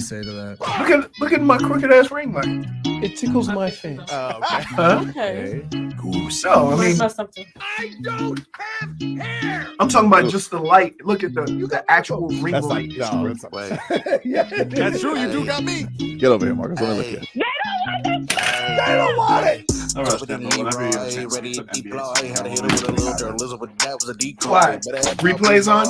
say to that? Look at my crooked ass ring light. It tickles my face. Okay. So I mean, I don't have hair. I'm talking about just the light. Look at the actual ring That's light. like, no, it's Wait. yeah. That's true. You do got me. Get over here, Marcus. Let me look at you. They don't want it. All right, whatever you Ready to deploy. Had to hit it with a little journalism, but that was a decoy. Why? Replays on?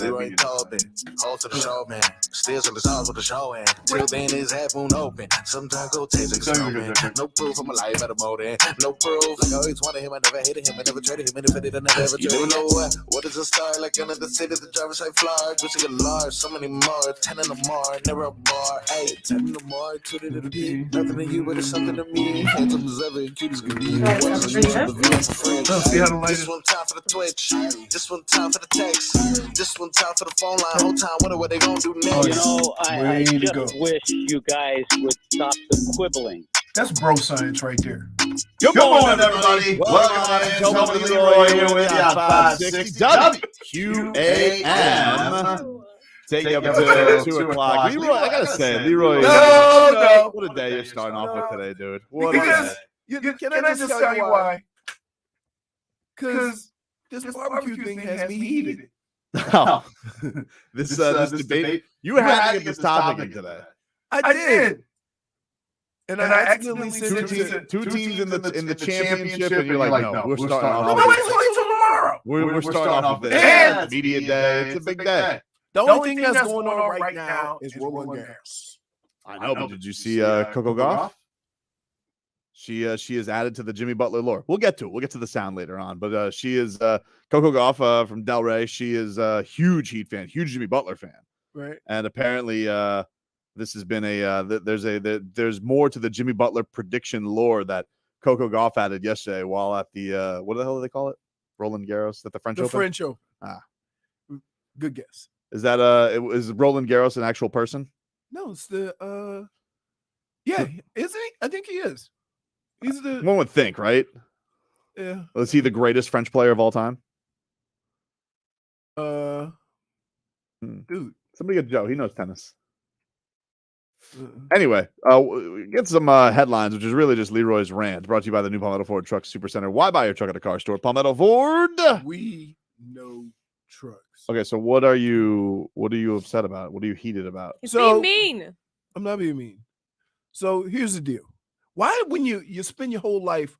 Leroy Tobin. Hold to the show, man. Still to the stars with the show, and till then his half moon open. Sometimes go taste like snowman. No proof of my life at a motive. No proof. Like I always wanted him, I never hated him, I never traded him, and if I did, I never ever traded him. You never know what is a star like under the city, the driver's side fly. Wish I could large, so many more. 10 in the more, never a bar. 8, 10 in the more, 2 to the D. Nothing to you, but it's something to me. Handsome as ever, cute as can be. Oh, see how the light This is? one time for the Twitch. This one time for the text. This one time for the phone line. Whole time wonder what they gonna do next. You know, I Way to just go. wish you guys would stop the quibbling. That's bro science right there. Good morning, everybody. Welcome on in. Tobin and Leroy here with you. 560 WQAM. Taking up until 2 o'clock. Leroy, I gotta say, Leroy. No. What a day you're starting off with today, dude. What a Because day. can I just tell you why? Because this barbecue thing has me heated. Oh. This debate. You had to get this topic in today. I did. And I accidentally sent it to Two teams in the championship, and you're like, no, we're starting off. No, wait till tomorrow. We're starting off with And- media day. It's a big day. The only thing that's going on right now is Roland Garros. I know, but did you see Coco Gauff? She is added to the Jimmy Butler lore. We'll get to it. We'll get to the sound later on. But she is Coco Gauff from Delray. She is a huge Heat fan, huge Jimmy Butler fan. Right. And apparently this has been there's more to the Jimmy Butler prediction lore that Coco Gauff added yesterday while at the what the hell do they call it? Roland Garros at the French Open? French Open. Ah. Good guess. Is that is Roland Garros an actual person? No, it's the yeah, isn't he? I think he is. He's the One would think, right? yeah. Is he the greatest French player of all time? Dude. Somebody get Joe. He knows tennis. Anyway, get some headlines, which is really just Leroy's rant, brought to you by the new Palmetto Ford Truck Supercenter. Why buy your truck at a car store? Palmetto Ford. We know trucks. Okay, so what are you upset about? What are you heated about? He's So- being mean. I'm not being mean. So here's the deal. Why when you spend your whole life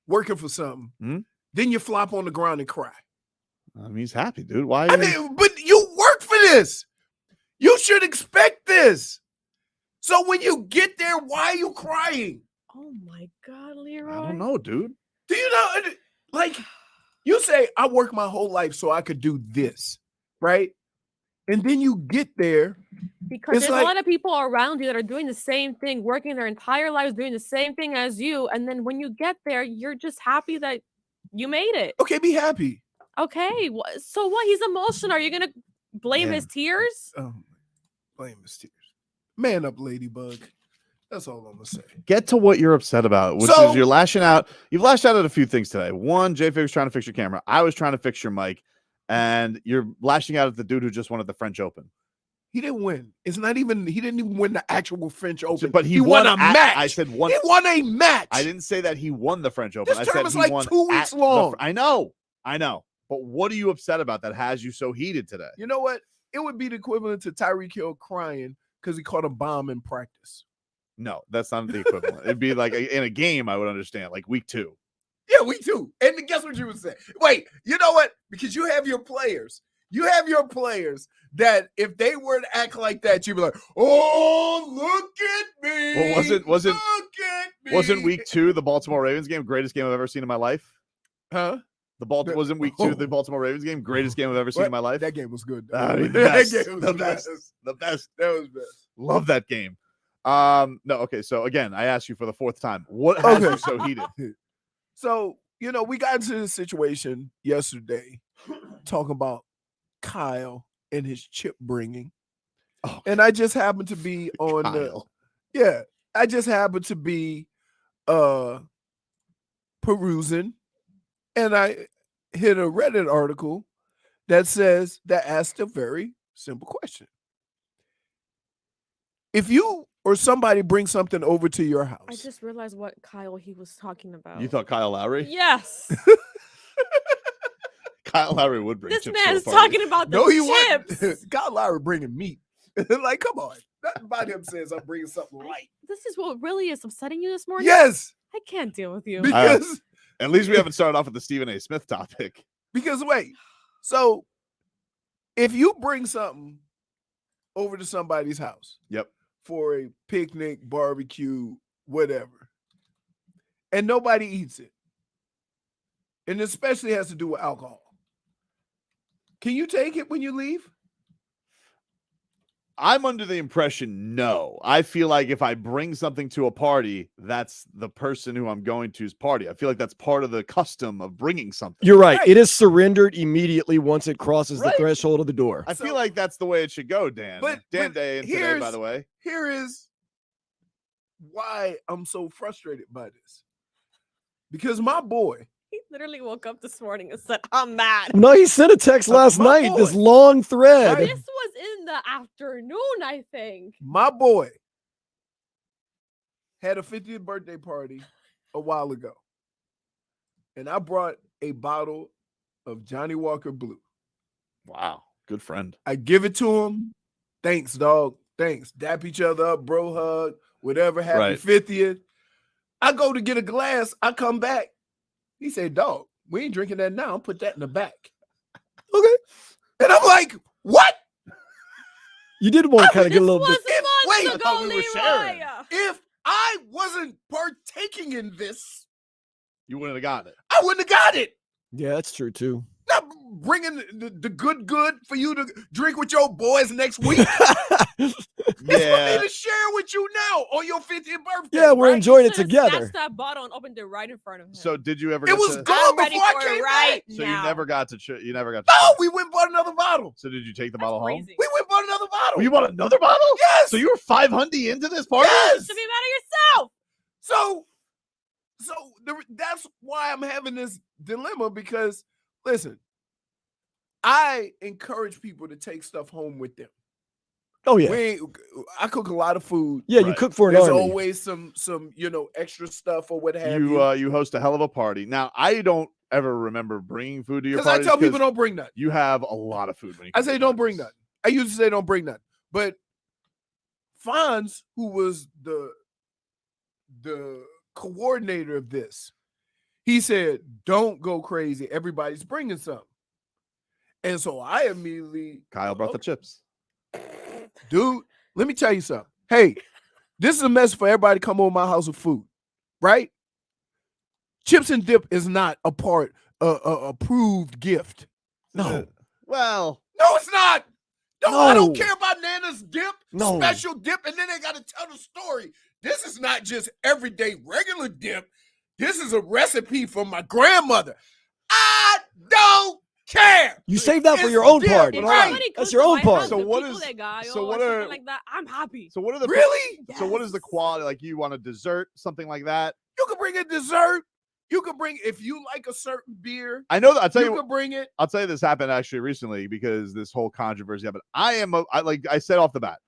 working for something, then you flop on the ground and cry? I mean, he's happy, dude. Why? I mean, but you work for this. You should expect this. So when you get there, why are you crying? Oh my God, I Leroy. don't know, dude. Do you know, like, you say, I work my whole life so I could do this, right? And then you get there. Because It's there's like- a lot of people around you that are doing the same thing, working their entire lives, doing the same thing as you. And then when you get there, you're just happy that you made it. Okay, be happy. Okay. So what? He's emotional. Are you going to blame Yeah. his tears? Oh, blame his tears. Man up, Ladybug. That's all I'm gonna say. Get to what you're upset about, which So- is you're lashing out. You've lashed out at a few things today. One, J Fig's trying to fix your camera. I was trying to fix your mic, and you're lashing out at the dude who just won at the French Open. He didn't win. It's not even. He didn't even win the actual French Open. But he won a at- match. I said one. He won a match. I didn't say that he won the French Open. This I term said is he like won 2 weeks at long. I know. But what are you upset about that has you so heated today? You know what? It would be the equivalent to Tyreek Hill crying because he caught a bomb in practice. No, that's not the equivalent. It'd be like in a game, I would understand, like week 2. Yeah, we too. And guess what you would say? Wait, you know what? Because you have your players. You have your players that if they were to act like that, you'd be like, "Oh, look at me!" Well, look at me. wasn't week 2 the Baltimore Ravens game? Greatest game I've ever seen in my life. Huh? Wasn't week 2 the Baltimore Ravens game? Greatest game I've ever seen in my life. That game was good. I mean, That the game was best. The best. That was best. Love that game. No, okay. So again, I asked you for the 4th time. What has you so heated? So, we got into this situation yesterday talking about Kyle and his chip bringing. Oh, and I just happened to be on Kyle. I just happened to be perusing, and I hit a Reddit article that asked a very simple question. if you or somebody brings something over to your house, I just realized what Kyle he was talking about. You thought Kyle Lowry? Yes. Kyle Lowry would bring This chips to a man's party. talking about the no, he chips. wouldn't. Kyle Lowry bringing meat. Like, come on. Nothing about him says I'm bringing something light. This is what really is upsetting you this morning? Yes, I can't deal with you. because At least we haven't started off with the Stephen A. Smith topic. wait. So if you bring something over to somebody's house, Yep. for a picnic, barbecue, whatever, and nobody eats it, and especially has to do with alcohol, can you take it when you leave? I'm under the impression no. I feel like if I bring something to a party, that's the person who I'm going to's party. I feel like that's part of the custom of bringing something. You're right. Right. It is surrendered immediately once it crosses the Right. threshold of the door. I feel like that's the way it should go, Dan. But- Dan but Day and today, by here's- the way. Here is why I'm so frustrated by this. Because my boy, He literally woke up this morning and said, I'm mad. No, he sent a text last My night, this boy. long thread. Right. This was in the afternoon, I think. my boy had a 50th birthday party a while ago. And I brought a bottle of Johnny Walker Blue. Wow. Good friend. I give it to him. Thanks, dog. Thanks. Dap each other up, bro hug, whatever. Happy Right. 50th. I go to get a glass. I come back. He said, dog, we ain't drinking that now. I'll put that in the back. Okay. And I'm like, what? You did want to kind of get a This little was bit. wait, months I ago, thought we were Leroy. sharing. If I wasn't partaking in this, You wouldn't have gotten it. I wouldn't have got it. Yeah, that's true too. Not bringing the good for you to drink with your boys next week. It's for me to share with you now on your 50th birthday. Yeah, we're right? enjoying it Should've together. snatched that bottle and opened it right in front of him. So did you ever It get was to, gone I'm ready before I for came it right back. So now. you never got to you never got to No, we went and bought another bottle. So did you take the That's bottle home? crazy. We went and bought another bottle. Oh, you bought another bottle? Yes. So you were 500 into this party? Yes. To be mad at yourself. So that's why I'm having this dilemma, because listen, I encourage people to take stuff home with them. Oh yeah. I cook a lot of food. Yeah, you Right. cook for an There's army. always some extra stuff or what have You you. you host a hell of a party. Now, I don't ever remember bringing food to your Because I parties tell people don't bring nothing. you have a lot of food when you I come to say don't bring parties. nothing. I used to say don't bring nothing. But Fonz, who was the coordinator of this, he said, don't go crazy. Everybody's bringing something. And so I immediately, Kyle brought the chips. dude, let me tell you something. Hey, this is a mess for everybody to come over my house with food, right? Chips and dip is not a part, approved gift. No. Well, No, it's not. No, I don't No. care about Nana's dip, No. special dip, and then they got to tell the story. This is not just everyday regular dip. This is a recipe from my grandmother. I don't care. You save that for It's your own dip, party. If right. somebody That's cooks your in own my part. house, So the what pico is- de gallo so or what something are- like that, I'm happy. so what are the Really? So what is the Yes. quality? Like you want a dessert, something like that? You can bring a dessert. You can bring, if you like a certain beer, I know that. you can bring it. I'll tell you this happened actually recently because this whole controversy happened. Like I said off the bat,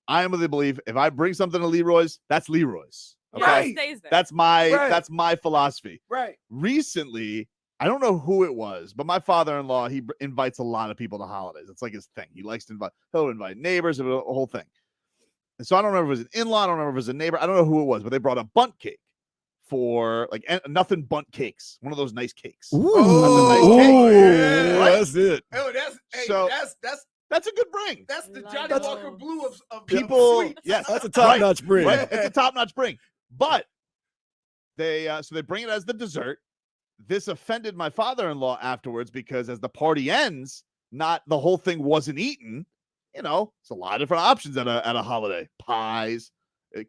I am of the belief if I bring something to Leroy's, that's Leroy's. Okay. Yeah, it Right. stays there. That's my Right. that's my philosophy. Right. Recently, I don't know who it was, but my father-in-law, he invites a lot of people to holidays. It's like his thing. He likes to he'll invite neighbors, a whole thing. And so I don't remember if it was an in-law, I don't remember if it was a neighbor. I don't know who it was, but they brought a bundt cake for like nothing bundt cakes. One of those nice cakes. Ooh, Oh, yeah. that's it. Oh, that's So- that's That's a good bring. that's the Like Johnny that. Walker Blue of People, sweets. yes, That's a top-notch bring. Right? It's a top-notch bring. But they so they bring it as the dessert. This offended my father-in-law afterwards because as the party ends, not the whole thing wasn't eaten. You know, it's a lot of different options at a holiday. Pies,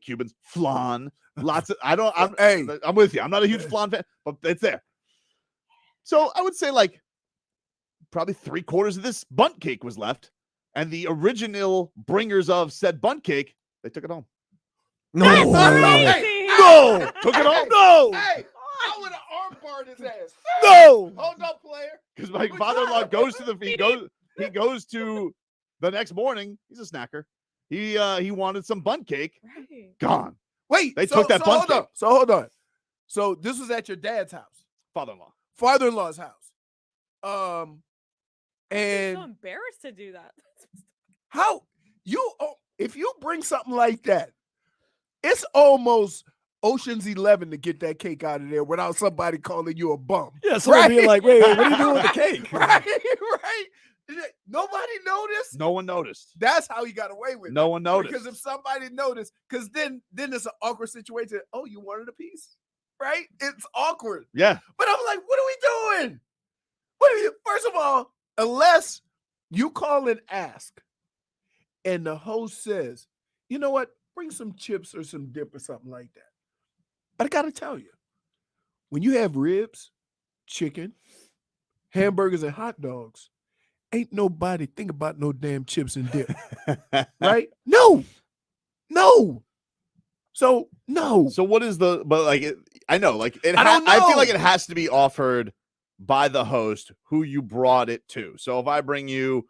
Cubans, flan, lots of I'm with you. I'm not a huge flan fan, but it's there. So I would say like probably 3/4 of this bundt cake was left. And the original bringers of said bundt cake, they took it home. No. Hey, No. Took it home? No. Hey, I would have armbarred his ass. No. Hold up, player. Because my father-in-law goes to he goes to the next morning. He's a snacker. He wanted some bundt cake. Right. Gone. Wait, They took that bundt cake. So hold on. So this was at your dad's house, Father-in-law. father-in-law's house. I'm And so embarrassed to do that. how if you bring something like that, it's almost Ocean's 11 to get that cake out of there without somebody calling you a bum. Yeah, someone being like, wait, what are you doing with the cake? Right. Nobody noticed. No one noticed. That's how he got away with it. No one noticed. Because if somebody noticed, because then it's an awkward situation. Oh, you wanted a piece? Right? It's awkward. Yeah. But I'm like, what are we doing? First of all, unless you call and ask, and the host says, you know what, bring some chips or some dip or something like that. But I gotta tell you, when you have ribs, chicken, hamburgers, and hot dogs, ain't nobody think about no damn chips and dip. Right? No. So no. So what is the? But like, I know, like it. I don't I feel know. like it has to be offered by the host who you brought it to. So if I bring you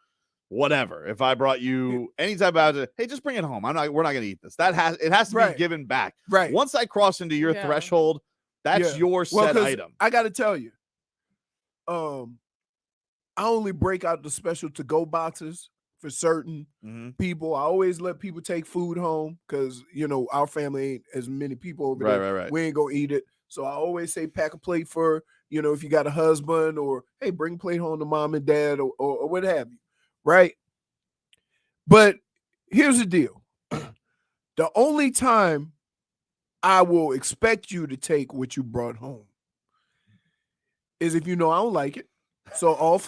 whatever, if I brought you any type of, hey, just bring it home. We're not going to eat this. It has to Right. be given back. Right. Once I cross into your Yeah. threshold, that's Yeah. your Well, set 'cause item. I gotta tell you, I only break out the special to-go boxes for certain Mhm. people. I always let people take food home because our family ain't as many people over there. Right. We ain't gonna eat it. So I always say pack a plate for, if you got a husband, or hey, bring a plate home to mom and dad, or what have you. Right. But here's the deal. The only time I will expect you to take what you brought home is if I don't like it. So all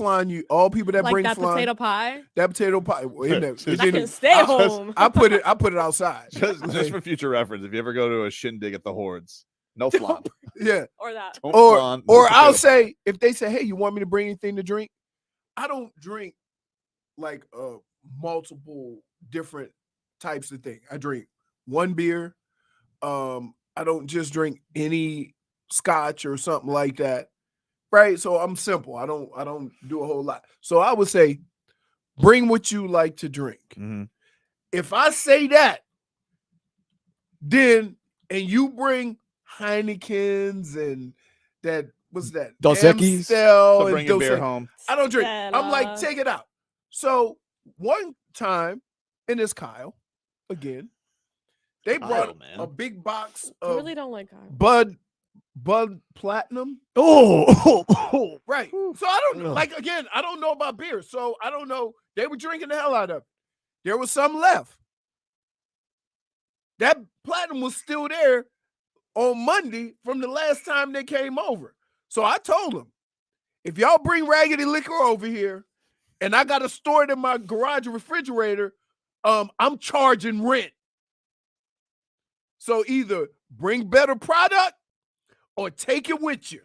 people that Like bring that flying, potato pie. that potato pie. Well, Just- it I can didn't- stay I- home. I put it outside. Just for future reference, if you ever go to a shindig at the Hordes, no flan. Yeah. Or that. Don't Or flan, no I'll potato. say, if they say, hey, you want me to bring anything to drink? I don't drink like multiple different types of things. I drink one beer. I don't just drink any scotch or something like that. Right. So I'm simple. I don't do a whole lot. So I would say, bring what you like to drink. Mhm. If I say that, then and you bring Heinekens and that what's that? Dos Equis. Amstel So and bring your Dos beer Equis. home. I don't drink. I'm like, Stella. take it out. So one time, and it's Kyle again. They Kyle, brought man. a big box I of really don't like Kyle. Bud Platinum. Oh, Right. So I don't Ugh. like, again, I don't know about beer. So I don't know. They were drinking the hell out of it. There was some left. That platinum was still there on Monday from the last time they came over. So I told them, if y'all bring raggedy liquor over here and I got to store it in my garage refrigerator, I'm charging rent. So either bring better product or take it with you.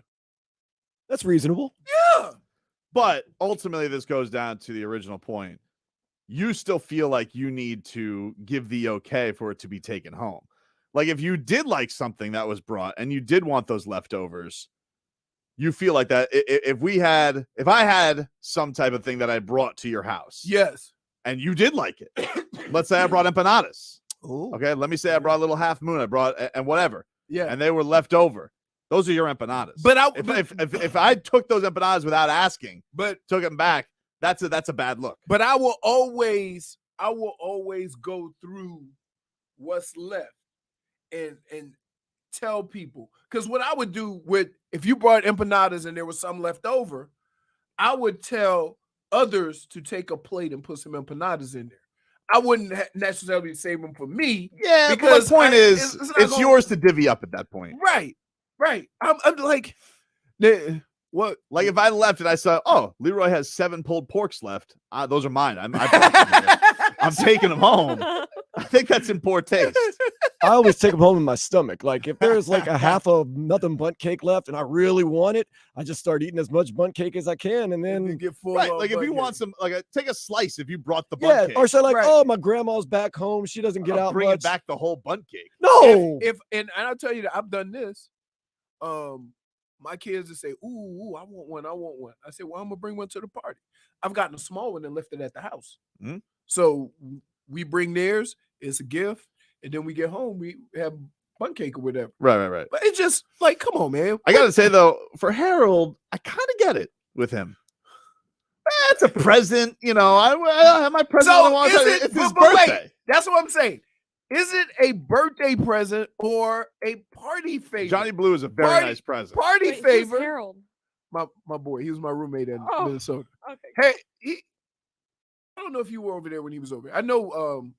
that's reasonable. Yeah. But ultimately, this goes down to the original point. You still feel like you need to give the okay for it to be taken home. Like if you did like something that was brought and you did want those leftovers, you feel like that. If I had some type of thing that I brought to your house, Yes. and you did like it, let's say I brought empanadas. Oh. Okay, let me say I brought a little half moon. I brought and whatever, Yeah. and they were left over. Those are your empanadas. But if I took those empanadas without asking, but took them back, that's a bad look. But I will always go through what's left and tell people. Because what I would do if you brought empanadas and there was some left over, I would tell others to take a plate and put some empanadas in there. I wouldn't necessarily save them for me. Yeah, because but the point is, it's it's, not yours to divvy up at that point. Right. I'm like, what? Like if I left and I saw, oh, Leroy has 7 pulled porks left. Those are mine. I'm taking them home. I think that's in poor taste. I always take them home in my stomach. Like if there's like a half of nothing bundt cake left and I really want it, I just start eating as much bundt cake as I can, and You then get full Right. of Like if you bucket. want some, take a slice if you brought the yeah, bundt cake. or say like, Right. oh, my grandma's back home, she doesn't get out bring much. it back the whole bundt cake. No, And I'll tell you that I've done this. My kids will say, ooh, I want one. I say, well, I'm gonna bring one to the party. I've gotten a small one and left it at the house. Mhm. So we bring theirs. It's a gift, and then we get home. We have bun cake or whatever. Right. But it's just like, come on, man. I gotta say though, for Harold, I kind of get it with him. It's a present, you know. I have my present. So It's his but wait, birthday. that's what I'm saying. Is it a birthday present or a party favor? Johnny Blue is a very nice present. Party Wait, who's favor. Harold? My boy, he was my roommate in Oh. Minnesota. Okay. Hey, I don't know if you were over there when he was over. I know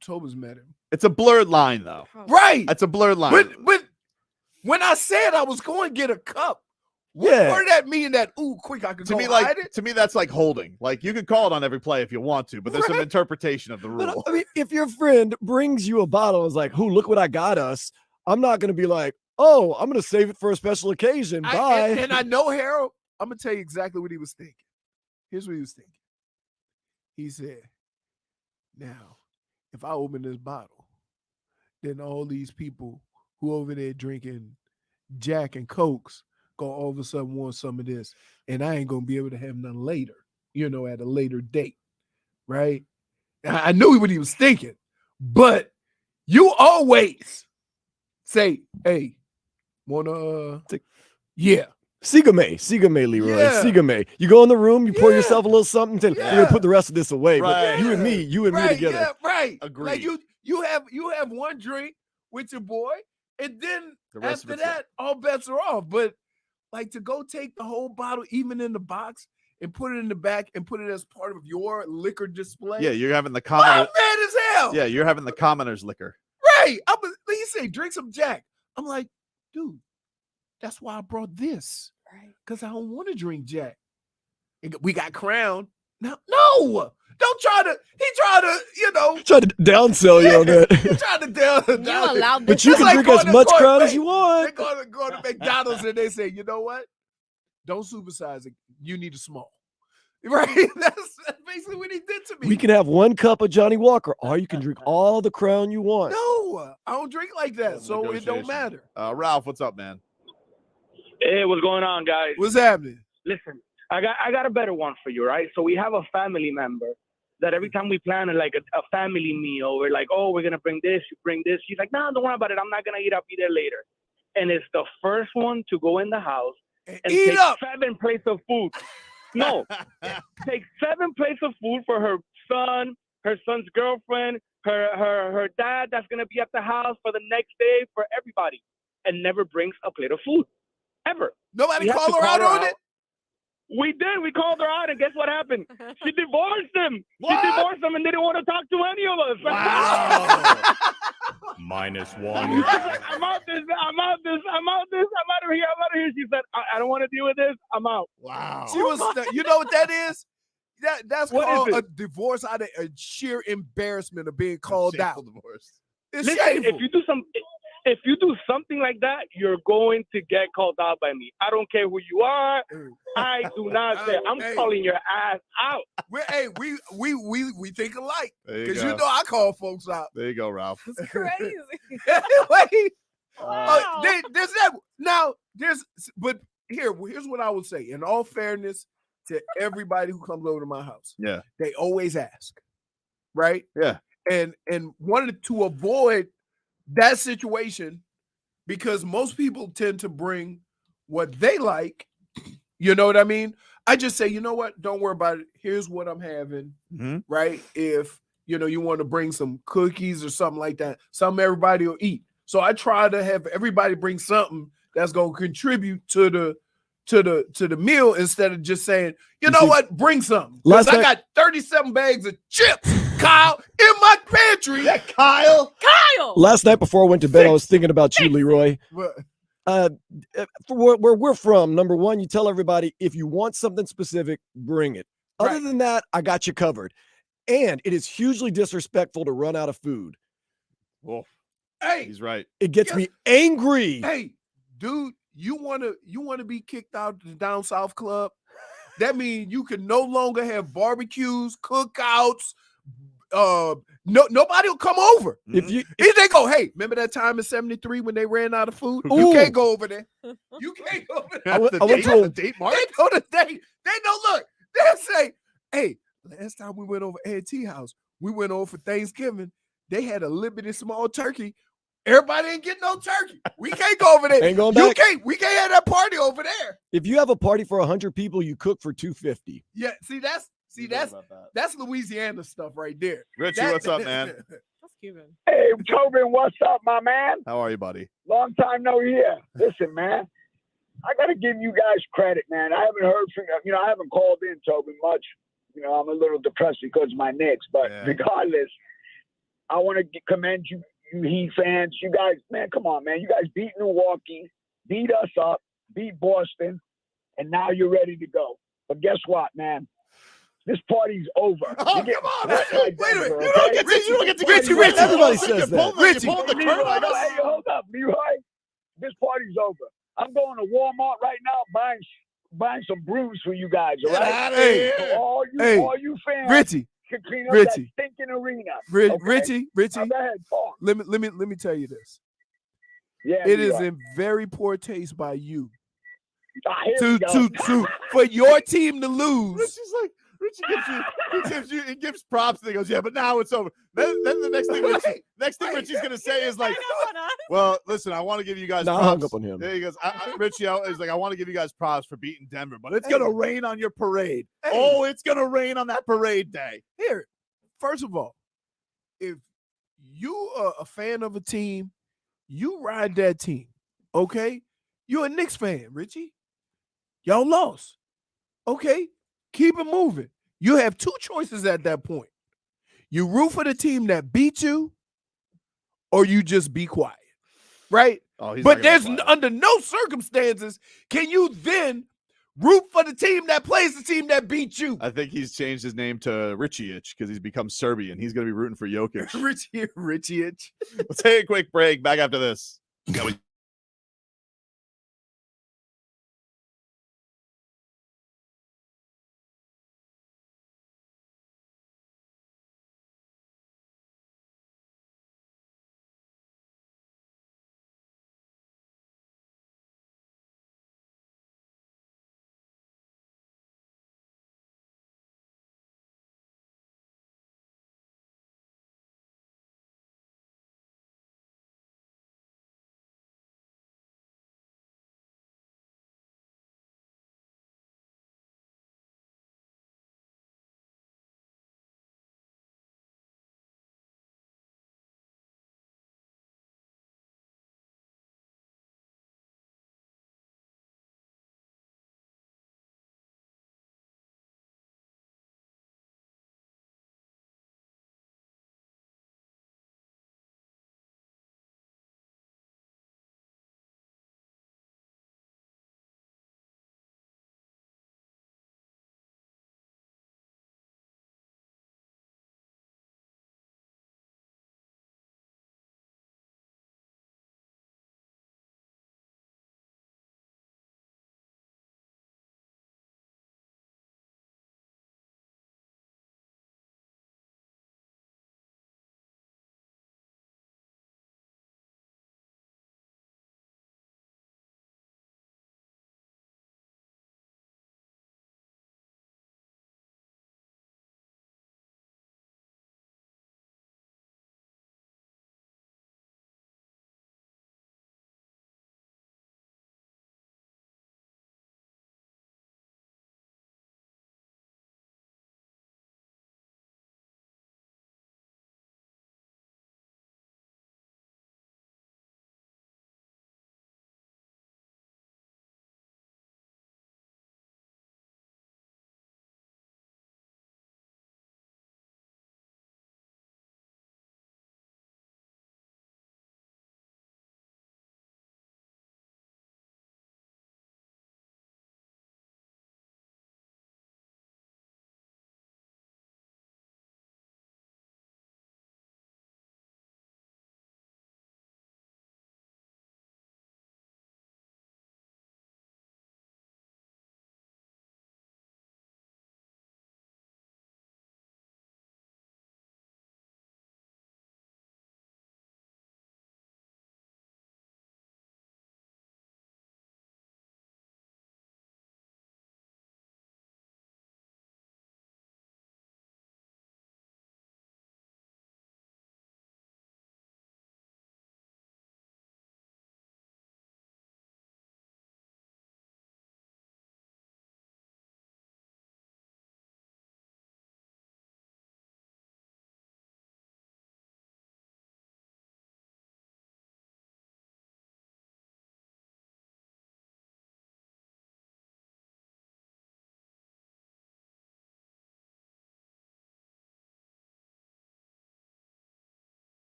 Tobin's met him. It's a blurred line though. Right. It's a blurred line. But when I said I was going to get a cup, what Yeah. did that mean? That quick, I could To go me, hide it? to me, that's like holding. Like you can call it on every play if you want to, but there's some interpretation of the But, rule. I mean, if your friend brings you a bottle and is like, look what I got us, I'm not going to be like, oh, I'm going to save it for a special occasion. Bye. And I know Harold. I'm gonna tell you exactly what he was thinking. Here's what he was thinking. He said, "Now, if I open this bottle, then all these people who over there drinking Jack and Cokes gonna all of a sudden want some of this, and I ain't gonna be able to have none later. At a later date, right?" I knew what he was thinking, but you always say, "Hey, wanna?" Yeah. Sigame, Leroy. Yeah. Sigame. You go in the room, you pour Yeah. yourself a little something, you're Yeah. gonna put the rest of this away. Right. But you and me together. Yeah, right. Agreed. Like you have one drink with your boy, and then The rest of after it's that, all bets are off. But like to go take the whole bottle, even in the box, and put it in the back and put it as part of your liquor display. Yeah, you're having the I'm commoner. mad as hell. Yeah, you're having the commoner's liquor. Right. You say drink some Jack. I'm like, dude, that's why I brought this. Right. Because I don't want to drink Jack. We got Crown. No, don't try to. He tried to, Try to downsell you on that. He tried to down. You allowed But this. you It's can like drink going as to much court, Crown as wait, you They're want. going to McDonald's and they say, you know what? Don't supersize it. You need a small. Right? That's basically what he did to me. We can have one cup of Johnny Walker, or you can drink all the Crown you want. No, I don't drink like that, so it don't Negotiation. matter. Ralph, what's up, man? Hey, what's going on, guys? What's happening? Listen, I got a better one for you, right? So we have a family member that every time we plan a family meal, we're like, oh, we're gonna bring this, you bring this. She's like, no, don't worry about it. I'm not gonna eat. I'll be there later. And it's the first one to go in the house and Eat take up. 7 plates of food. No, take 7 plates of food for her son, her son's girlfriend, her dad that's gonna be at the house for the next day, for everybody, and never brings a plate of food ever. Nobody We have called to her out call her on it? We did. We called her out, and guess what happened? She divorced him. What? She divorced him and didn't want to talk to any of us. Wow. I'm out of here. She said, I don't want to deal with this. I'm out. Wow. She was. You know what that is? That's What is called it? a divorce out of a sheer embarrassment of being called out. Shameful divorce. It's Listen, shameful. if you do something like that, you're going to get called out by me. I don't care who you are. I do not say. I'm Hey. calling your ass out. We think alike There you because go. you know I call folks out. There you go, Ralph. It's crazy. Anyway, Wow. there's that. Now but here's what I would say. In all fairness to everybody who comes over to my house, Yeah. they always ask, right? Yeah. And wanted to avoid that situation because most people tend to bring what they like. You know what I mean? I just say, you know what? Don't worry about it. Here's what I'm having, Mhm. right? If you want to bring some cookies or something like that, something everybody will eat. So I try to have everybody bring something that's gonna contribute to the meal instead of just saying, you know what, bring something. Because Last I night- got 37 bags of chips, Kyle, in my pantry. Yeah, Kyle. Kyle. Last night before I went to bed, I was thinking about you, Leroy. But For where we're from, number one, you tell everybody if you want something specific, bring it. Other Right. than that, I got you covered. And it is hugely disrespectful to run out of food. Well, hey, he's right. It gets Yes. me angry. hey, dude, you wanna be kicked out of the down south club? That means you can no longer have barbecues, cookouts. Nobody will come over. If you If they go, hey, remember that time in '73 when they ran out of food? Ooh. You can't go over there. You can't go over there. I went- The I went date- to a- the date mark. They go to date. They know. Look, they'll say, hey, last time we went over A&T house, we went over for Thanksgiving. They had a limited small turkey. Everybody ain't getting no turkey. We can't go over there. Ain't going You back. can't. We can't have that party over there. If you have a party for 100 people, you cook for 250. Yeah. That's Louisiana stuff right there. Richie, what's up, man? That's Cuban. Hey, Tobin, what's up, my man? How are you, buddy? Long time no hear. Listen, man, I got to give you guys credit, man. I haven't heard from you. I haven't called in, Tobin, much. I'm a little depressed because of my Knicks, but regardless, I want to commend you Heat fans. You guys, man, come on, man. You guys beat Milwaukee, beat us up, beat Boston, and now you're ready to go. But guess what, man? This party's over. Oh, come on. Wait a minute. You don't get to get Richie. Everybody says that. Richie. You pulled the curtain on us. Hey, hold up, Leroy. This party's over. I'm going to Walmart right now buying some brews for you guys, all right? Get out of here. So all you fans Richie. can clean up Richie. that stinking arena. Richie. Now, go ahead, talk. Let me tell you this. Yeah, It is Leroy. in very poor taste by you Here we go. to for your team to lose. Richie gives props. And he goes, yeah, but now it's over. Then the next thing Richie's gonna say is like, well, listen, I want to give you guys. Nah, I props. hung up on him. There he goes. Richie is like, I want to give you guys props for beating Denver, but it's gonna rain on your parade. Hey. Oh, it's gonna rain on that parade day. Here, first of all, if you are a fan of a team, you ride that team. Okay, you're a Knicks fan, Richie. Y'all lost. Okay, keep it moving. You have two choices at that point. You root for the team that beat you, or you just be quiet, right? Oh, he's But not gonna there's be quiet. under no circumstances can you then root for the team that plays the team that beat you. I think he's changed his name to Richie-ich because he's become Serbian. He's gonna be rooting for Jokic. Richie. Let's take a quick break. Back after this.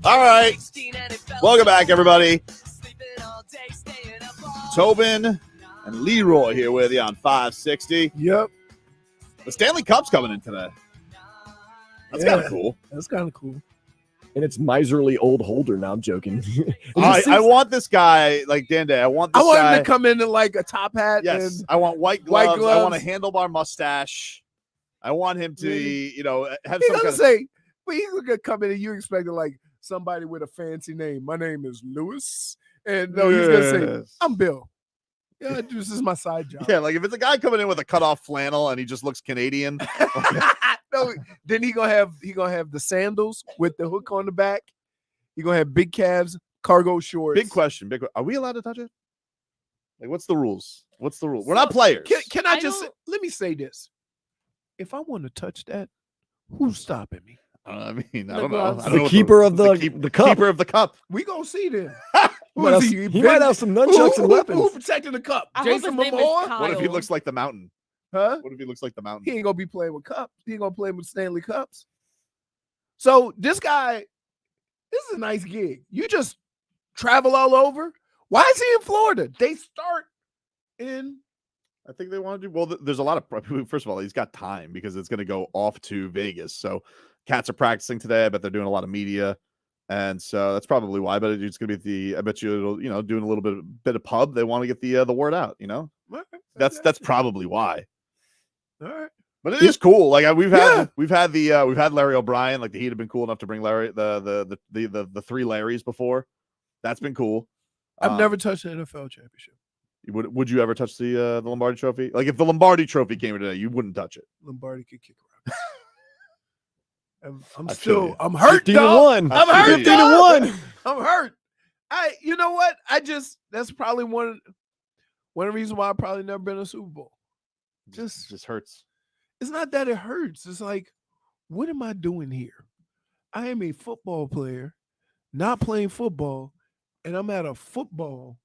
All right. Welcome back, everybody. Tobin and Leroy here with you on 560. Yep. The Stanley Cup's coming in today. That's kind of cool. That's kind of cool. And it's miserly old Holder. Now I'm joking. I want this guy, like Dan Day. I want him guy to come in like a top hat. Yes. And I want white gloves. I want a handlebar mustache. I want him to, have he's some gonna kind say, but he's gonna come in and you expecting like somebody with a fancy name. My name is Lewis. And no, he's gonna say, I'm Bill. Yeah, this is my side job. Yeah, like if it's a guy coming in with a cutoff flannel and he just looks Canadian. No, then he gonna have the sandals with the hook on the back. He gonna have big calves, cargo shorts. Big question. Are we allowed to touch it? Like, what's the rules? What's the rule? We're not players. Can I just let me say this? If I want to touch that, who's stopping me? I mean, I don't know. The keeper of the cup. Keeper of the cup. We gonna see then. He might have some nunchucks and weapons. Who protecting the cup? I Jason hope his name is Momoa? Kyle. What if he looks like the mountain? Huh? What if he looks like the mountain? He ain't gonna be playing with cups. He ain't gonna play with Stanley Cups. So this guy, this is a nice gig. You just travel all over. Why is he in Florida? They start in. I think they want to do well. There's a lot of. First of all, he's got time because it's going to go off to Vegas. So cats are practicing today. I bet they're doing a lot of media, and so that's probably why. But it's going to be I bet you it'll doing a little bit of pub. They want to get the word out. That's probably why. All right. But it is cool. Like we've had Larry O'Brien. Like the Heat have been cool enough to bring Larry the three Larrys before. That's been cool. I've never touched an NFL championship. Would you ever touch the Lombardi Trophy? Like if the Lombardi Trophy came in today, you wouldn't touch it. Lombardi could kick around. I'm I'm hurt. 15-1. I'm hurt. 15-1. I'm hurt. You know what? That's probably one of the reasons why I've probably never been to a Super Bowl. Just hurts. It's not that it hurts. It's like, what am I doing here? I am a football player, not playing football, and I'm at a football,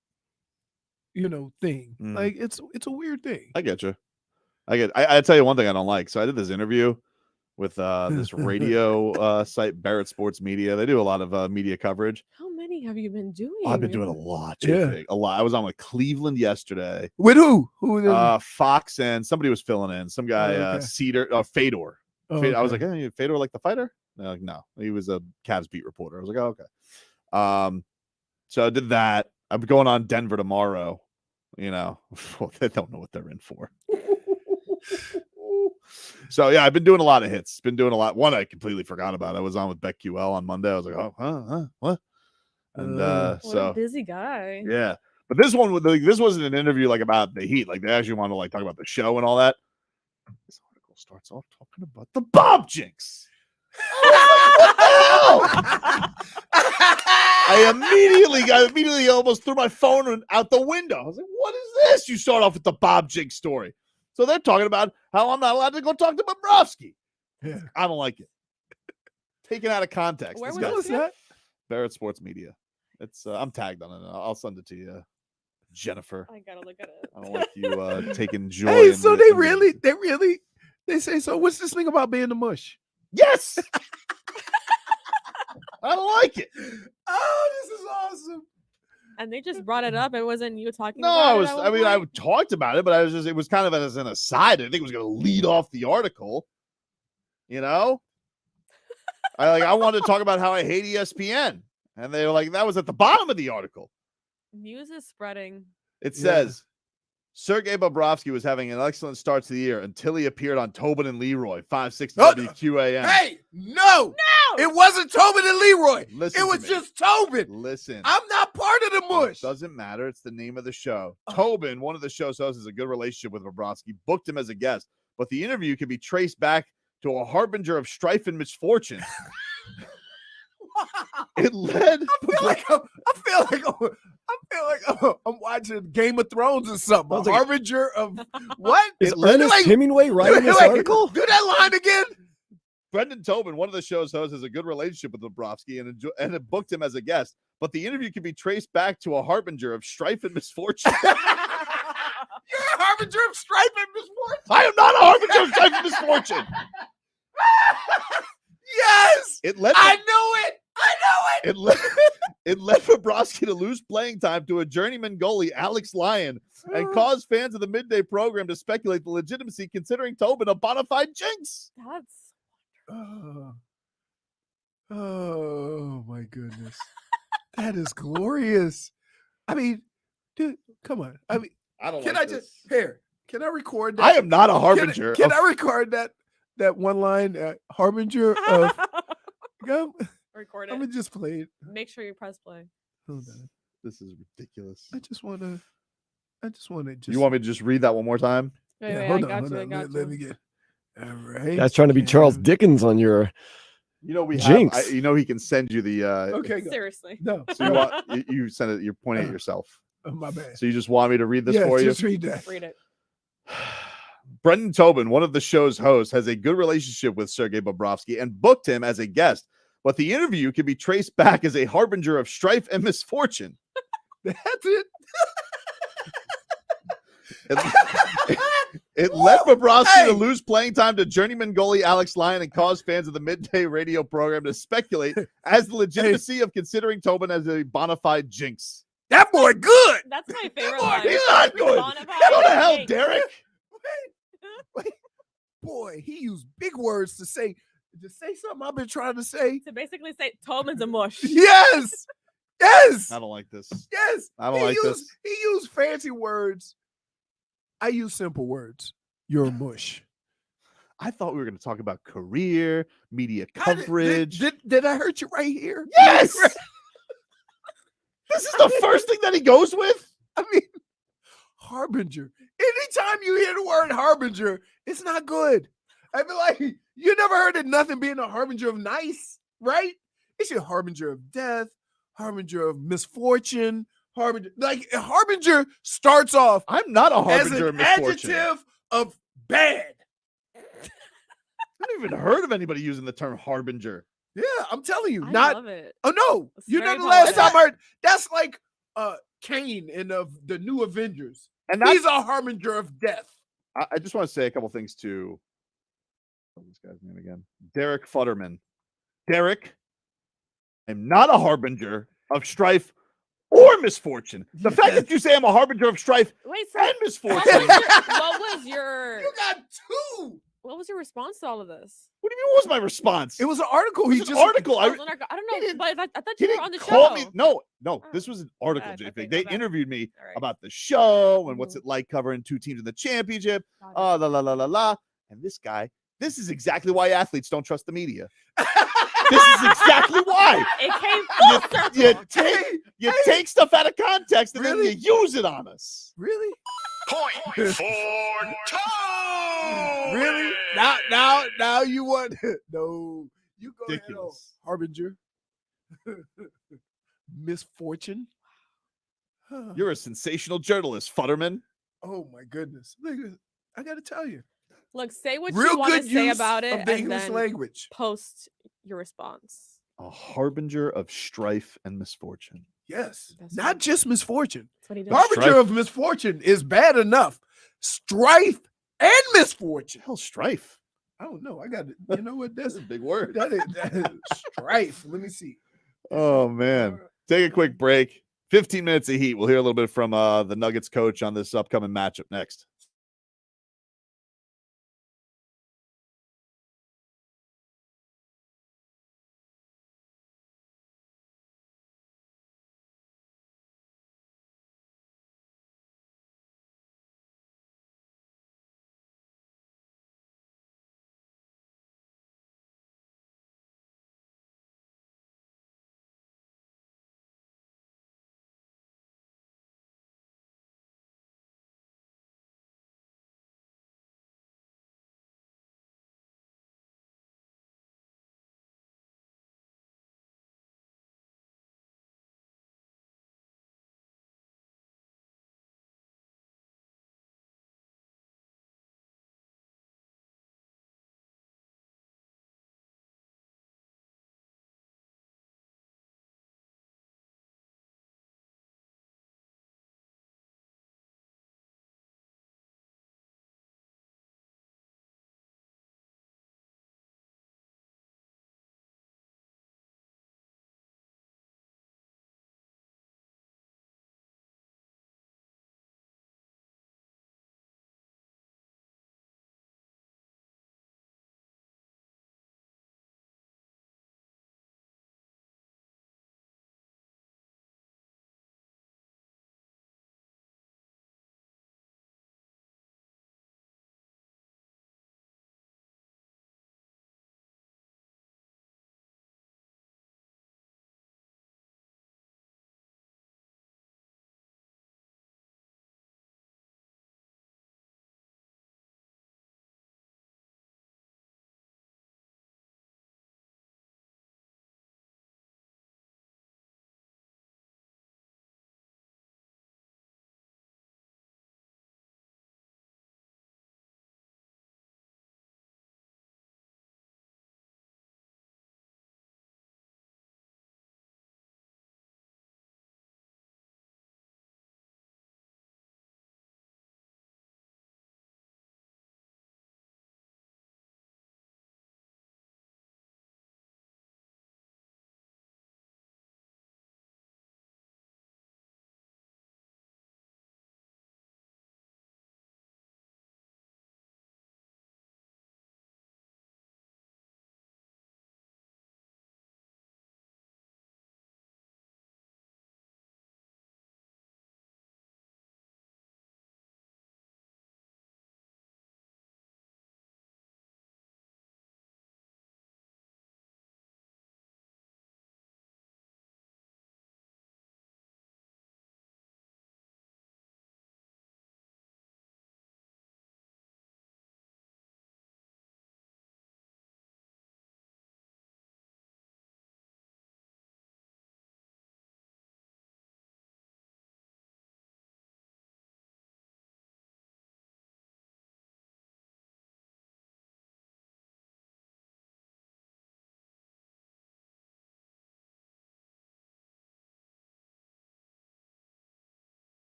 thing. Like it's a weird thing. I get you. I tell you one thing I don't like. So I did this interview with this radio site, Barrett Sports Media. They do a lot of media coverage. How many have you been doing? I've been doing a lot. Yeah. A lot. I was on with Cleveland yesterday. With who? Fox and somebody was filling in. Some guy, Fedor. Oh, I was like, hey, Fedor like the fighter? They're like, no, he was a Cavs beat reporter. I was like, oh, okay. So I did that. I'm going on Denver tomorrow. They don't know what they're in for. So yeah, I've been doing a lot of hits. Been doing a lot. One I completely forgot about. I was on with BetQL on Monday. I was like, oh, what? And what a busy guy. Yeah, but this wasn't an interview like about the Heat. Like they actually want to like talk about the show and all that. This article starts off talking about the Bob Jinx. I immediately almost threw my phone out the window. I was like, what is this? You start off with the Bob Jinx story. So they're talking about how I'm not allowed to go talk to Bobrovsky. Yeah. I don't like it. Taken out of context. Where was that? Barrett Sports Media. It's I'm tagged on it. I'll send it to you, Jennifer. I gotta look at it. I don't like you taking joy. Hey, so they say so. What's this thing about being the mush? Yes. I don't like it. Oh, this is awesome. And they just brought it up. It wasn't you talking No, about it. I talked about it, but it was kind of as an aside. I think it was going to lead off the article. I wanted to talk about how I hate ESPN. And they were like, that was at the bottom of the article. News is spreading. It says, Sergei Bobrovsky was having an excellent start to the year until he appeared on Tobin and Leroy, 560 WQAM. Hey, no, it wasn't Tobin and Leroy. Listen it was just Tobin. Listen. I'm not part of the mush. It doesn't matter. It's the name of the show. Tobin, one of the show's hosts, has a good relationship with Bobrovsky, booked him as a guest, but the interview can be traced back to a harbinger of strife and misfortune. It led. I feel like I'm watching Game of Thrones or something. A harbinger of what? Is Ernest Hemingway writing this article? Do that line again. Brendan Tobin, one of the show's hosts, has a good relationship with Bobrovsky and it booked him as a guest. But the interview can be traced back to a harbinger of strife and misfortune. You're a harbinger of strife and misfortune. I am not a harbinger of strife and misfortune. Yes, It led. I knew it. It led Bobrovsky to lose playing time to a journeyman goalie, Alex Lyon, and caused fans of the midday program to speculate the legitimacy, considering Tobin a bona fide jinx. That's Oh my goodness. That is glorious. I mean, dude, come on. I mean, I don't can like I this. just here? Can I record that? I am not a harbinger. Can I record that one line, harbinger of? record I'm it. gonna just play it. Make sure you press play. Hold on. This is ridiculous. I just want to. You want me to just read that one more time? Wait, Yeah, wait, hold I on, got you. I got let you. me get. All right. That's trying to be Charles Dickens on your. You know we Jinx. have. You know he can send you the. Okay. Go. Seriously. No. So you send it. You're pointing at yourself. Oh, my bad. So you just want me to read this for you? Just read that. Read it. Brendan Tobin, one of the show's hosts, has a good relationship with Sergei Bobrovsky and booked him as a guest. But the interview can be traced back as a harbinger of strife and misfortune. That's it. It led Bobrovsky to lose playing time to journeyman goalie Alex Lyon and caused fans of the midday radio program to speculate as the legitimacy of considering Tobin as a bona fide jinx. That boy good. That's my favorite Boy, line. He's not good. Bonafide Go to hell, jinx. Derek. Wait. Boy, he used big words to say something I've been trying to say. To basically say Tobin's a mush. Yes. Yes. I don't like this. Yes. I don't like this. He used fancy words. I use simple words. You're a mush. I thought we were going to talk about career, media coverage. Did I hurt you right here? Yes. This is the first thing that he goes with. I mean, harbinger. Anytime you hear the word harbinger, it's not good. I mean, like, you never heard of nothing being a harbinger of nice, right? It's your harbinger of death, harbinger of misfortune, harbinger. Like, a harbinger starts off I'm not a as harbinger of an misfortune. adjective of bad. I've never even heard of anybody using the term harbinger. Yeah, I'm telling you. I not. love it. Oh no, It's you know very the last poetic. time I heard. That's like Kane in the new Avengers. And that's, He's a harbinger of death. I just want to say a couple things to this guy's name again. Derek Futterman. Derek, I'm not a harbinger of strife or misfortune. The fact that you say I'm a harbinger of strife Wait, so and misfortune. what was your You got two. what was your response to all of this? What do you mean? What was my response? It was an article. It was an article. I don't know, didn't- but I thought He you were didn't on the call show. me. No. Oh. This was an article, Okay, JP. okay, They my bad. interviewed me All right. about the show and what's Mhm. it like covering two teams in the championship. Got it. Oh, la la la la la. And this guy, this is exactly why athletes don't trust the media. This is exactly why. It came full circle. You take stuff out of context and Really? then you use it on us. Really? Point for Tobin. Really? Now you want no? You go ahead on Ridiculous. harbinger. Misfortune. You're a sensational journalist, Futterman. Oh my goodness! Look, I got to tell you, Look, say what real you want good to say use about it, of the and English then language. post your response. A harbinger of strife and misfortune. Yes, That's not right. just misfortune. That's what he does. Harbinger Strife. of misfortune is bad enough. Strife and misfortune. Hell, strife. I don't know. I got it. You know what? That's That's a big word. that is strife. Let me see. Oh man. Take a quick break. 15 minutes of heat. We'll hear a little bit from the Nuggets coach on this upcoming matchup next.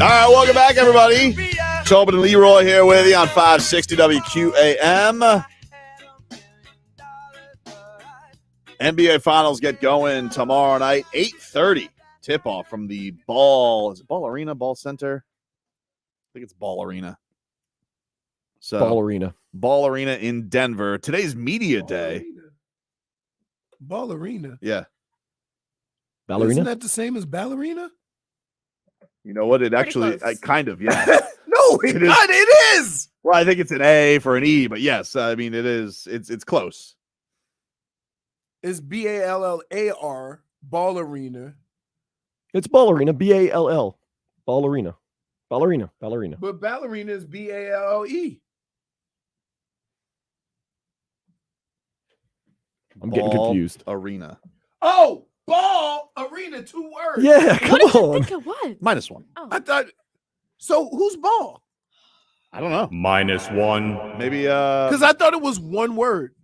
right, welcome back, everybody. Tobin and Leroy here with you on 560 WQAM. NBA Finals get going tomorrow night, 8:30. Tip-off from the Ball. Is it Ball Arena, Ball Center? I think it's Ball Arena. So Ball Arena in Denver. Today's media day. Ball Arena. Yeah. Ballerina? Isn't that the same as ballerina? You know what? It actually, kind of, yeah. No, it is. Well, I think it's an A for an E, but yes, I mean, it is. It's close. It's BALLAR, Ball Arena. It's Ballerina, BALL. Ballerina. Ballerina. But ballerina is BALLE. I'm getting confused. Arena. Oh, Ball Arena, 2 words. Yeah, come What did you on. think it was? -1. Oh. I thought. So who's Ball? I don't know. -1. Maybe Because I thought it was 1 word.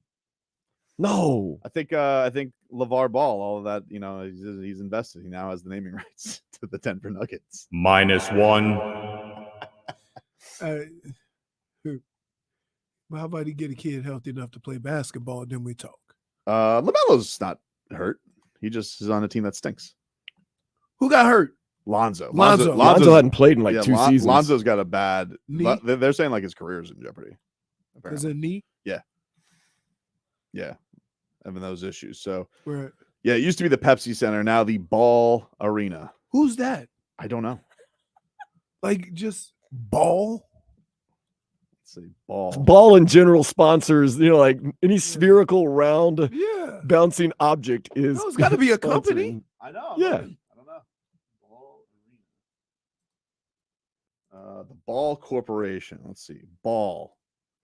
No. I think LeVar Ball, all of that, you know, he's invested. He now has the naming rights to the Denver Nuggets. -1. Well, how about he get a kid healthy enough to play basketball, then we talk. LaMelo's not hurt. He just is on a team that stinks. Who got hurt? Lonzo. Lonzo hadn't played in like 2 seasons. Lonzo's got a bad knee. They're saying like his career's in jeopardy. Is it knee? Yeah. Having those issues. So Right. yeah, it used to be the Pepsi Center, now the Ball Arena. Who's that? I don't know. Like just Ball? Let's see. Ball. Ball in general sponsors, you know, like any spherical round Yeah. bouncing object is. No, it's got to be a sponsoring. company. I know. Yeah. I don't know. Ball Arena. The Ball Corporation. Let's see. Ball.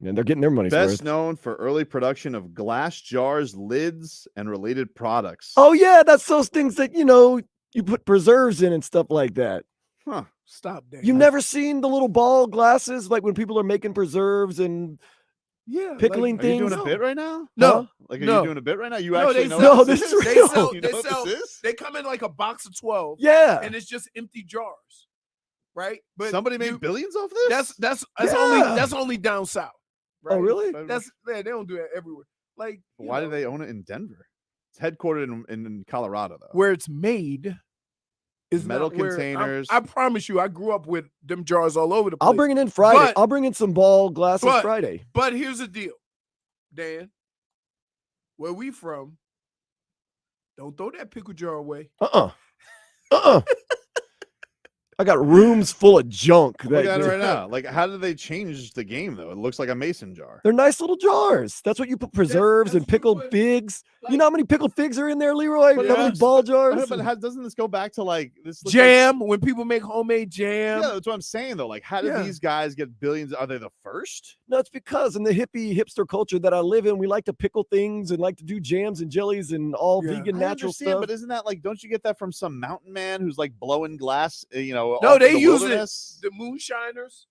And they're getting their money's Best worth. known for early production of glass jars, lids, and related products. Oh yeah, that's those things that you know you put preserves in and stuff like that. Huh. Stop that. You've never seen the little ball glasses like when people are making preserves and Yeah. pickling Are you things? doing a bit right now? No. Like, are No. you doing a bit right now? You No, actually they know sell- what this this is is? They real. sell. You They know what sell. this is? They come in like a box of 12. Yeah. And it's just empty jars. Right? But Somebody made billions off this? That's Yeah. only down south. Oh, really? They don't do that everywhere. Like you Why know, do they own it in Denver? It's headquartered in Colorado, though. where it's made is Metal not where- containers. I promise you, I grew up with them jars all over the place. I'll bring it in Friday. But- I'll bring in some ball glasses but- Friday. But here's the deal, Dan. Where we from? Don't throw that pickle jar away. I got rooms full of junk. Look at it right now. Like, how did they change the game, though? It looks like a mason jar. They're nice little jars. That's what you put preserves that's and pickled what- figs. like- You know how many pickled figs are in there, Leroy? But How many yeah. ball jars? But doesn't this go back to like this? looks Jam, when people make homemade jam. Like, yeah, that's what I'm saying though. Like, how did Yeah. these guys get billions? Are they the first? No, it's because in the hippie hipster culture that I live in, we like to pickle things and like to do jams and jellies and all Yeah. vegan I natural understand, stuff. but isn't that like? Don't you get that from some mountain man who's like blowing glass? You know, No, off in they the use wilderness? The moonshiners.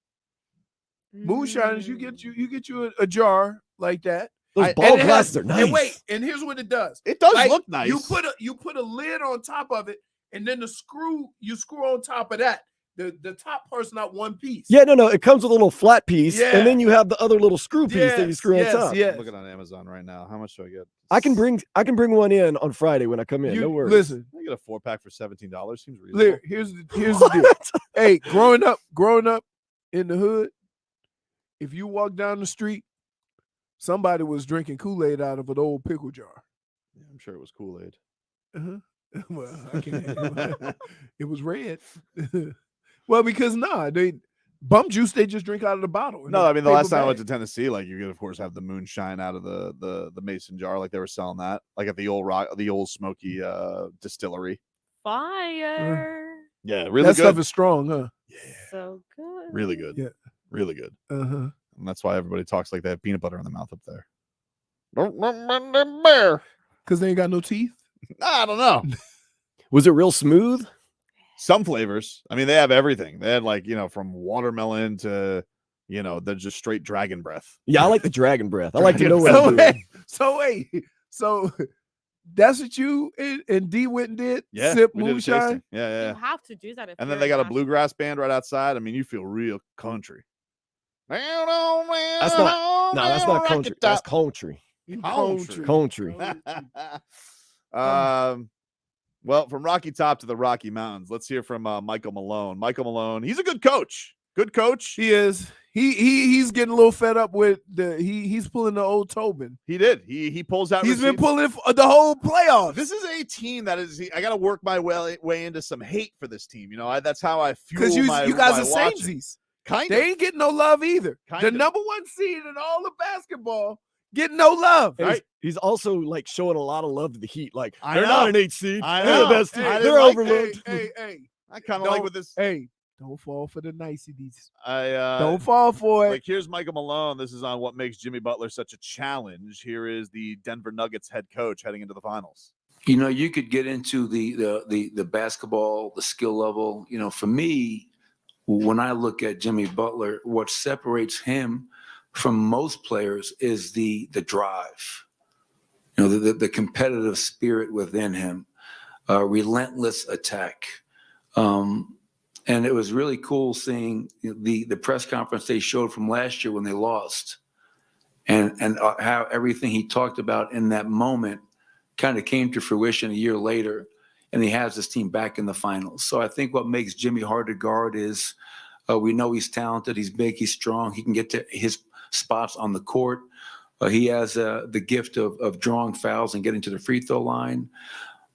Moonshiners, you get you a jar like that. Those I- ball and it glasses has- are nice. And wait, and here's what it does. It does Like, look nice. You put a lid on top of it, and then you screw on top of that. The top part's not one piece. Yeah, no, it comes with a little flat piece, Yeah. and then you have the other little screw piece that you screw on top. Yes. I'm looking on Amazon right now. How much do I get? I can bring one in on Friday when I come in. You- No worries. Listen, I get a 4-pack for $17. Seems reasonable. here's the deal. Hey, growing up in the hood, if you walk down the street, somebody was drinking Kool-Aid out of an old pickle jar. Yeah, I'm sure it was Kool-Aid. Uh-huh. Well, I can't. It was red. Well, because they bum juice they just drink out of the bottle. in No, a I mean the paper last time I went bag. to Tennessee, like you could of course have the moonshine out of the mason jar, like they were selling that, like at the old smoky distillery. Fire. Yeah, really that good. stuff is strong, huh? So good. Really good. Yeah. Really good. Uh-huh. And that's why everybody talks like they have peanut butter in the mouth up there. Because they ain't got no teeth. I don't know. Was it real smooth? Some flavors. I mean, they have everything. They had like, from watermelon to, they're just straight dragon breath. Yeah, I like the dragon breath. I like to know what So I'm doing. wait, so That's what you and D went and did? Yeah, Sip we did a moonshine? tasting. Yeah. You have to do that. If And you're then they got a national- bluegrass band right outside. I mean, you feel real country. That's not country. That's country. Country. Well, from Rocky Top to the Rocky Mountains, let's hear from Michael Malone. Michael Malone, he's a good coach. Good coach. He is. He's getting a little fed up with he's pulling the old Tobin. He did. He pulls out. He's been receipts. pulling the whole playoffs. This is a team that is. I got to work my way into some hate for this team. You know, that's how I fuel Because you guys are watching. samesies. Kind They of. ain't getting no love either. Kind The of. number 1 seed in all of basketball getting no love. Right. He's also like showing a lot of love to the Heat. Like I they're know. not an 8 seed. I They're know. the best Hey, team. I They're didn't like overlooked. Hey. I kind of like with this. Hey, don't fall for the niceties. I Don't fall for it. like here's Michael Malone. This is on what makes Jimmy Butler such a challenge. Here is the Denver Nuggets head coach heading into the finals. You know, you could get into the basketball, the skill level. You know, for me, when I look at Jimmy Butler, what separates him from most players is the drive. You know, the competitive spirit within him, relentless attack. And it was really cool seeing the press conference they showed from last year when they lost, and how everything he talked about in that moment kind of came to fruition a year later, and he has this team back in the finals. So I think what makes Jimmy hard to guard is we know he's talented, he's big, he's strong, he can get to his spots on the court. He has the gift of drawing fouls and getting to the free throw line,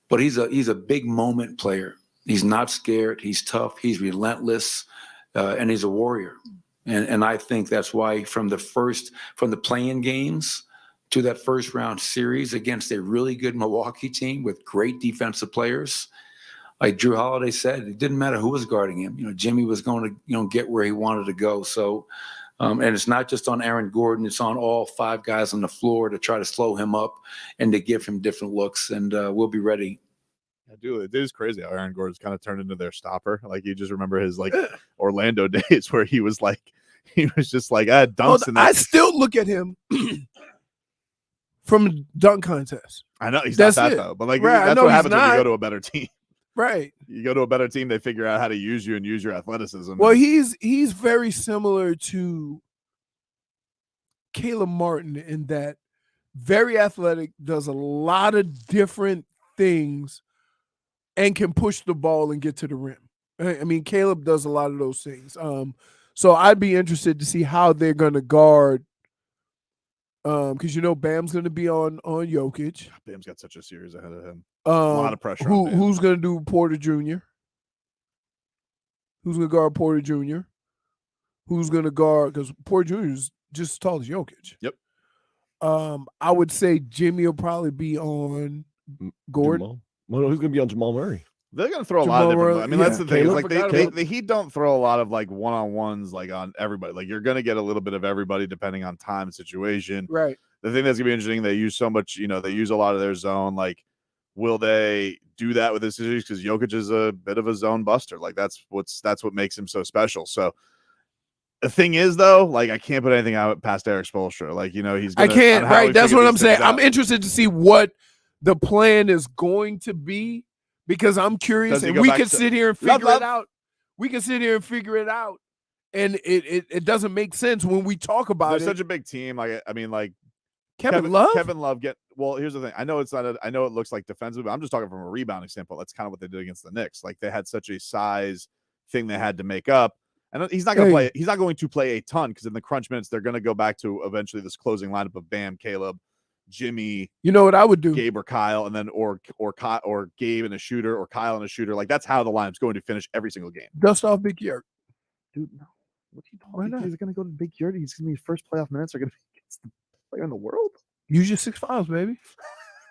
but he's a big moment player. He's not scared. He's tough. He's relentless, and he's a warrior. And I think that's why from the play-in games to that first round series against a really good Milwaukee team with great defensive players, like Drew Holiday said, it didn't matter who was guarding him. You know, Jimmy was going to get where he wanted to go. So, and it's not just on Aaron Gordon. It's on all 5 guys on the floor to try to slow him up and to give him different looks. And we'll be ready. Dude, it is crazy how Aaron Gordon's kind of turned into their stopper. Like you just remember his like Orlando days where he was just like I had dunks in that. I still look at him from a dunk contest. I know he's That's not that it. though, but like Right, I that's know what he's happens when you not. go to a better team. Right. You go to a better team, they figure out how to use you and use your athleticism. Well, he's very similar to Caleb Martin in that very athletic, does a lot of different things, and can push the ball and get to the rim. I mean, Caleb does a lot of those things. So I'd be interested to see how they're going to guard. Because Bam's going to be on Jokic. Bam's got such a series ahead of him. A lot of pressure. on Bam. Who's going to do Porter Jr.? Who's going to guard Porter Jr.? Who's going to guard? Because Porter Jr. is just as tall as Jokic. Yep. I would say Jimmy will probably be on Gordon. Jamal. Well, who's going to be on Jamal Murray? They're going to throw a lot of Jamal different. Murray, I mean, yeah. that's the thing. Is Caleb like forgot the Heat don't throw a lot of like one-on-ones like on everybody. Like you're going to get a little bit of everybody depending on time and situation. Right. The thing that's going to be interesting, they use so much. They use a lot of their zone. Like, will they do that with this series? Because Jokic is a bit of a zone buster. Like that's what makes him so special. So. The thing is, though, like I can't put anything out past Eric Spoelstra. Like he's. I can't. on how Right. he That's figured what I'm these saying. things out. I'm interested to see what the plan is going to be because I'm curious, Does he and go we back can to- sit here and Love, figure love. it out. We can sit here and figure it out, and it doesn't make sense when we talk about They're it. such a big team. Like I mean, like Kevin Love. Kevin Love well, here's the thing. I know it's not. I know it looks like defensive, but I'm just talking from a rebounding standpoint. That's kind of what they did against the Knicks. Like they had such a size thing they had to make up. And he's not going to play. He's not going to play a ton because in the crunch minutes they're going to go back to eventually this closing lineup of Bam, Caleb, Jimmy. You know what I would do? Gabe or Kyle, and then or Gabe and a shooter or Kyle and a shooter. Like that's how the lineup's going to finish every single game. Dust off Big Yurt. Dude, no. What are you talking Why about? not? He's going to go to Big Yurt. He's going to be his first playoff minutes are going to be against the player in the world. Use your 6 fouls, baby.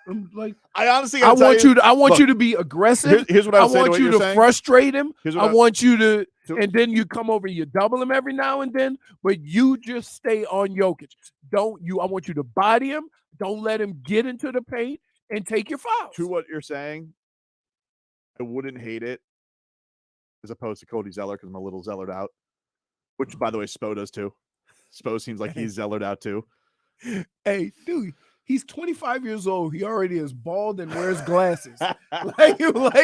I'm like I honestly, I want you look, to be aggressive. Here's what I I would say to want what you you're to saying. frustrate him. Here's I what want you to, to- and then you come over, you double him every now and then, but you just stay on Jokic. I want you to body him. Don't let him get into the paint and take your fouls. To what you're saying, I wouldn't hate it as opposed to Cody Zeller because I'm a little Zellered out, which by the way, Spo does too. Spo seems like he's Zellered out too. Hey, dude, He's 25 years old. He already is bald and wears glasses. like he looks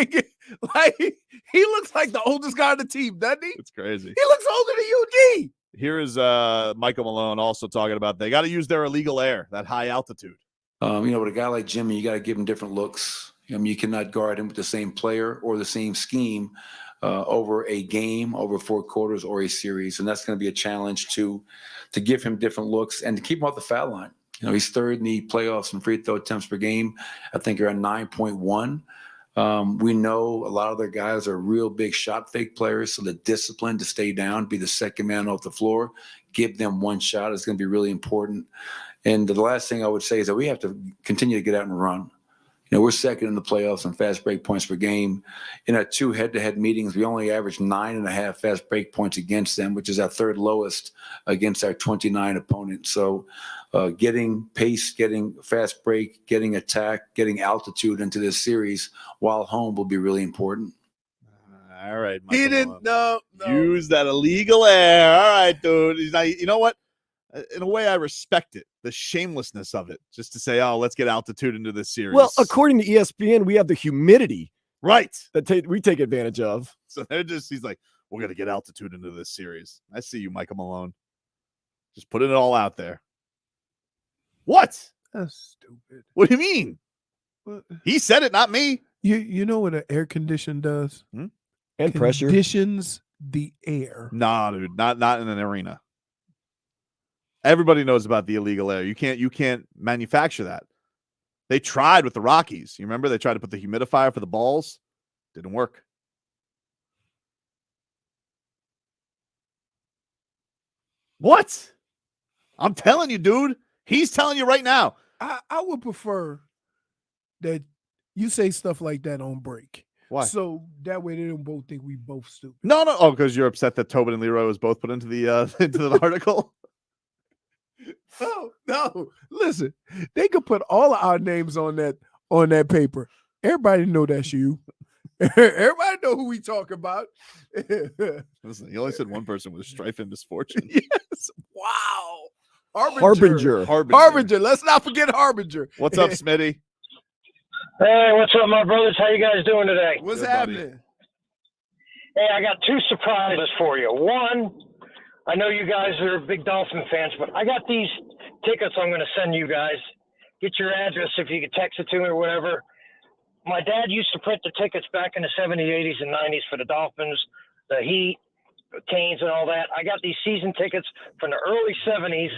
like the oldest guy on the team, doesn't he? It's crazy. He looks older than UD. Here is Michael Malone also talking about they got to use their illegal air, that high altitude. With a guy like Jimmy, you got to give him different looks. I mean, you cannot guard him with the same player or the same scheme over a game, over 4 quarters, or a series, and that's going to be a challenge to give him different looks and to keep him off the foul line. He's third in the playoffs in free throw attempts per game. I think you're at 9.1. We know a lot of their guys are real big shot fake players, so the discipline to stay down, be the second man off the floor, give them one shot is going to be really important. And the last thing I would say is that we have to continue to get out and run. We're second in the playoffs in fast break points per game. In our 2 head-to-head meetings, we only averaged 9.5 fast break points against them, which is our 3rd lowest against our 29 opponents. So getting pace, getting fast break, getting attack, getting altitude into this series while home will be really important. All right, He didn't. No. Use that illegal air. All right, dude. He's not, you know what? In a way, I respect it, the shamelessness of it, just to say, oh, let's get altitude into this series. Well, according to ESPN, we have the humidity. Right. That we take advantage of. So he's like, we're going to get altitude into this series. I see you, Michael Malone. Just putting it all out there. What? That's stupid. What do you mean? What? He said it, not me. You know what an air condition does? And pressure. Conditions the air. Nah, dude, not in an arena. Everybody knows about the illegal air. You can't manufacture that. They tried with the Rockies. You remember they tried to put the humidifier for the balls? Didn't work. What? I'm telling you, dude. He's telling you right now. I would prefer that you say stuff like that on break. Why? So that way they don't both think we both stupid. No. Oh, because you're upset that Tobin and Leroy was both put into the article. No. Listen, they could put all of our names on that paper. Everybody know that's you. Everybody know who we talk about. Listen, he only said one person with strife and misfortune. Yes. Wow. Harbinger. Let's not forget Harbinger. What's up, Smitty? Hey, what's up, my brothers? How you guys doing today? What's Good, happening? Hey, I got 2 surprises for you. One, I know you guys are big Dolphin fans, but I got these tickets I'm going to send you guys. Get your address if you could text it to me or whatever. My dad used to print the tickets back in the 70s, 80s, and 90s for the Dolphins, the Heat, the Canes, and all that. I got these season tickets from the early 70s.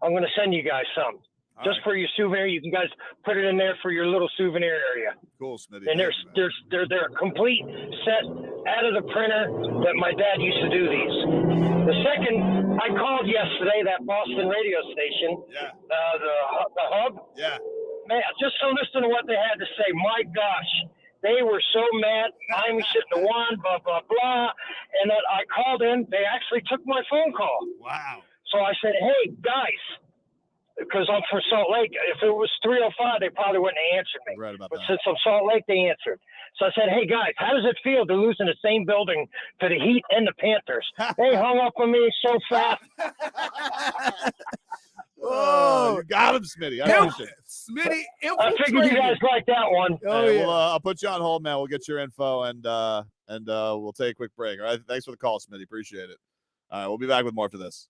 I'm going to send you guys some. Just for your souvenir, you can guys put it in there for your little souvenir area. Cool, Smitty. And they're a complete set out of the printer that my dad used to do these. The second, I called yesterday that Boston radio station, the hub. Yeah. Man, just to listen to what they had to say. My gosh, they were so mad. Miami shouldn't have won, blah blah blah. And then I called in. They actually took my phone call. Wow. So I said, hey guys. Because I'm from Salt Lake. If it was 305, they probably wouldn't have answered me. Right about but that. since I'm Salt Lake, they answered. So I said, hey, guys, how does it feel to lose in the same building to the Heat and the Panthers? They hung up on me so fast. Oh, you got him, Smitty. I appreciate it. Smitty, I figured you guys liked that one. Well, I'll put you on hold, man. We'll get your info and we'll take a quick break. All right. Thanks for the call, Smitty. Appreciate it. All right. We'll be back with more for this.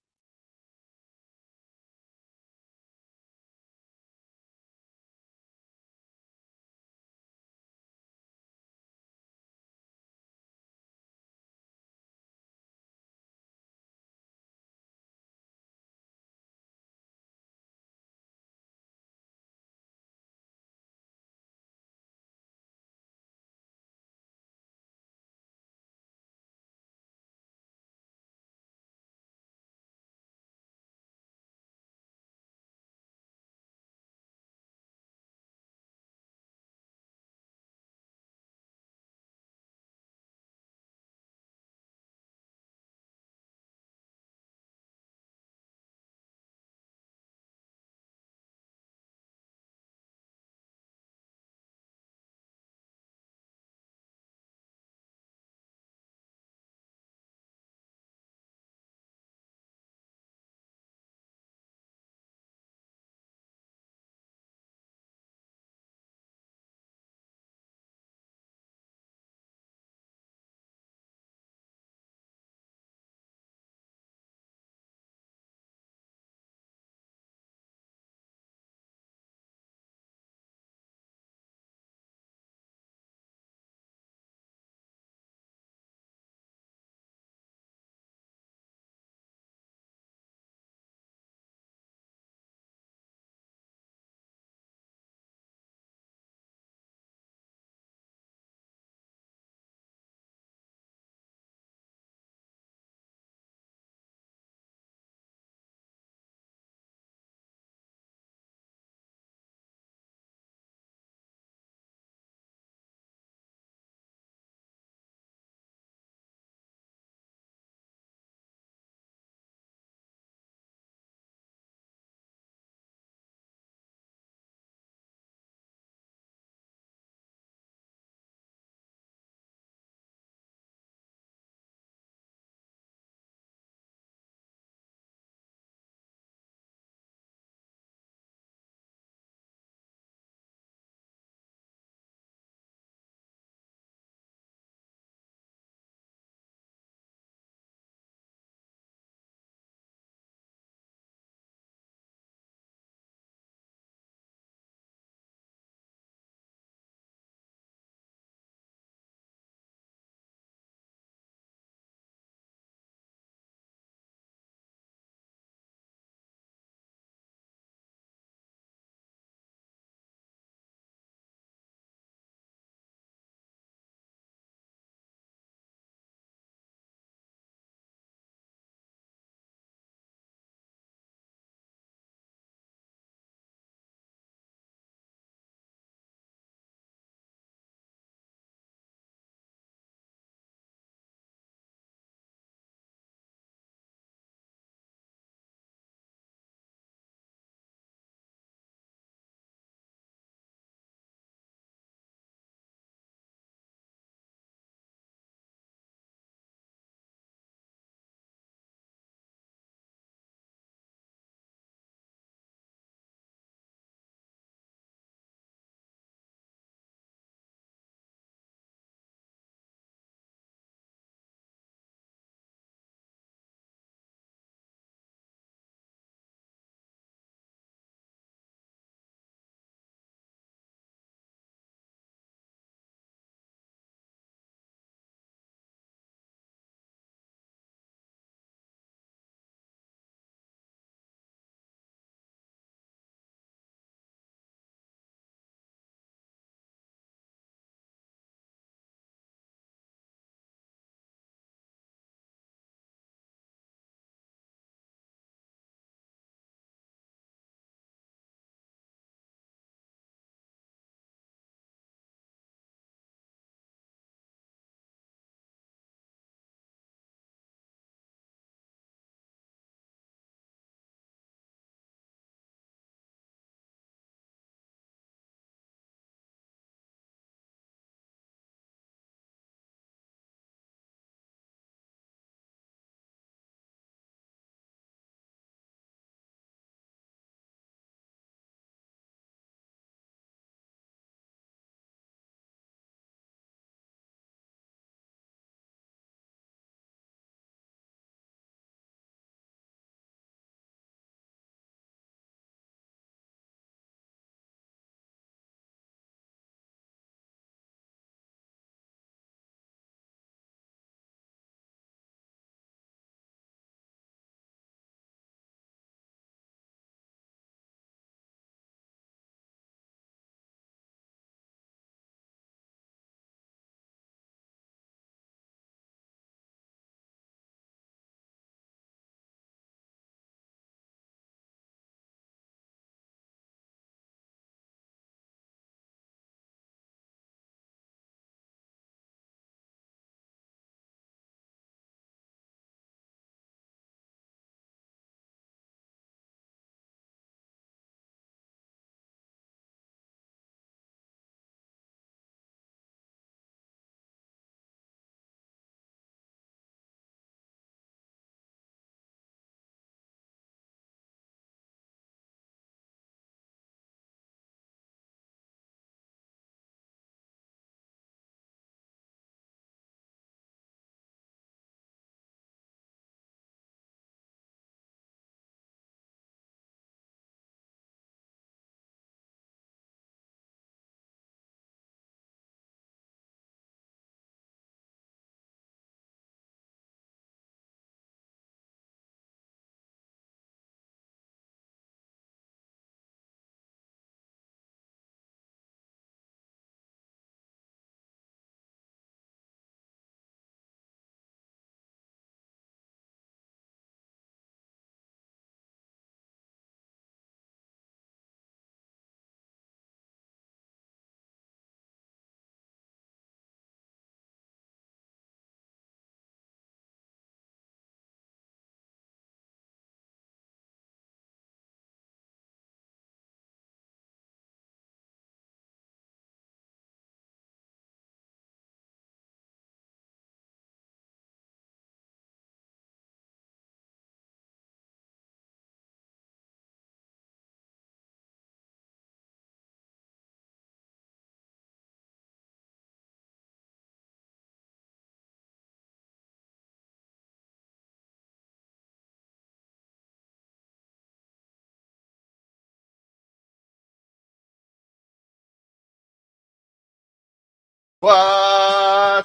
Tua,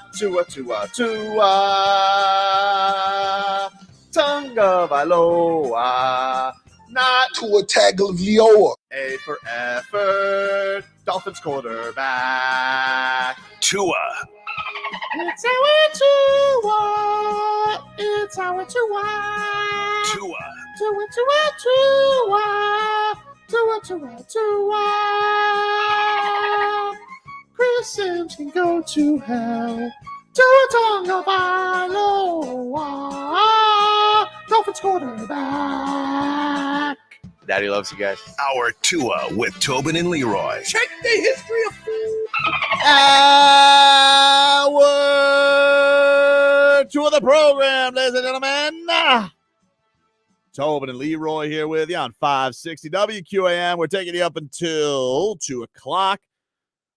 Tonga Vailoa. Not Tua Tagovailoa. A for effort. Dolphins quarterback. Tua. It's our Tua. It's our Tua. Tua. Tua. Tua. Chris Sims can go to hell. Tua Tagovailoa. Dolphins quarterback. Daddy loves you guys. Our Tua with Tobin and Leroy. Check the history of food. Hour two of the program, ladies and gentlemen. Tobin and Leroy here with you on 560 WQAM. We're taking you up until 2 o'clock.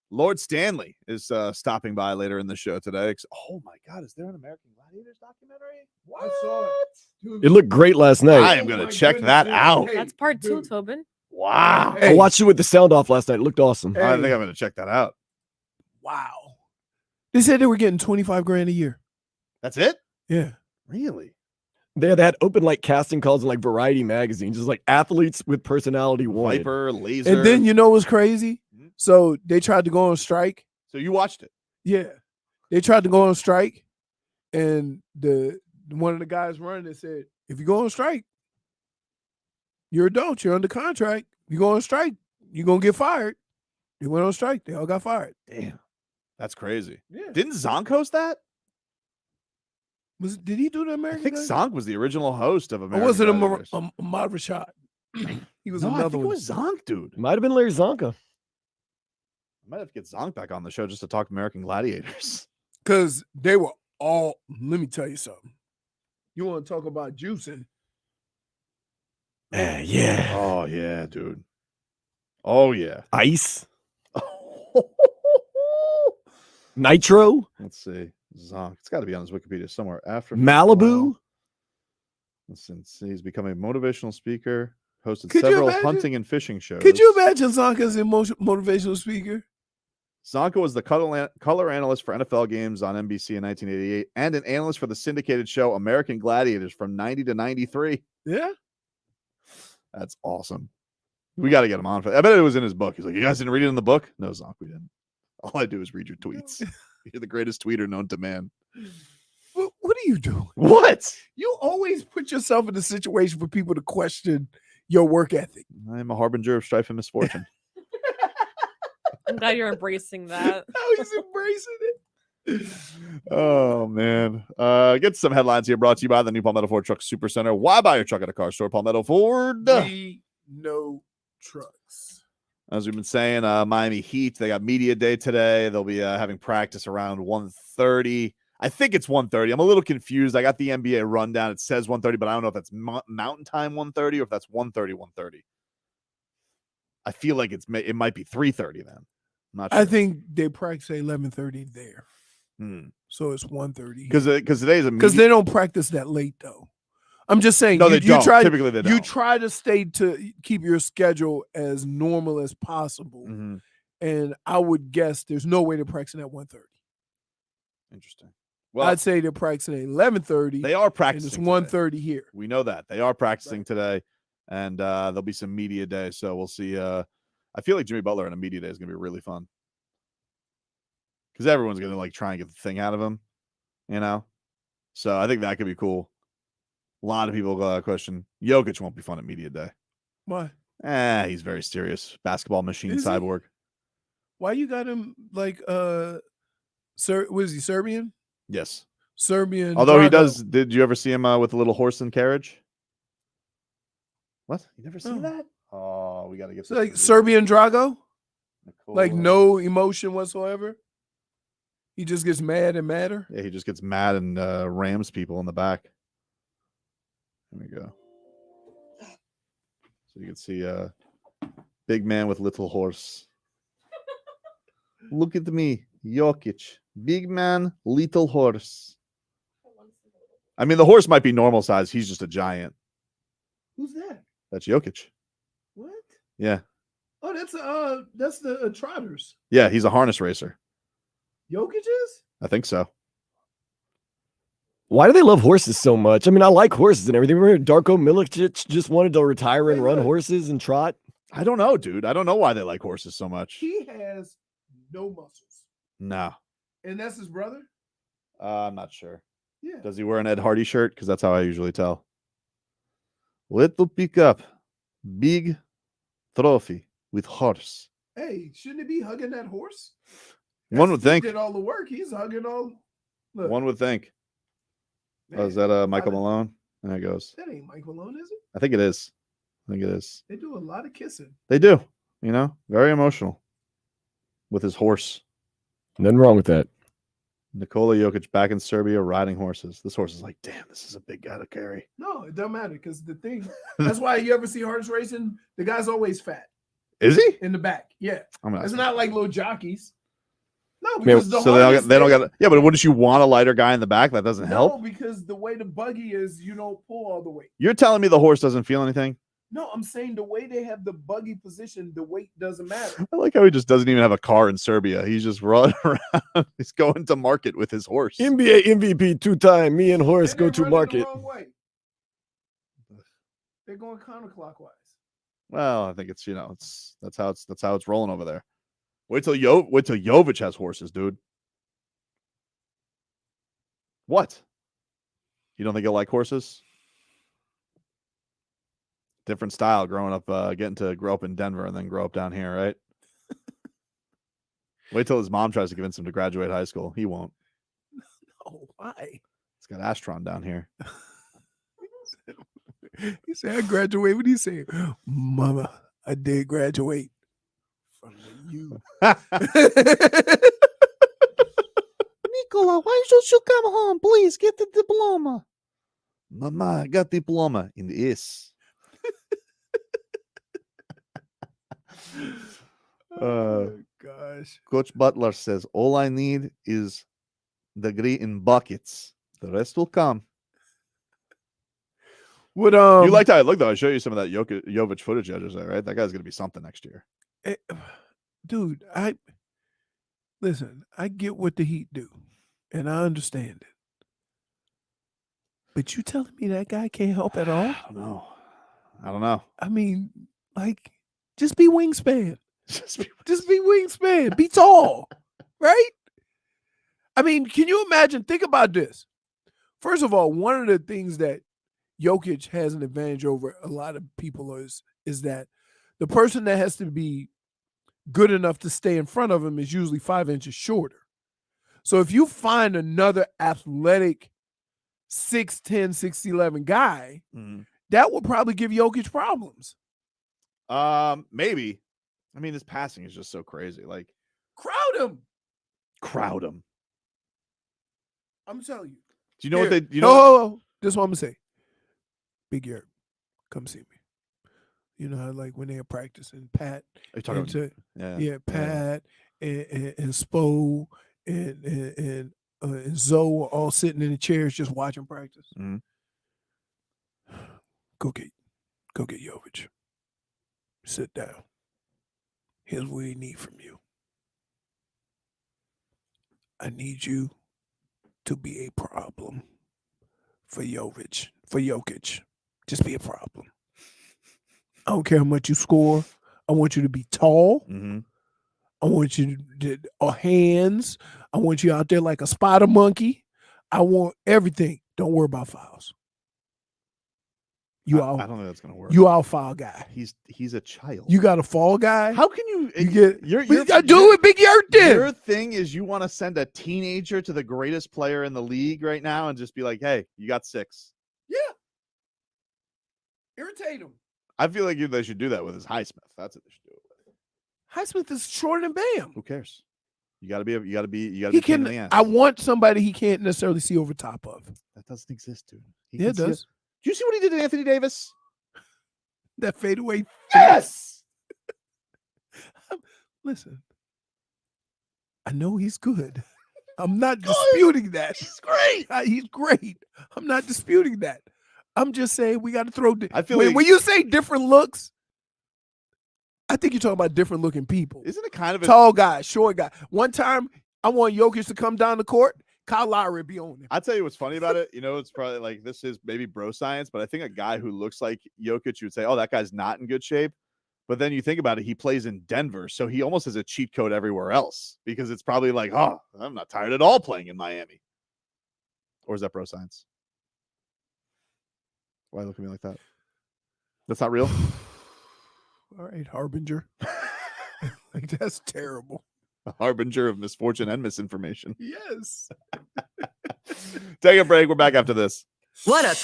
Lord Stanley is stopping by later in the show today. Oh, my God. Is there an American Gladiators documentary? What? I saw it. Dude. It looked great last night. I am going to check that out. That's part 2, Tobin. Wow. I watched it with the sound off last night. It looked awesome. I think I'm going to check that out. Wow. They said they were getting $25,000 a year. That's it? Yeah. Really? They had open like casting calls in like Variety magazine, just like athletes with personality wanted. Viper, Laser. And then you know what's crazy? So they tried to go on strike. So you watched it? Yeah. They tried to go on strike. And one of the guys running it said, if you go on strike, you're adults, you're under contract. You go on strike, you're gonna get fired. They went on strike, they all got fired. Damn. That's crazy. Yeah. Didn't Zonk host that? Did he do the American? I think Zonk was the original host of Or American was it Gladiators. Ahmad Rashad? He was No, I another think one. it was Zonk, dude. Might have been Larry Zonka. I might have to get Zonk back on the show just to talk American Gladiators. Because they were all, let me tell you something. You want to talk about juicing? Yeah. Oh, yeah, dude. Oh, yeah. Ice. Nitro. Let's see. Zonk. It's got to be on his Wikipedia somewhere. After Malibu. Listen, see, he's become a motivational speaker, hosted Could you several imagine? hunting and fishing shows. Could you imagine Zonka as a motivational speaker? Zonka was the color analyst for NFL games on NBC in 1988 and an analyst for the syndicated show American Gladiators from 90 to 93. Yeah. That's awesome. We got to get him on. I bet it was in his book. He's like, you guys didn't read it in the book? No, Zonk, we didn't. All I do is read your tweets. You're the greatest tweeter known to man. What are you doing? What? You always put yourself in a situation for people to question your work ethic. I'm a harbinger of strife and misfortune. I'm glad you're embracing that. How he's embracing it. Oh, man. Get some headlines here brought to you by the new Palmetto Ford Truck Super Center. Why buy your truck at a car store? Palmetto Ford. We know trucks. As we've been saying, Miami Heat, they got media day today. They'll be having practice around 1:30. I think it's 1:30. I'm a little confused. I got the NBA rundown. It says 1:30, but I don't know if that's Mountain Time 1:30 or if that's 1:30. I feel like it might be 3:30 then. I'm not sure. I think they practice at 11:30 there. So it's 1:30. Because today's a because they don't practice that late though. I'm just saying. No, they don't. Typically, they don't. You try to keep your schedule as normal as possible, and I would guess there's no way they're practicing at 1:30. Interesting. Well, I'd say they're practicing at 11:30. They are practicing. And it's 1:30 here. We know that they are practicing today, and there'll be some media day. So we'll see. I feel like Jimmy Butler on a media day is going to be really fun because everyone's going to like try and get the thing out of him, you know. So I think that could be cool. A lot of people question Jokic won't be fun at media day. Why? He's very serious. Basketball machine cyborg. Why you got him like was he Serbian? Yes. Serbian. Although he Drago. does, did you ever see him with a little horse and carriage? What? You never seen that? Oh, we got to get So like Serbian Drago? Like no emotion whatsoever. He just gets mad and madder. Yeah, he just gets mad and rams people in the back. There we go. So you can see big man with little horse. Look at me, Jokic. Big man, little horse. I mean, the horse might be normal size. He's just a giant. Who's that? That's Jokic. What? Yeah. Oh, that's the Trotters. Yeah, he's a harness racer. Jokic is? I think so. Why do they love horses so much? I mean, I like horses and everything. Remember Darko Milicic just wanted to retire and run horses and trot? I don't know, dude. I don't know why they like horses so much. He has no muscles. No. And that's his brother? I'm not sure. Yeah. Does he wear an Ed Hardy shirt? Because that's how I usually tell. Little pickup, big trophy with horse. Hey, shouldn't he be hugging that horse? One would think. He did all the work. He's hugging all. Look, One would think. man, Oh, is that Michael Malone? There it goes. that ain't Mike Malone, is it? I think it is. I think it is. They do a lot of kissing. They do. You know, very emotional with his horse. Nothing wrong with that. Nikola Jokic back in Serbia riding horses. This horse is like, damn, this is a big guy to carry. No, it doesn't matter because the thing. That's why you ever see horse racing. The guy's always fat Is he? in the back. Yeah, I'm not. it's not like little jockeys. No, Man, because the So they don't got. Yeah, but wouldn't you want a lighter guy in the back? That doesn't help. No, because the way the buggy is, you don't pull all the weight. You're telling me the horse doesn't feel anything? No, I'm saying the way they have the buggy position, the weight doesn't matter. I like how he just doesn't even have a car in Serbia. He's just running around. He's going to market with his horse. NBA MVP 2-time. Me and Horace And go they're to running market. the wrong way. They're going counterclockwise. Well, I think it's that's how it's rolling over there. Wait till Jovic has horses, dude. What? You don't think he'll like horses? Different style growing up, getting to grow up in Denver and then grow up down here, right? Wait till his mom tries to convince him to graduate high school. He won't. Oh, why? He's got Astron down here. He said, I graduate. What do you say? Mama, I did graduate from the U. Nicola, why don't you come home? Please get the diploma. Mama, I got diploma in the S. Oh, gosh. Coach Butler says, all I need is degree in buckets. The rest will come. What You liked how I looked, though. I showed you some of that Jovic footage yesterday, right? That guy's going to be something next year. Dude, listen, I get what the Heat do, and I understand it. But you telling me that guy can't help at all? I don't know. I mean, like, just be wingspan. Just be wingspan. Be tall, right? I mean, can you imagine? Think about this. First of all, one of the things that Jokic has an advantage over a lot of people is that the person that has to be good enough to stay in front of him is usually 5 inches shorter. So if you find another athletic 6'10", 6'11" guy, that would probably give Jokic problems. Maybe. I mean, his passing is just so crazy. Like, crowd him. I'm telling you. Do you know what they? This is what I'm gonna say. Big Yerk, come see me. You know how like when they're practicing, Pat. Are you talking about, Pat and Spo and Zoe are all sitting in the chairs just watching practice. Mm-hmm. Go get Jovic. Sit down. Here's what we need from you. I need you to be a problem for Jokic. Just be a problem. I don't care how much you score. I want you to be tall. Mm-hmm. I want you to hands. I want you out there like a spider monkey. I want everything. Don't worry about fouls. I don't think that's gonna work. You our foul guy. He's a child. You got a fall guy. How can you? You got to do it, Big Yurt. Your thing is you want to send a teenager to the greatest player in the league right now and just be like, "Hey, you got 6." Yeah. Irritate him. I feel like they should do that with his Highsmith. That's what they should do it with. Highsmith is shorter than Bam. Who cares? You got to be. He can. I want somebody he can't necessarily see over top of. That doesn't exist, dude. Yeah, it does. Do you see what he did to Anthony Davis? That fadeaway. Yes. Listen, I know he's good. I'm not disputing that. He's great. He's great. I'm not disputing that. I'm just saying we got to throw. I feel when like you say different looks, I think you're talking about different looking people. Isn't it kind of tall guy, short guy? One time I want Jokic to come down the court. Kyle Lowry be on him. I'll tell you what's funny about it. It's probably like this is maybe bro science, but I think a guy who looks like Jokic, you would say, oh, that guy's not in good shape. But then you think about it, he plays in Denver, so he almost has a cheat code everywhere else because it's probably like, oh, I'm not tired at all playing in Miami. Or is that bro science? Why look at me like that? That's not real? All right, Harbinger. Like, that's terrible. A harbinger of misfortune and misinformation. Yes. Take a break. We're back after this. What a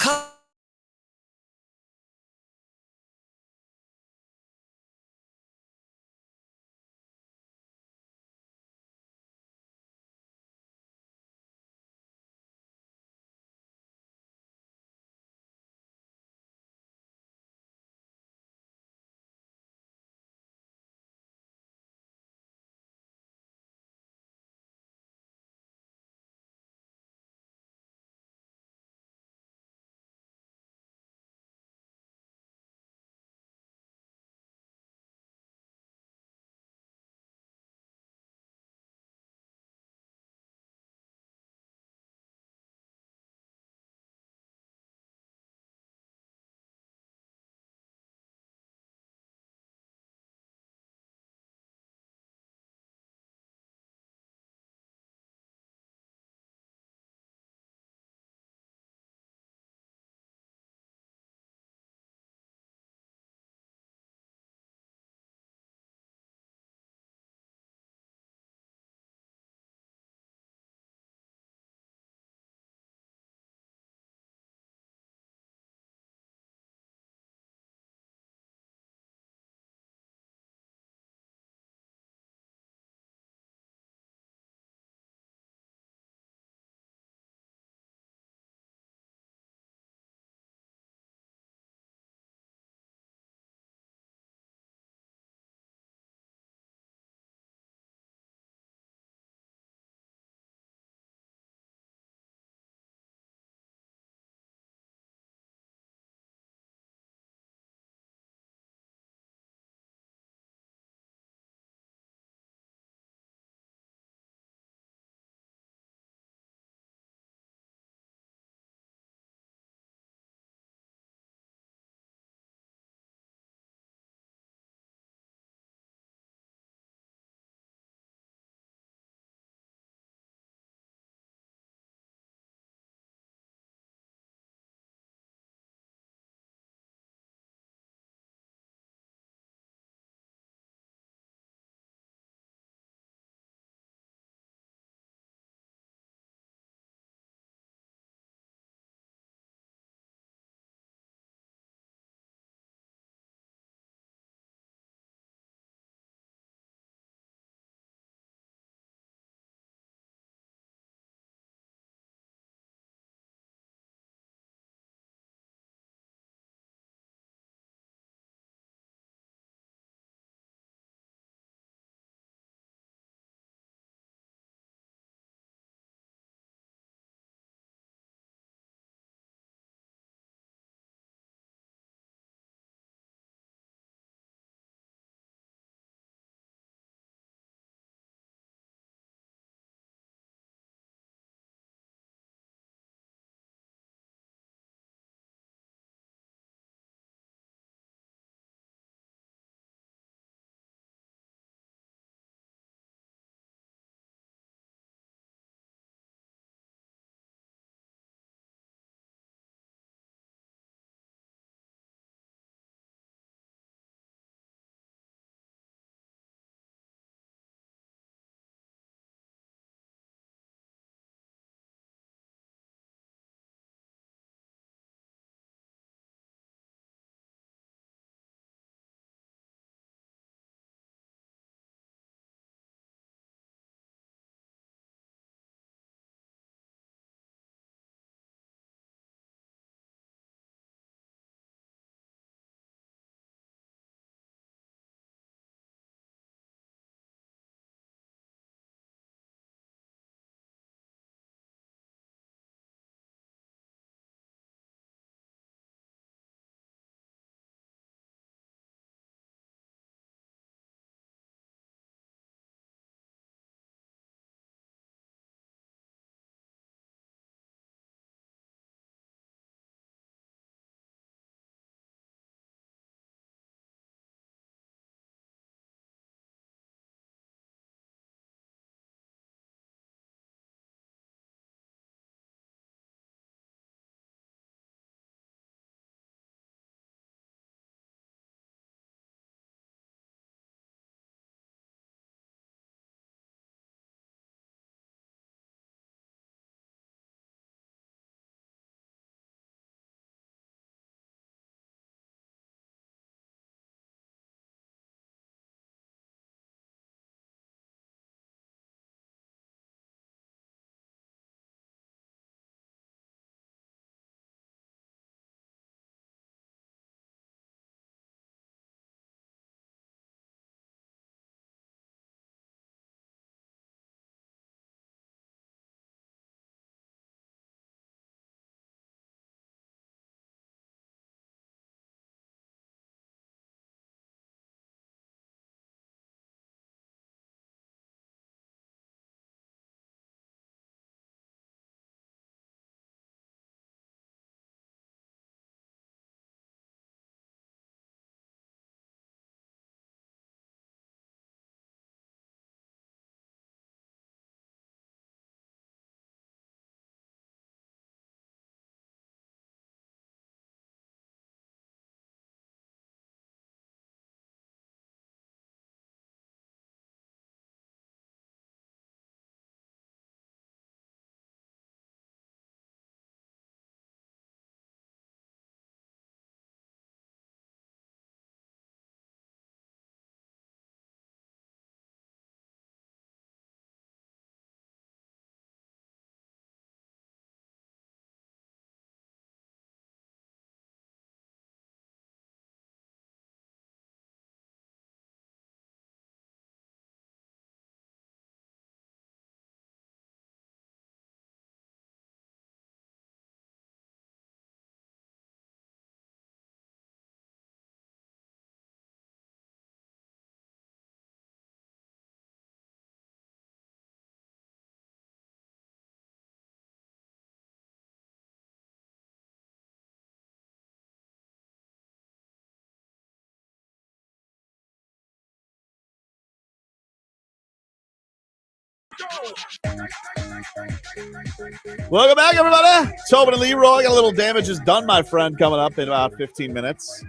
Welcome back, everybody. Tobin and Leroy. Got a little damage is done, my friend, coming up in about 15 minutes.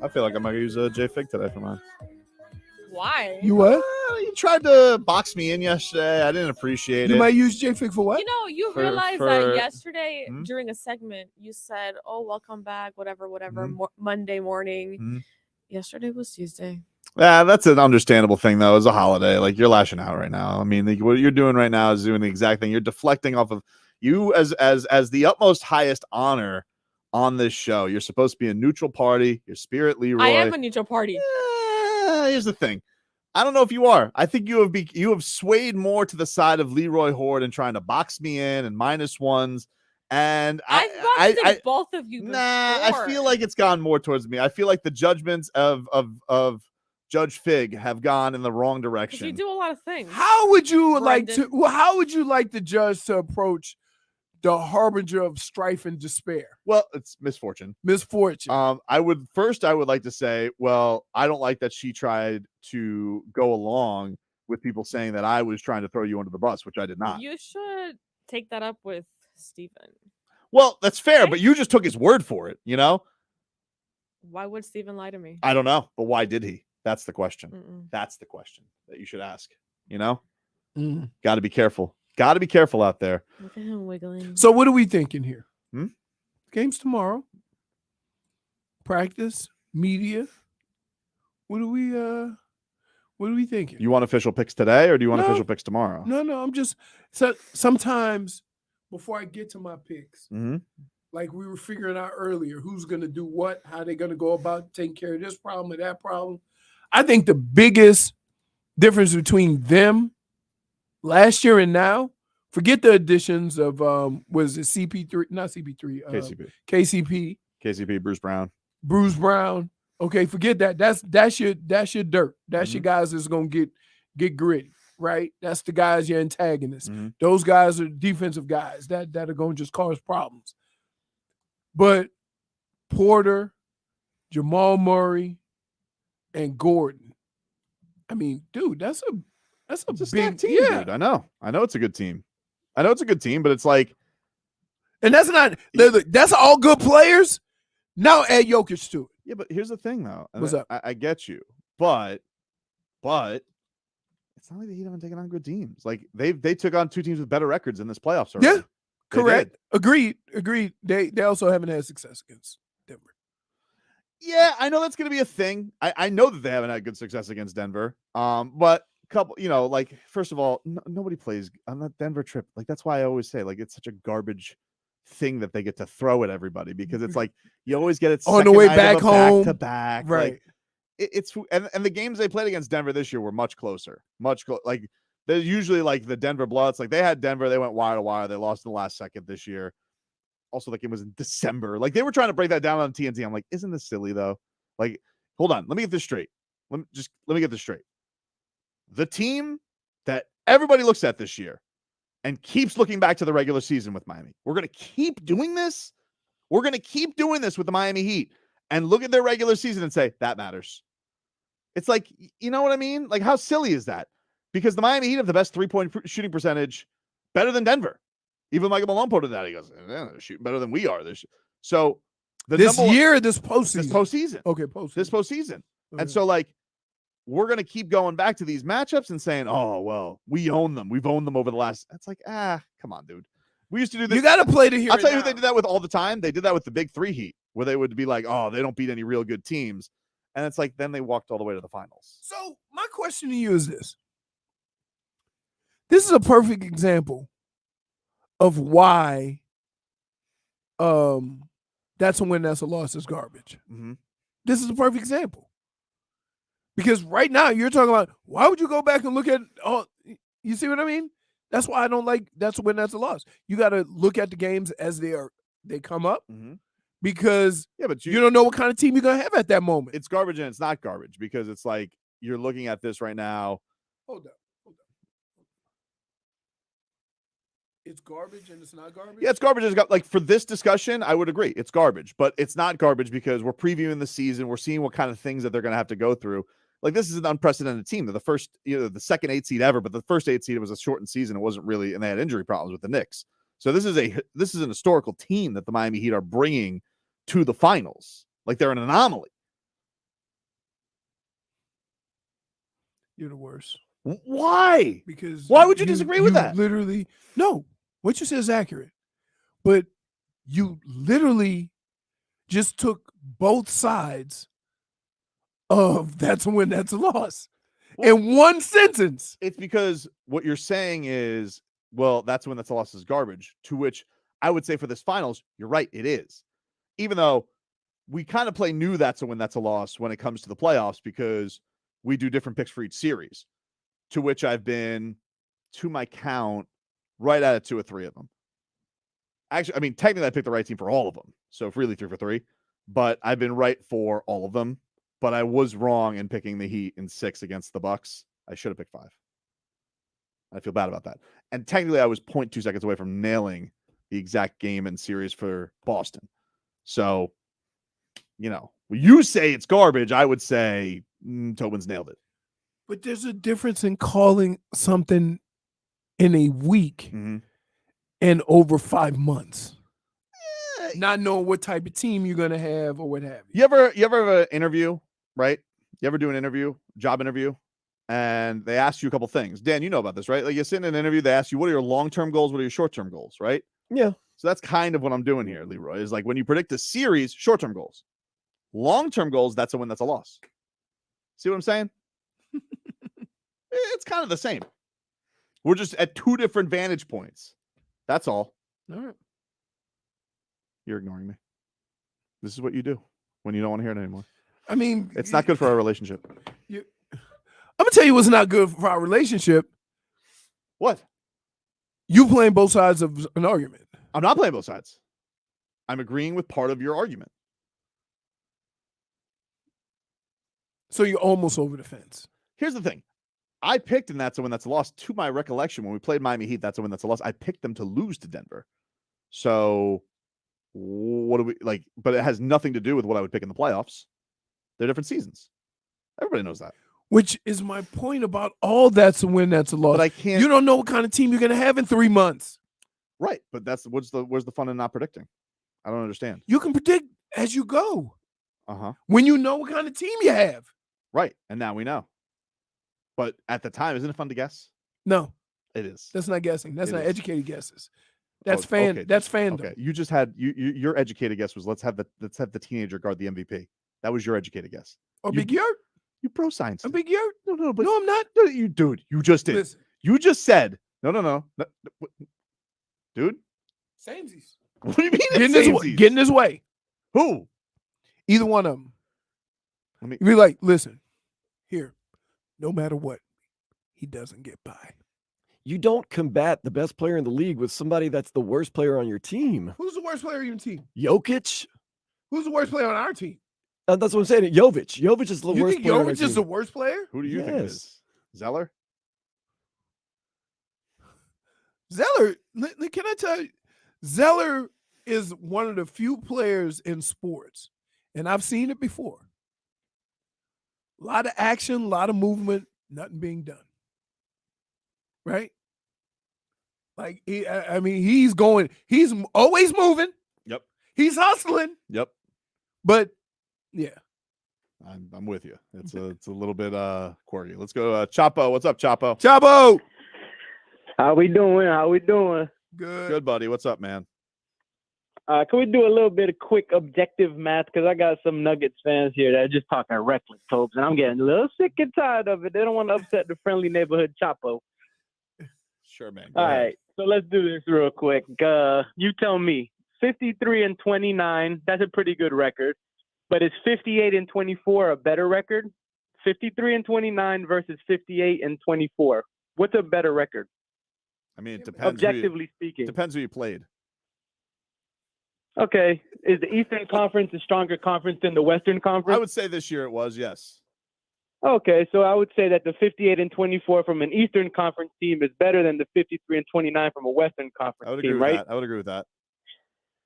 I feel like I'm going to use a J-Fig today for mine. Why? You what? You tried to box me in yesterday. I didn't appreciate You it. might use J-Fig for what? You know, you For- realize for- that yesterday Hmm? during a segment, you said, "Oh, welcome back, whatever, Mhm. Monday morning." Mhm. Yesterday was Tuesday. Yeah, that's an understandable thing, though. It's a holiday. Like, you're lashing out right now. I mean, what you're doing right now is doing the exact thing. You're deflecting off of you as the utmost highest honor on this show. You're supposed to be a neutral party. Your spirit, Leroy. I am a neutral party. Here's the thing. I don't know if you are. I think you have swayed more to the side of Leroy Horde and trying to box me in and minus ones. And I've boxed both of you. Nah, I before. feel like it's gone more towards me. I feel like the judgments of Judge Fig have gone in the wrong 'Cause direction. you do a lot of things. How would you Brendan. how would you like the judge to approach the harbinger of strife and despair? Well, it's misfortune. Misfortune. I would like to say, well, I don't like that she tried to go along with people saying that I was trying to throw you under the bus, which I did not. You should take that up with Steven. Well, that's fair, but you just took his word for it, you know? Why would Steven lie to me? I don't know, but why did he? That's the question. Mm-mm. That's the question that you should ask, you know? Mm. Got to be careful. Got to be careful out there. Look at him wiggling. So what are we thinking here? Hmm? Games tomorrow. Practice, media. What are we thinking? You want official picks today or do you want No. official picks tomorrow? No, I'm just sometimes before I get to my picks, Mm-hmm. like we were figuring out earlier, who's going to do what, how they're going to go about taking care of this problem or that problem. I think the biggest difference between them last year and now, forget the additions of was it CP3, not CP3, KCP. KCP, Bruce Brown. Okay, forget that. That's your dirt. That's your guys that's gonna get gritty, right? That's the guys, your antagonists. Mhm. Those guys are defensive guys that are gonna just cause problems. But Porter, Jamal Murray, and Gordon. I mean, dude, that's a It's a big stacked team, yeah. dude. I know it's a good team. But it's like, And that's not that's all good players. Now add Jokic to it. yeah, but here's the thing, though. And What's up? I get you, but it's not like the Heat haven't taken on good teams. Like they took on two teams with better records in this playoffs already. Yeah, correct. Agreed. They also haven't had success against Denver. Yeah, I know that's going to be a thing. I know that they haven't had good success against Denver. But couple, like first of all, nobody plays on that Denver trip. Like that's why I always say like it's such a garbage thing that they get to throw at everybody because it's like you always get it On the way second night back of a home. back-to-back. Right. Like, it's and the games they played against Denver this year were much closer. Like they're usually like the Denver Bloods. Like they had Denver, they went wire to wire. They lost in the last second this year. Also, the game was in December. Like they were trying to break that down on TNT. I'm like, isn't this silly though? Like, hold on, let me get this straight. Let me get this straight. The team that everybody looks at this year and keeps looking back to the regular season with Miami. We're going to keep doing this. We're going to keep doing this with the Miami Heat and look at their regular season and say, that matters. It's like, you know what I mean? Like, how silly is that? Because the Miami Heat have the best three-point shooting percentage, better than Denver. Even Michael Malone put it that. He goes, they're shooting better than we are. So this year or this postseason? This postseason. Okay, postseason. This postseason. Okay. And so, like, we're going to keep going back to these matchups and saying, oh, well, we own them. We've owned them over the last. It's like, come on, dude. We used to do this. You got to play to here. I'll tell you who they did that with all the time. They did that with the Big Three Heat, where they would be like, oh, they don't beat any real good teams. And it's like, then they walked all the way to the finals. So my question to you is this. This is a perfect example of why that's a win, that's a loss is garbage. Mm-hmm. This is a perfect example. Because right now you're talking about why would you go back and look at you see what I mean? That's why I don't like that's a win, that's a loss. You got to look at the games as they come up. Mm-hmm. Because but you don't know what kind of team you're gonna have at that moment. It's garbage and it's not garbage because it's like you're looking at this right now. Hold up. It's garbage and it's not garbage? Yeah, it's garbage. Like for this discussion, I would agree. It's garbage, but it's not garbage because we're previewing the season. We're seeing what kind of things that they're going to have to go through. like this is an unprecedented team. They're the first, the second 8 seed ever, but the first 8 seed, it was a shortened season. It wasn't really, and they had injury problems with the Knicks. So this is an historical team that the Miami Heat are bringing to the finals. Like they're an anomaly. You're the worst. Why? Because why would you disagree with that? Literally, no. What you said is accurate, but you literally just took both sides of that's a win, that's a loss in one sentence. It's because what you're saying is, well, that's a win, that's a loss is garbage. To which I would say for this finals, you're right, it is. Even though we kind of play new that's a win, that's a loss when it comes to the playoffs because we do different picks for each series. To which I've been, to my count, right at 2 or 3 of them. Actually, I mean, technically I picked the right team for all of them. So if really 3 for 3, but I've been right for all of them. But I was wrong in picking the Heat in 6 against the Bucks. I should have picked 5. I feel bad about that. And technically I was 0.2 seconds away from nailing the exact game and series for Boston. So, when you say it's garbage, I would say Tobin's nailed it. But there's a difference in calling something in a week and over 5 months. Not knowing what type of team you're going to have or what have you. You ever have an interview, right? You ever do an interview, job interview, and they ask you a couple things. Dan, you know about this, right? Like you sit in an interview, they ask you, what are your long-term goals? What are your short-term goals, right? Yeah. So that's kind of what I'm doing here, Leroy, is like when you predict a series, short-term goals. Long-term goals, that's a win, that's a loss. See what I'm saying? It's kind of the same. We're just at 2 different vantage points. That's all. All right. You're ignoring me. This is what you do when you don't want to hear it anymore. I mean, it's not good for our relationship. I'm gonna tell you what's not good for our relationship. What? You playing both sides of an argument. I'm not playing both sides. I'm agreeing with part of your argument. So you're almost over the fence. Here's the thing. I picked, and that's a win, that's a loss. To my recollection, when we played Miami Heat, that's a win, that's a loss. I picked them to lose to Denver. So what do we like? But it has nothing to do with what I would pick in the playoffs. They're different seasons. Everybody knows that. Which is my point about all that's a win, that's a loss. But I can't. You don't know what kind of team you're going to have in 3 months. Right. But where's the fun in not predicting? I don't understand. You can predict as you go. Uh-huh. When you know what kind of team you have. Right. And now we know. But at the time, isn't it fun to guess? No. It is. That's not guessing. That's not educated guesses. That's Okay. That's fandom. Okay. You just had your educated guess was let's have the teenager guard the MVP. That was your educated guess. Or Big Yurt? You pro science. A Big Yurt? No, but no, I'm not. You just did. Listen. You just said no. Dude. Samesies. What do you mean? Get in his way. Who? Either one of them. Be like, listen, here, no matter what, he doesn't get by. You don't combat the best player in the league with somebody that's the worst player on your team. Who's the worst player on your team? Jokic. Who's the worst player on our team? That's what I'm saying. Jovic. Jovic is the You worst think player on our Jovic is the team. worst player? Who do you think it is? Zeller? Zeller, can I tell you, Zeller is one of the few players in sports, and I've seen it before. A lot of action, a lot of movement, nothing being done. Right? Like, he's always moving. Yep. He's hustling. Yep. But, yeah. I'm with you. It's a little bit quirky. Let's go. Chapo. What's up, Chapo? Chapo. How we doing? Good, buddy. What's up, man? Can we do a little bit of quick objective math? Because I got some Nuggets fans here that are just talking reckless, Tobes, and I'm getting a little sick and tired of it. They don't want to upset the friendly neighborhood Chapo. Sure, man. All right, so let's do this real quick. You tell me, 53-29, that's a pretty good record. But is 58-24 a better record? 53-29 versus 58-24. What's a better record? I mean, it depends. Objectively speaking. Depends who you played. Okay. Is the Eastern Conference a stronger conference than the Western Conference? I would say this year it was, yes. Okay, so I would say that the 58-24 from an Eastern Conference team is better than the 53-29 from a Western Conference team, right? I would agree with that.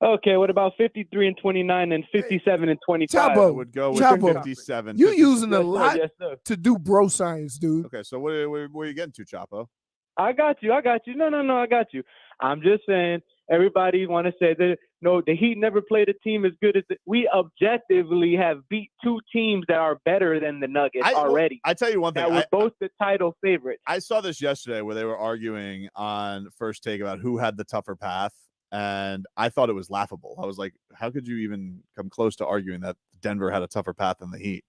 Okay, what about 53 and 29 and 57 and 25? I Chapo, would go with Chapo, 57. you 57. using a Yes, sir. lot Yes, sir. to do bro science, dude. Okay, so where are you getting to, Chapo? I got you. No, I got you. I'm just saying, everybody want to say that, no, the Heat never played a team as good as we objectively have beat two teams that are better than the Nuggets already. I tell you one thing. That were both the title favorites. I saw this yesterday where they were arguing on First Take about who had the tougher path, and I thought it was laughable. I was like, how could you even come close to arguing that Denver had a tougher path than the Heat?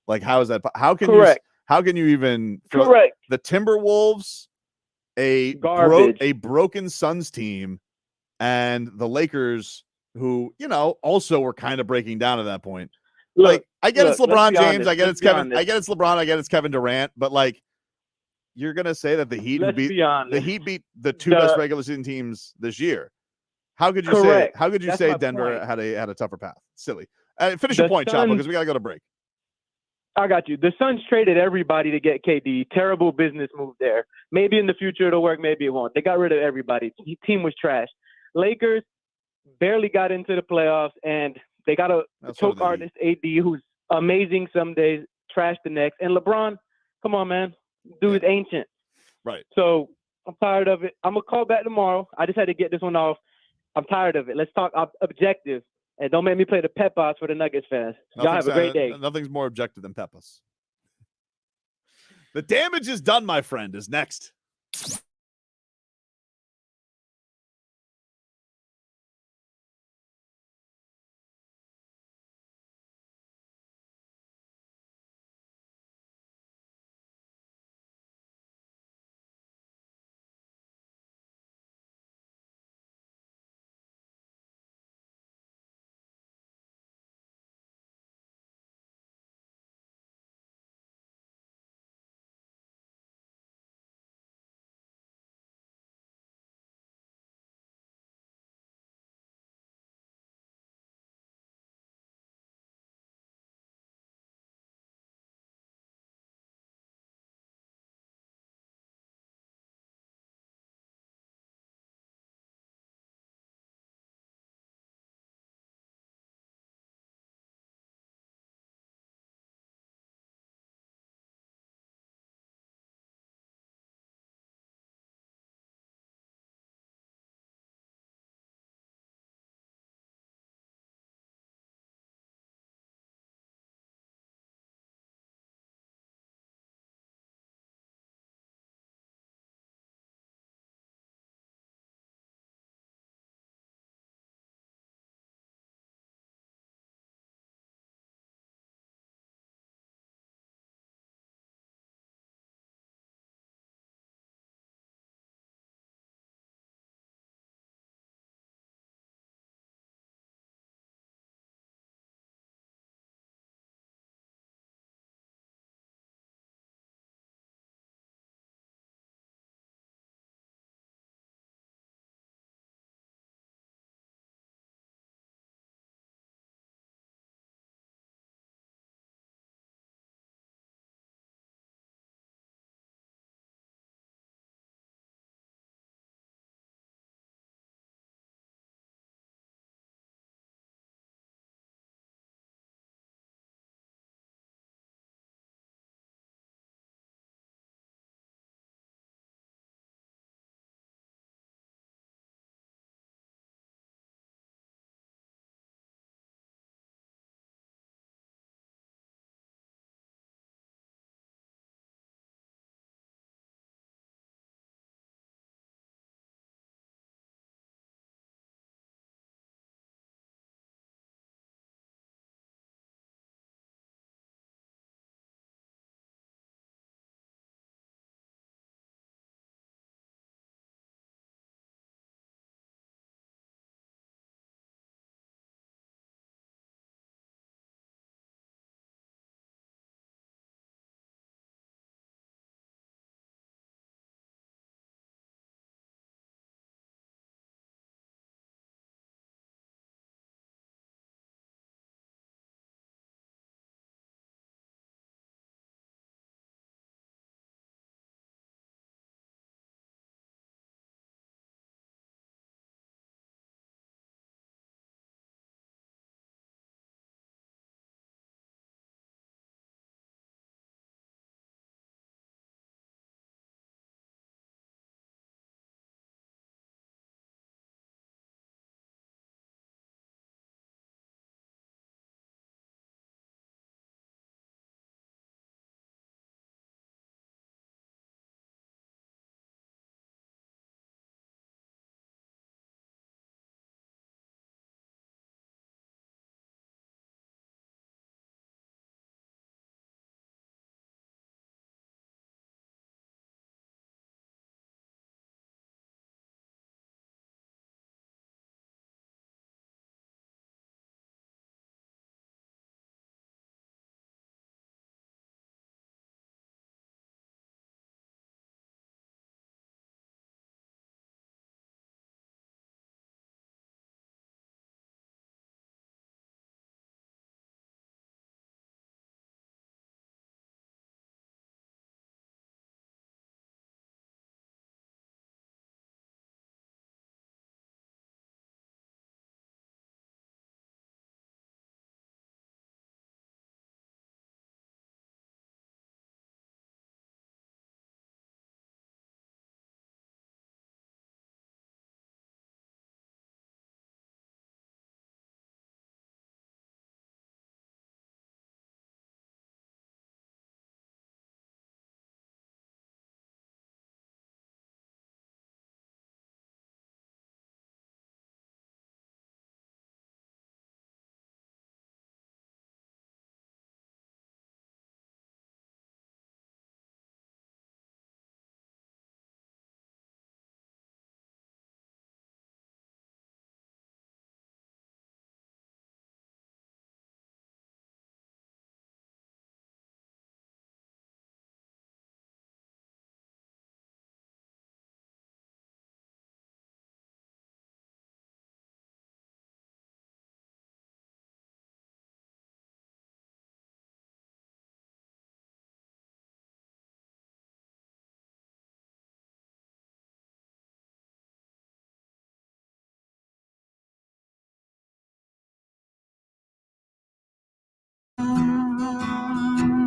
Like, how is that? How can you even correct the Timberwolves, a broken Suns team, and the Lakers, who also were kind of breaking down at that point. Like, I get it's LeBron James, I get it's Kevin, I get it's LeBron, I get it's Kevin Durant, but like, you're gonna say that the Heat beat the two best regular season teams this year. How could you say? How could you say Denver had a tougher path? Silly. Finish your point, Chapo, because we gotta go to break. I got you. The Suns traded everybody to get KD. Terrible business move there. Maybe in the future it'll work. Maybe it won't. They got rid of everybody. The team was trash. Lakers barely got into the playoffs, and they got a choke artist AD who's amazing some days, trash the next. And LeBron, come on, man, dude's ancient. Right. So I'm tired of it. I'm gonna call back tomorrow. I just had to get this one off. I'm tired of it. Let's talk objective, and don't make me play the Pepas for the Nuggets fans. Y'all have a great day. Nothing's more objective than Pepas. The damage is done, my friend. Is next.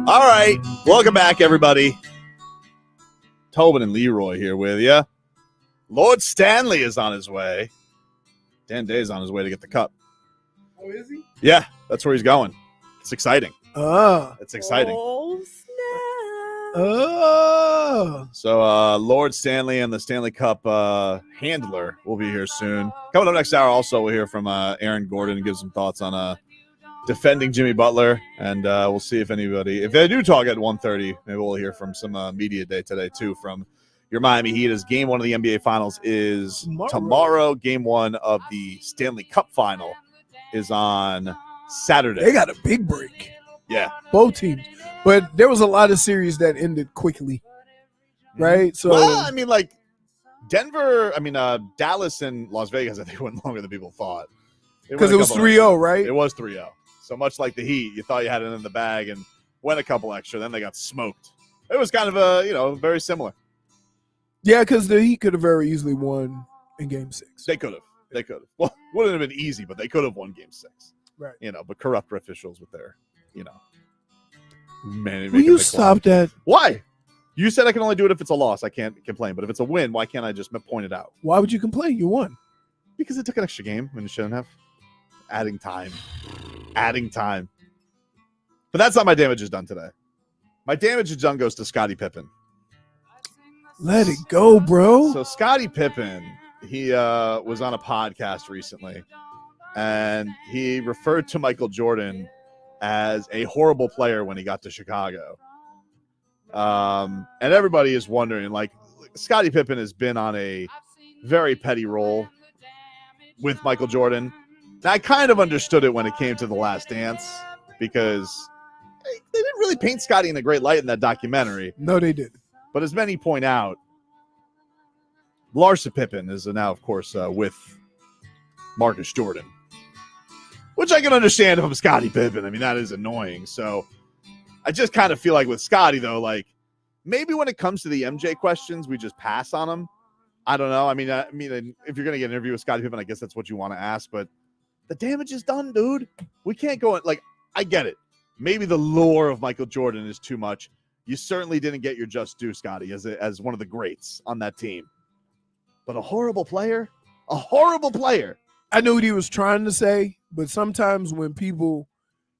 All right. Welcome back, everybody. Tobin and Leroy here with you. Lord Stanley is on his way. Dan Day is on his way to get the cup. Oh, is he? Yeah, that's where he's going. It's exciting. It's exciting. Oh, snap. Oh. So Lord Stanley and the Stanley Cup handler will be here soon. Coming up next hour, also we'll hear from Aaron Gordon and give some thoughts on defending Jimmy Butler, and we'll see if they do talk at 1:30, maybe we'll hear from some media day today too from your Miami Heat, as game 1 of the NBA Finals is tomorrow. Game 1 of the Stanley Cup Final is on Saturday. They got a big break. Yeah. Both teams. But there was a lot of series that ended quickly, right? So, well, I mean, like Dallas and Las Vegas, I think, went longer than people thought. Because it was 3-0, right? It was 3-0. So much like the Heat, you thought you had it in the bag and went a couple extra, then they got smoked. It was kind of very similar. Yeah, because the Heat could have very easily won in Game 6. They could have. Well, wouldn't have been easy, but they could have won Game 6. Right. But corrupt officials with their, man. Will you stop that? Why? You said I can only do it if it's a loss. I can't complain. But if it's a win, why can't I just point it out? Why would you complain? You won. Because it took an extra game and it shouldn't have. Adding time. But that's not my damage is done today. My damage is done goes to Scottie Pippen. Let it go, bro. So Scottie Pippen, he was on a podcast recently, and he referred to Michael Jordan as a horrible player when he got to Chicago. And everybody is wondering, like, Scottie Pippen has been on a very petty role with Michael Jordan. Now, I kind of understood it when it came to The Last Dance, because they didn't really paint Scottie in a great light in that documentary. No, they didn't. But as many point out, Larsa Pippen is now, of course, with Marcus Jordan, which I can understand if I'm Scottie Pippen. I mean, that is annoying. So I just kind of feel like with Scottie, though, like maybe when it comes to the MJ questions, we just pass on them. I don't know. I mean, if you're going to get an interview with Scottie Pippen, I guess that's what you want to ask. But the damage is done, dude. We can't go – like, I get it. Maybe the lore of Michael Jordan is too much. You certainly didn't get your just due, Scottie, as one of the greats on that team. But a horrible player? A horrible player. I knew what he was trying to say, but sometimes when people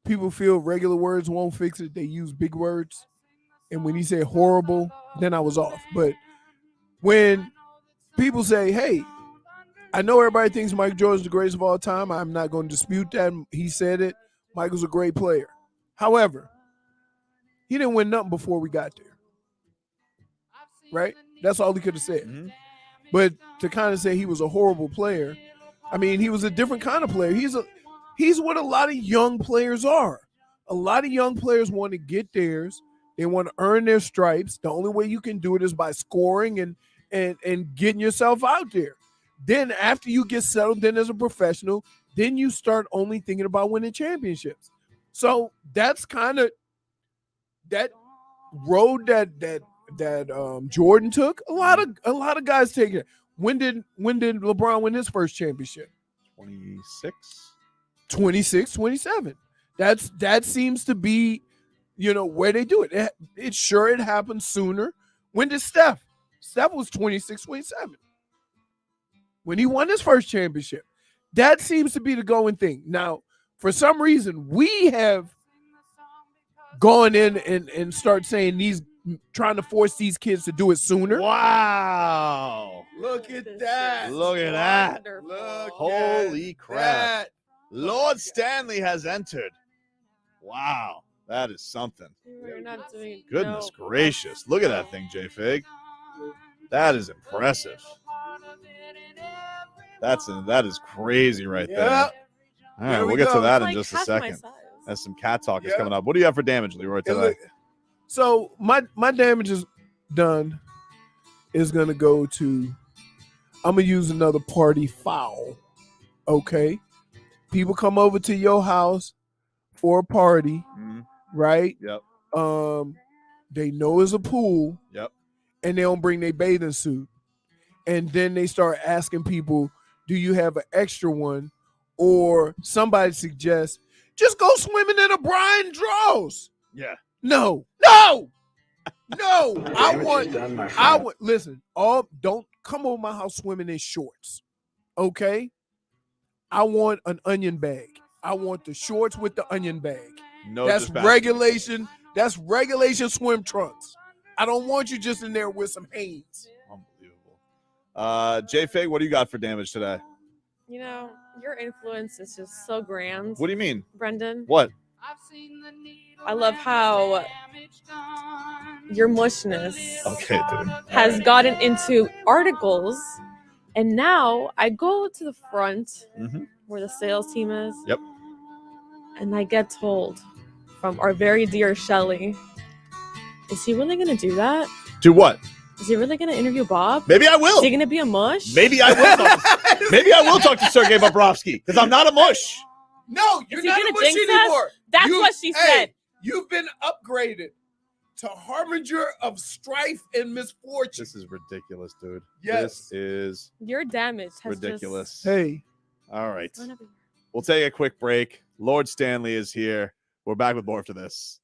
feel regular words won't fix it, they use big words. And when he said horrible, then I was off. But when people say, hey, I know everybody thinks Michael Jordan's the greatest of all time. I'm not going to dispute that. He said it. Michael's a great player. However, he didn't win nothing before we got there. Right? That's all he could have said. Mm-hmm. But to kind of say he was a horrible player, I mean, he was a different kind of player. He's what a lot of young players are. A lot of young players want to get theirs. They want to earn their stripes. The only way you can do it is by scoring and getting yourself out there. Then after you get settled in as a professional, then you start only thinking about winning championships. So that's kind of that road that Jordan took. A lot of guys take it. When did LeBron win his first championship? 26, 27. That seems to be, where they do it. It happened sooner. When did Steph? Steph was 26, 27. When he won his first championship. That seems to be the going thing. Now, for some reason, we have gone in and start saying trying to force these kids to do it sooner. Wow. Look at that. Look at that. Look Holy crap. that. Lord Stanley has entered. Wow. That is something. We're not doing Goodness gracious. Look at that thing, J-Fig. That is impressive. That is crazy right there. All right, we'll get to that in just a second. As some cat talk is coming up. What do you have for damage, Leroy, today? So my damage is done is going to go to, I'm going to use another party foul, okay? People come over to your house for a party, right? Yep. They know it's a pool. Yep. And they don't bring their bathing suit. And then they start asking people, do you have an extra one? Or somebody suggests, just go swimming in a Brian Draws. Yeah. No. I would listen. Don't come over my house swimming in shorts. Okay. I want an onion bag. I want the shorts with the onion bag. No, that's just basketball. regulation. That's regulation swim trunks. I don't want you just in there with some Hanes. Unbelievable. J Fig, what do you got for damage today? You know, your influence is just so grand. What do you mean? Brendan? What? I love how your mushness has gotten into articles, and now I go to the front where the sales team is. Yep. And I get told from our very dear Shelly, is he really going to do that? Do what? Is he really going to interview Bob? Maybe I will. Is he going to be a mush? Maybe I will talk to Sergei Bobrovsky because I'm not a mush. No, you're Is he not gonna a mush jinx us? anymore. That's what she said. You've been upgraded to harbinger of strife and misfortune. This is ridiculous, dude. Yes. This is Your damage has ridiculous. Hey. All right. Just... We'll take a quick break. Lord Stanley is here. We're back with more after this.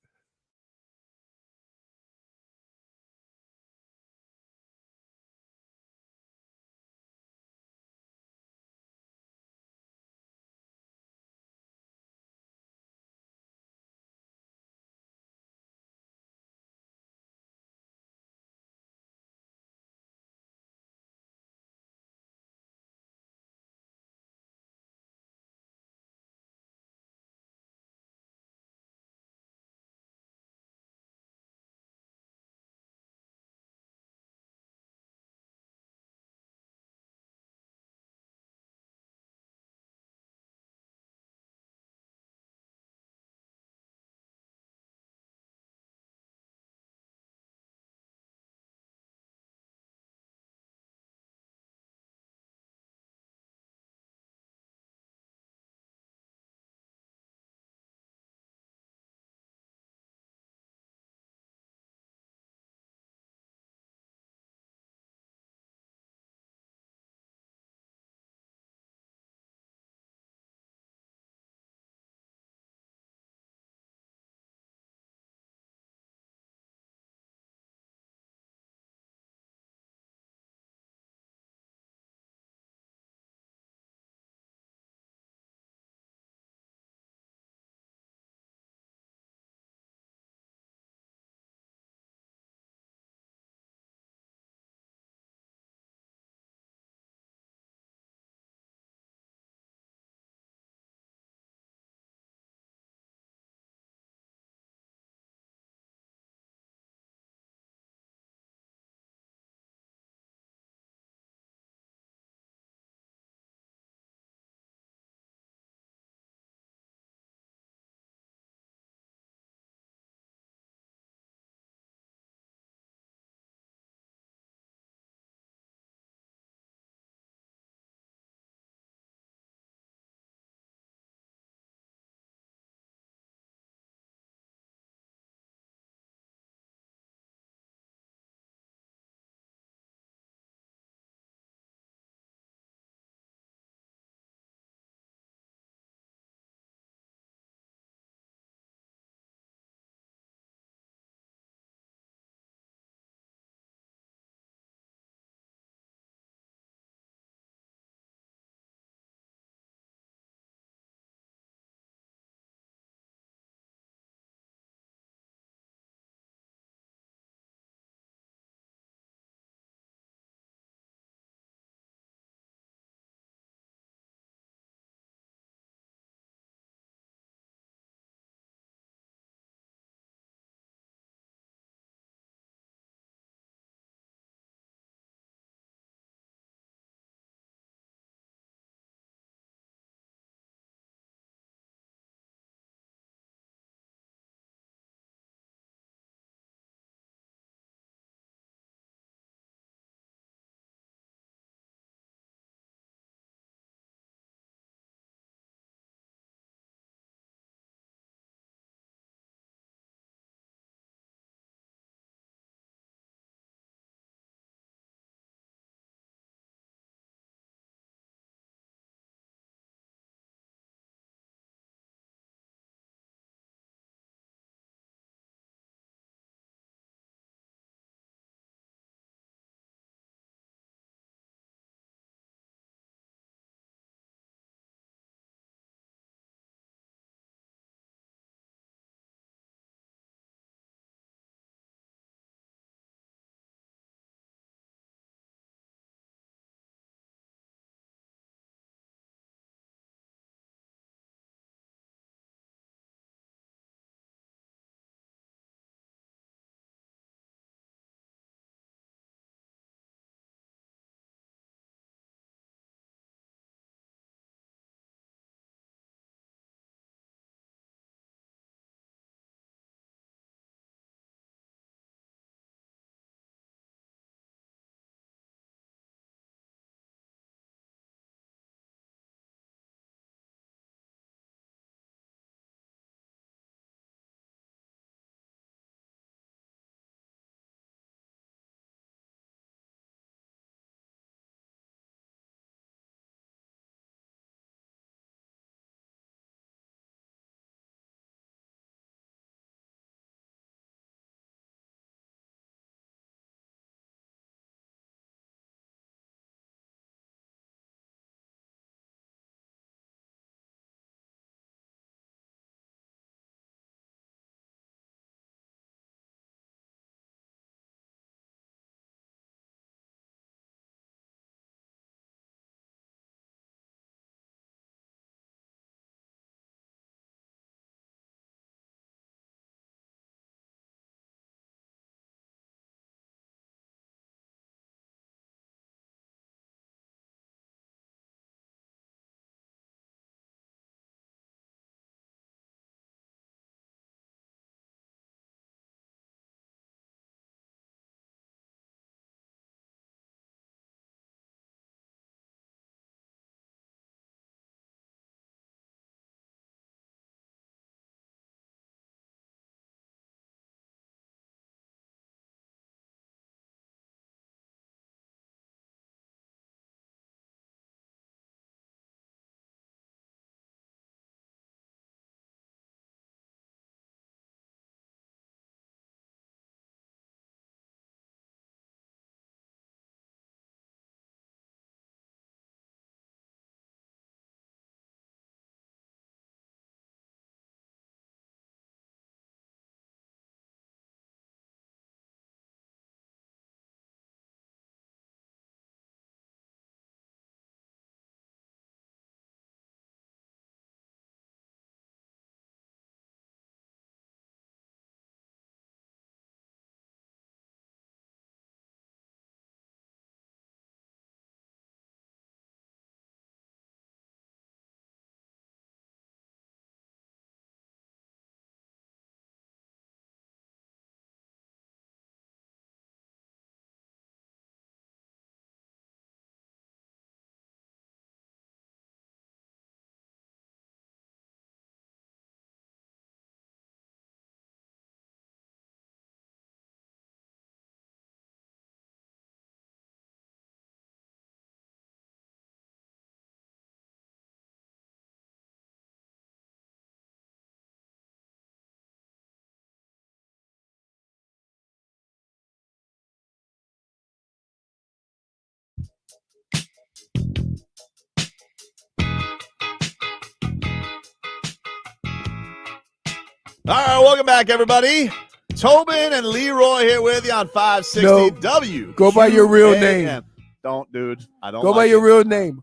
All right, welcome back, everybody. Tobin and Leroy here with you on 560 W. Go by your real name. Don't, dude. I don't. Go by your real name.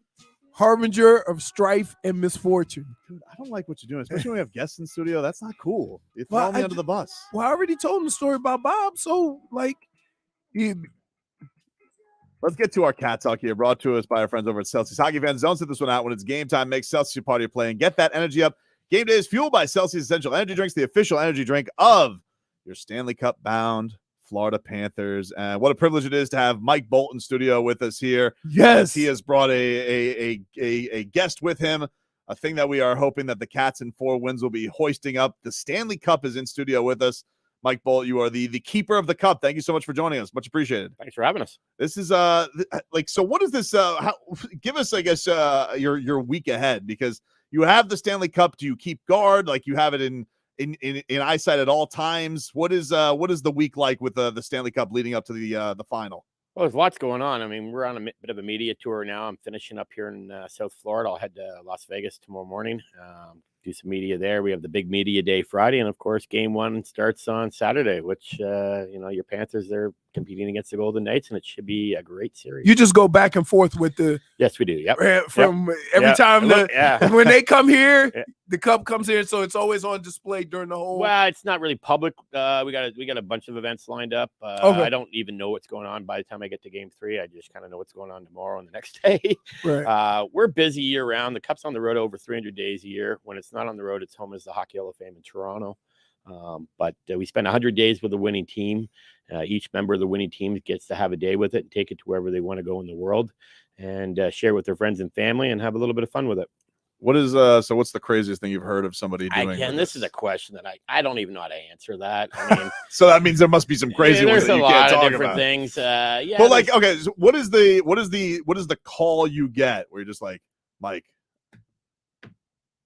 Harbinger of strife and misfortune. Dude, I don't like what you're doing, especially when we have guests in studio. That's not cool. You throw me under the bus. Well, I already told him the story about Bob, so like, let's get to our cat talk here, brought to us by our friends over at Celsius. Hockey fans, don't sit this one out when it's game time. Make Celsius part of your play and get that energy up. Game day is fueled by Celsius Essential Energy Drinks, the official energy drink of your Stanley Cup bound Florida Panthers. And what a privilege it is to have Mike Bolton studio with us here. Yes. He has brought a guest with him, a thing that we are hoping that the Cats in 4 wins will be hoisting up. The Stanley Cup is in studio with us. Mike Bolton, you are the keeper of the cup. Thank you so much for joining us. Much appreciated. Thanks for having us. This is so what is this give us, I guess, your week ahead, because you have the Stanley Cup. Do you keep guard? Like, you have it in eyesight at all times? What is the week like with the Stanley Cup leading up to the final? Well, there's lots going on. I mean, we're on a bit of a media tour now. I'm finishing up here in South Florida. I'll head to Las Vegas tomorrow morning, do some media there. We have the big media day Friday, and of course, game 1 starts on Saturday, which your Panthers, they're competing against the Golden Knights, and it should be a great series. You just go back and forth with the. Yes, we do. Yep. Every time when they come here, the cup comes here, so it's always on display during the whole. Well, it's not really public. We got a bunch of events lined up. Okay. I don't even know what's going on by the time I get to game 3. I just kind of know what's going on tomorrow and the next day. Right. We're busy year round. The cup's on the road over 300 days a year. When it's not on the road, it's home as the Hockey Hall of Fame in Toronto. But we spend 100 days with a winning team. Each member of the winning team gets to have a day with it and take it to wherever they want to go in the world, and share with their friends and family and have a little bit of fun with it. What is so what's the craziest thing you've heard of somebody doing? Again, this is a question that I don't even know how to answer that. I mean, so that means there must be some crazy ones that you can't talk about. There's a lot of different things. Well, like, okay, so what is the call you get where you're just like, Mike,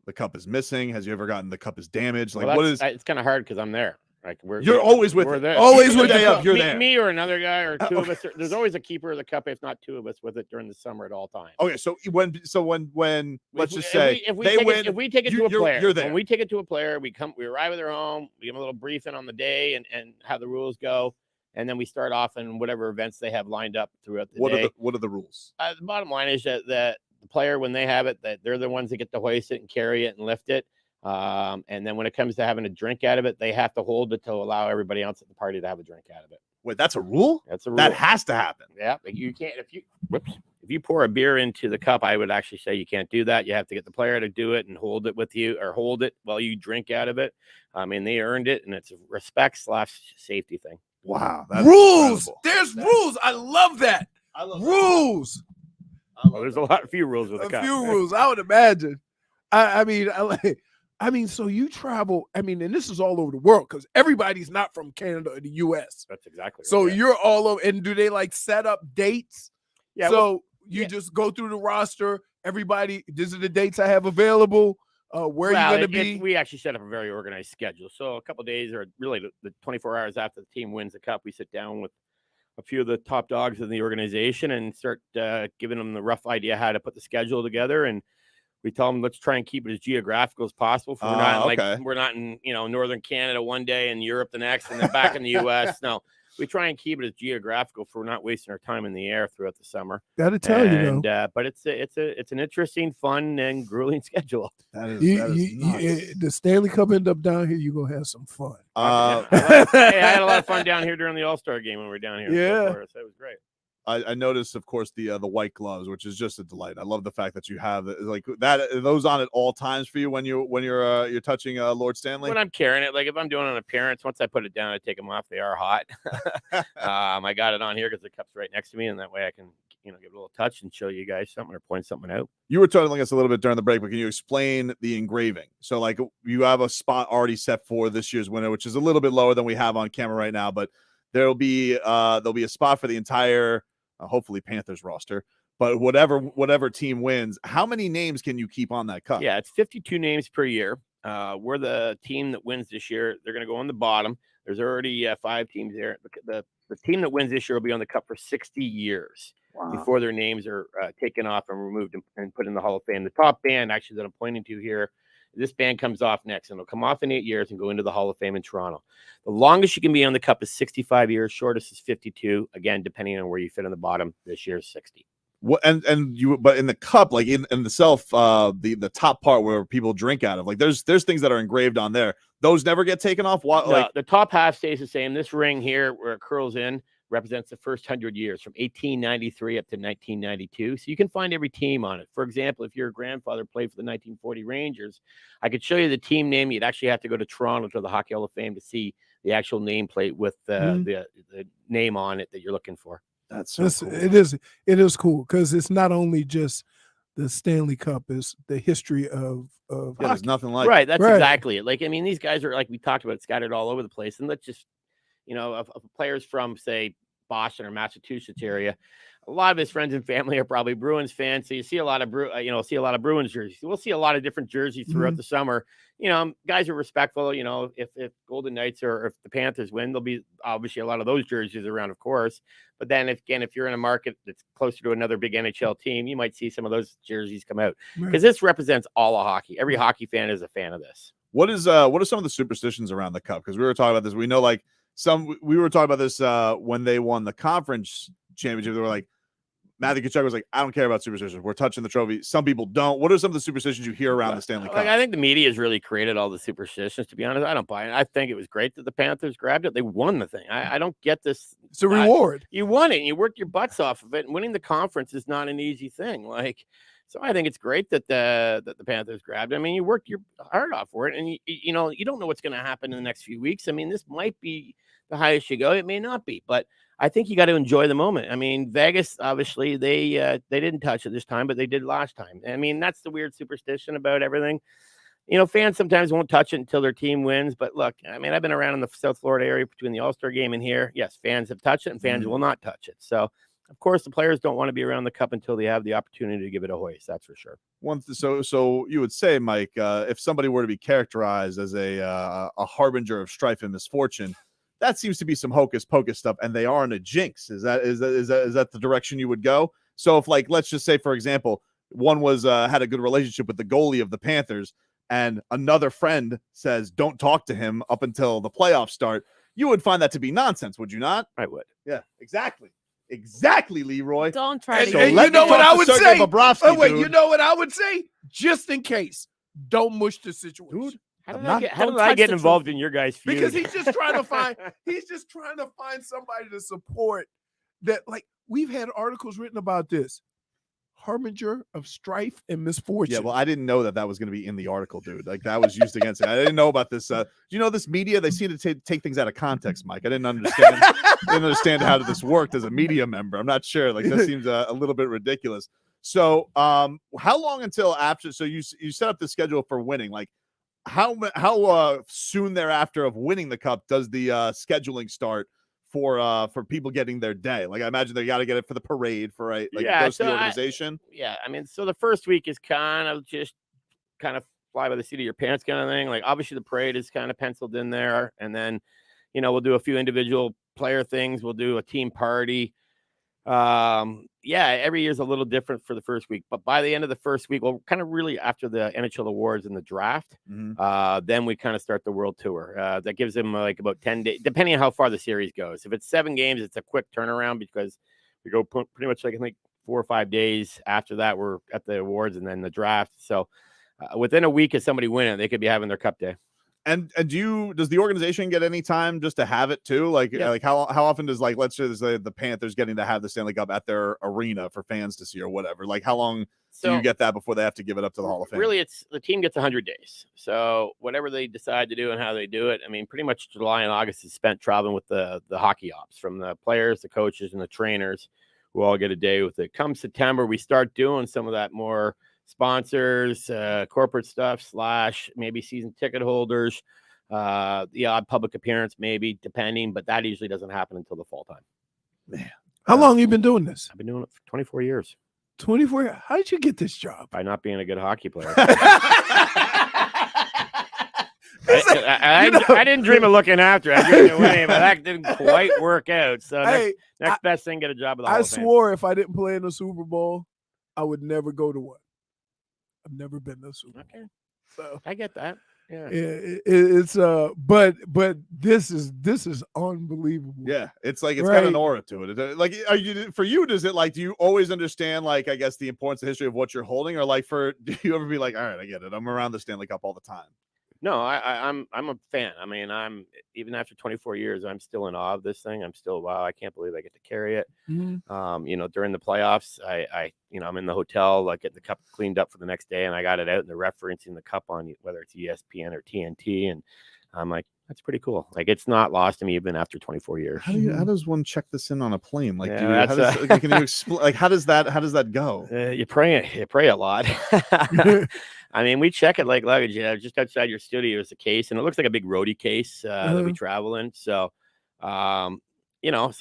the cup is missing? Has you ever gotten the cup is damaged? Like, well, it's kind of hard because I'm there. Like, you're always with we're there. Always with the cup. You're there. Me or another guy or two of us. There's always a keeper of the cup, if not 2 of us, with it during the summer at all times. Okay, so when let's just say if we take it to a player, you're there. When we take it to a player, we arrive at their home, we give them a little briefing on the day and how the rules go, and then we start off in whatever events they have lined up throughout the day. What are the rules? The bottom line is that the player, when they have it, that they're the ones that get to hoist it and carry it and lift it. And then when it comes to having a drink out of it, they have to hold it to allow everybody else at the party to have a drink out of it. Wait, that's a rule? That's a rule. That has to happen. Yeah, but you can't if you pour a beer into the cup, I would actually say you can't do that. You have to get the player to do it and hold it with you, or hold it while you drink out of it. I mean, they earned it, and it's a respect/safety thing. Wow, that's rules. incredible. There's rules. I love that. I love rules. Well, there's a few rules with the cup. A few rules. I would imagine. I mean, so you travel, and this is all over the world because everybody's not from Canada or the U.S. That's exactly right. So you're all over, and do they like set up dates? Yeah. So you just go through the roster, everybody, these are the dates I have available. Where are you going to be? We actually set up a very organized schedule. So a couple of days, or really the 24 hours after the team wins the cup, we sit down with a few of the top dogs in the organization and start giving them the rough idea how to put the schedule together. And we tell them, let's try and keep it as geographical as possible. So we're not in northern Canada one day and Europe the next, and then back in the U.S. No, we try and keep it as geographical for not wasting our time in the air throughout the summer. Gotta tell you, but it's an interesting, fun, and grueling schedule. That is nuts. The Stanley Cup end up down here, you're gonna have some fun. I had a lot of fun down here during the All-Star game when we were down here. Yeah, so it was great. I noticed, of course, the white gloves, which is just a delight. I love the fact that you have like that. Are those on at all times for you when you're touching Lord Stanley? When I'm carrying it, like if I'm doing an appearance, once I put it down, I take them off. They are hot. I got it on here because the cup's right next to me, and that way I can give a little touch and show you guys something or point something out. You were telling us a little bit during the break, but can you explain the engraving? So, like, you have a spot already set for this year's winner, which is a little bit lower than we have on camera right now, but there'll be a spot for the entire. Hopefully Panthers roster, but whatever team wins, how many names can you keep on that cup? Yeah, it's 52 names per year. We're the team that wins this year. They're going to go on the bottom. There's already 5 teams there. The team that wins this year will be on the cup for 60 years before their names are taken off and removed and put in the Hall of Fame. The top band actually that I'm pointing to here This band comes off next, and it'll come off in 8 years and go into the Hall of Fame in Toronto. The longest you can be on the cup is 65 years. Shortest is 52. Again, depending on where you fit on the bottom. This year's 60. What but in the cup, like in the the top part where people drink out of, like there's things that are engraved on there. Those never get taken off. What No, like the top half stays the same. This ring here, where it curls in, represents the first 100 years from 1893 up to 1992. So you can find every team on it. For example, if your grandfather played for the 1940 Rangers, I could show you the team name. You'd actually have to go to Toronto to the Hockey Hall of Fame to see the actual nameplate with the name on it that you're looking for. That's so cool. It is cool because it's not only just the Stanley Cup, it's the history of there's nothing like right. That's exactly it. Like, I mean, these guys are, like we talked about, scattered all over the place. And let's just, of players from, say, Boston or Massachusetts area, a lot of his friends and family are probably Bruins fans. So you see a lot of Bruins jerseys. We'll see a lot of different jerseys throughout the summer. Guys are respectful. If Golden Knights or if the Panthers win, there'll be obviously a lot of those jerseys around, of course. But then if you're in a market that's closer to another big NHL team, you might see some of those jerseys come out because this represents all of hockey. Every hockey fan is a fan of this. What are some of the superstitions around the cup? Because we were talking about this. We know we were talking about this when they won the conference championship. They were like, Matthew Tkachuk was like, I don't care about superstitions. We're touching the trophy. Some people don't. What are some of the superstitions you hear around the Stanley Cup? I think the media has really created all the superstitions, to be honest. I don't buy it. I think it was great that the Panthers grabbed it. They won the thing. I don't get this. It's a reward. You won it, and you worked your butts off of it. And winning the conference is not an easy thing. So I think it's great that the Panthers grabbed it. I mean, you worked your heart off for it, and you don't know what's going to happen in the next few weeks. I mean, this might be the highest you go. It may not be, but I think you got to enjoy the moment. I mean, Vegas, obviously, they didn't touch it this time, but they did last time. I mean, that's the weird superstition about everything. Fans sometimes won't touch it until their team wins. But look, I mean, I've been around in the South Florida area between the All-Star game and here. Yes, fans have touched it, and fans will not touch it. So, of course, the players don't want to be around the cup until they have the opportunity to give it a hoist. That's for sure. So you would say, Mike, if somebody were to be characterized as a harbinger of strife and misfortune, that seems to be some hocus pocus stuff, and they aren't a jinx. Is that the direction you would go? So if, like, let's just say, for example, one was had a good relationship with the goalie of the Panthers, and another friend says don't talk to him up until the playoffs start, you would find that to be nonsense, would you not? I would. Yeah, exactly, Leroy. Don't try to. So And you know what I would say? Dude. You know what I would say? Just in case, don't mush the situation. Dude. How did I get involved in your guys' feud? Because he's just trying to find somebody to support that. Like, we've had articles written about this. Harbinger of strife and misfortune. Yeah, well, I didn't know that was going to be in the article, dude. Like, that was used against it. I didn't know about this. This media, they seem to take things out of context, Mike. I didn't understand how this worked as a media member. I'm not sure. Like, that seems a little bit ridiculous. So, how long until after? So you set up the schedule for winning. Like, how soon thereafter of winning the cup does the scheduling start for people getting their day? Like, I imagine they got to get it for the parade for the organization. I mean, so the first week is kind of fly by the seat of your pants kind of thing. Like, obviously the parade is kind of penciled in there, and then we'll do a few individual player things. We'll do a team party. Every year is a little different for the first week, but by the end of the first week, well, kind of really after the NHL awards and the draft, then we kind of start the world tour. That gives them like about 10 days, depending on how far the series goes. If it's 7 games, it's a quick turnaround because we go pretty much like, I think, 4 or 5 days after that, we're at the awards and then the draft. So within a week of somebody winning, they could be having their cup day. And does the organization get any time just to have it too? Like, like how often does, like, let's say the Panthers getting to have the Stanley Cup at their arena for fans to see or whatever? Like, how long do you get that before they have to give it up to the Hall of Fame? Really, it's the team gets 100 days. So whatever they decide to do and how they do it, I mean, pretty much July and August is spent traveling with the hockey ops, from the players, the coaches, and the trainers, who all get a day with it. Come September, we start doing some of that more sponsors, corporate stuff, / maybe season ticket holders, the odd public appearance, maybe, depending, but that usually doesn't happen until the fall time. Man, how long have you been doing this? I've been doing it for 24 years. 24 years? How did you get this job? By not being a good hockey player. I didn't dream of looking after. I dreamed of winning, but that didn't quite work out. So next best thing, get a job at the Hall of Fame. I swore if I didn't play in the Super Bowl, I would never go to one. I've never been to a Super Bowl. Okay. stuff. I get that. Yeah. It's but this is unbelievable. Yeah, it's like it's got an aura to it. Like, are you for you? Does it like? Do you always understand like I guess the importance of history of what you're holding, or like do you ever be like, all right, I get it. I'm around the Stanley Cup all the time. No, I'm a fan. I mean, I'm even after 24 years, I'm still in awe of this thing. I'm still wow, I can't believe I get to carry it. During the playoffs, I'm in the hotel, like getting the cup cleaned up for the next day, and I got it out, and they're referencing the cup on whether it's ESPN or TNT, and I'm like, that's pretty cool. Like, it's not lost to me even after 24 years. How does one check this in on a plane? Like, Yeah, can you explain? Like, how does that go? You pray a lot. I mean, we check it like luggage. Yeah, just outside your studio is a case, and it looks like a big roadie case that we travel in. So, so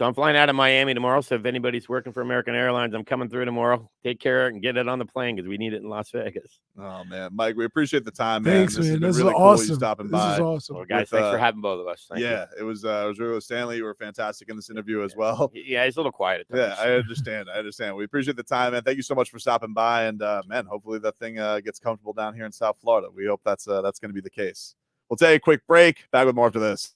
I'm flying out of Miami tomorrow. So if anybody's working for American Airlines, I'm coming through tomorrow. Take care of it and get it on the plane because we need it in Las Vegas. Oh man, Mike, we appreciate the time, man. Thanks, man. This is really cool you stopping by. This is awesome. Well, guys, thanks for having both of us. Thank you. It was really with Stanley. You were fantastic in this interview as well. Yeah, he's a little quiet at times. Yeah, I understand. We appreciate the time, man. Thank you so much for stopping by, and man, hopefully that thing gets comfortable down here in South Florida. We hope that's going to be the case. We'll take a quick break. Back with more after this.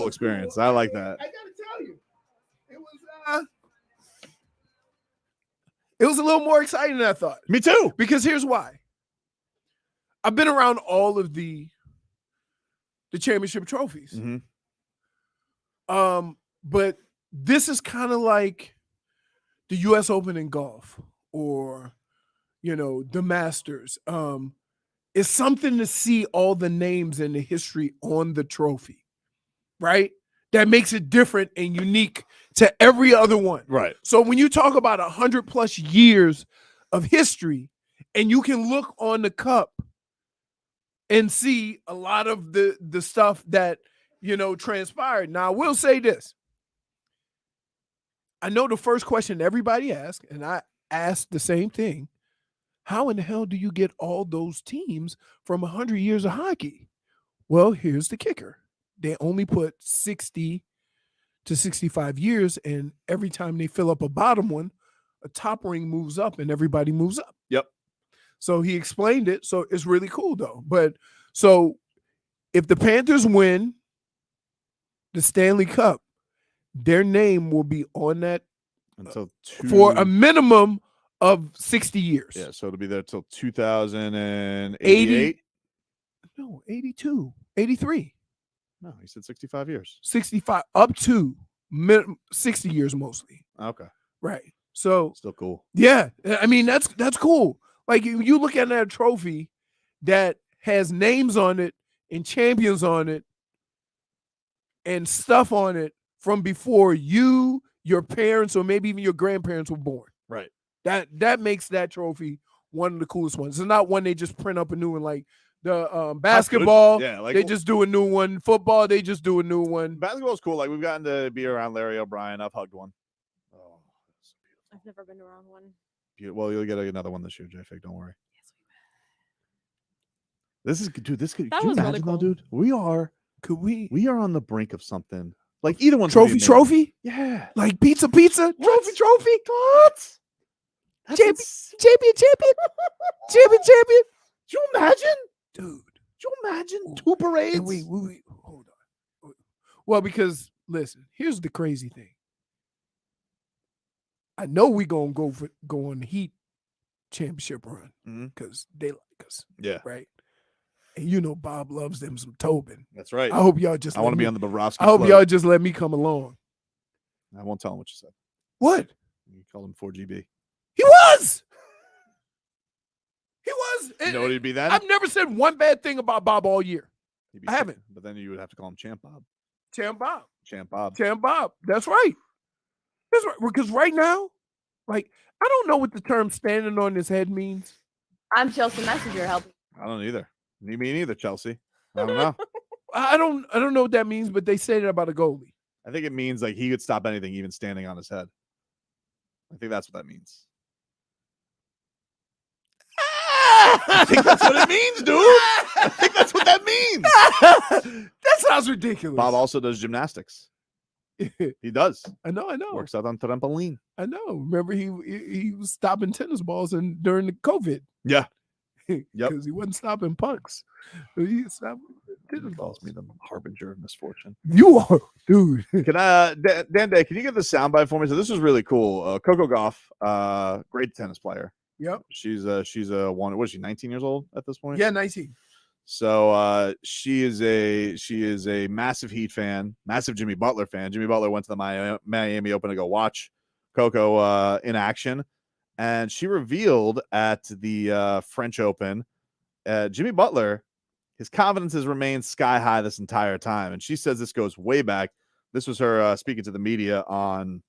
experience. I like that. I gotta tell you, it was a little more exciting than I thought. Me too. Because here's why. I've been around all of the championship trophies. But this is kind of like the US Open in golf or, the Masters. It's something to see all the names and the history on the trophy, right? That makes it different and unique to every other one. Right. So when you talk about 100+ years of history and you can look on the cup and see a lot of the stuff that, transpired. Now, I will say this. I know the first question everybody asks, and I asked the same thing. How in the hell do you get all those teams from 100 years of hockey? Well, here's the kicker. They only put 60 to 65 years, and every time they fill up a bottom one, a top ring moves up and everybody moves up. Yep. So he explained it. So it's really cool, though. But so if the Panthers win the Stanley Cup, their name will be on that until for a minimum of 60 years. Yeah, so it'll be there till 2088. No, 82, 83. No, he said 65 years. 65 up to 60 years mostly. Okay. Right. So still cool. Yeah. I mean, that's cool. Like you look at that trophy that has names on it and champions on it and stuff on it from before you, your parents, or maybe even your grandparents were born. Right. That makes that trophy one of the coolest ones. It's not one they just print up a new one like the basketball. Yeah, like they just do a new one. Football, they just do a new one. Basketball's cool. Like we've gotten to be around Larry O'Brien. I've hugged one. Oh, I've never been around one. well, you'll get another one this year, J-Fig. Don't worry. This is, dude. This could. That Could you was imagine, really cool. though, dude? We are. Could we? We are on the brink of something. Like either one. Trophy? Yeah. Like pizza? Trophy? What? Champion. Do you imagine? Dude. Do you imagine 2 parades? And wait, hold on. Well, because listen, here's the crazy thing. I know we gonna go on the Heat championship run because they like us. Yeah. Right. And Bob loves them some Tobin. That's right. I hope y'all just. I want to be on the Bobrovsky. I hope float. y'all just let me come along. I won't tell him what you said. What? You called him 4GB. He was. He was. You know what he'd be then? I've never said one bad thing about Bob all year. I haven't. But then you would have to call him Champ Bob. Champ Bob. Champ Bob. Champ Bob. That's right. That's right. Because right now, like, I don't know what the term standing on his head means. I'm Chelsea Messenger helping. I don't either. Me neither, Chelsea. I don't know. I don't know what that means, but they say that about a goalie. I think it means like he could stop anything, even standing on his head. I think that's what that means. I think that's what it means, dude. I think that's what that means. That sounds ridiculous. Bob also does gymnastics. He does. I know. Works out on trampoline. I know. Remember, he was stopping tennis balls during the COVID. Yeah. Yep. Because he wasn't stopping pucks. He stopped tennis balls. Calls me the harbinger of misfortune. You are, dude. Can Dan Day, can you get the soundbite for me? So this was really cool. Coco Gauff, great tennis player. Yep. She's a one. What is she? 19 years old at this point? Yeah, 19. So she is a massive Heat fan, massive Jimmy Butler fan. Jimmy Butler went to the Miami Open to go watch Coco in action, and she revealed at the French Open, Jimmy Butler, his confidence has remained sky high this entire time, and she says this goes way back. This was her speaking to the media on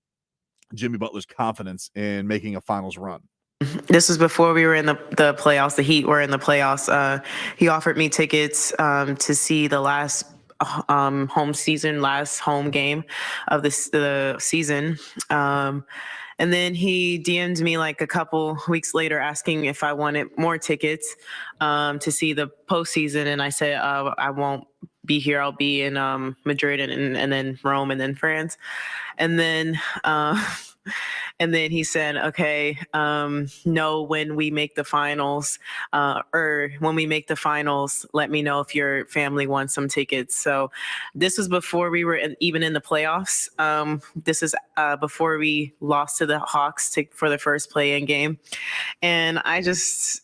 Jimmy Butler's confidence in making a finals run. This was before we were in the playoffs. The Heat were in the playoffs. He offered me tickets to see the last home game of the season. And then he DM'd me like a couple weeks later asking if I wanted more tickets to see the postseason. And I said, I won't be here. I'll be in Madrid and then Rome and then France. And then And then he said, okay, no, when we make the finals, or when we make the finals, let me know if your family wants some tickets. So this was before we were even in the playoffs. This is before we lost to the Hawks for the first play-in game. And I just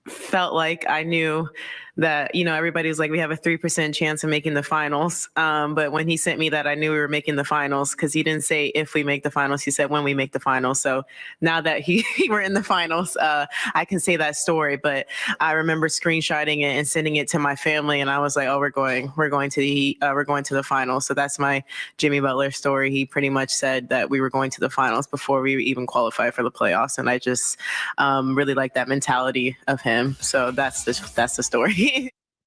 felt like I knew that, everybody was like, we have a 3% chance of making the finals. But when he sent me that, I knew we were making the finals, because he didn't say if we make the finals, he said when we make the finals. So now that we're in the finals, I can say that story. But I remember screenshotting it and sending it to my family, and I was like, oh, we're going to the finals. So that's my Jimmy Butler story. He pretty much said that we were going to the finals before we even qualified for the playoffs, and I just really like that mentality of him. So that's the story.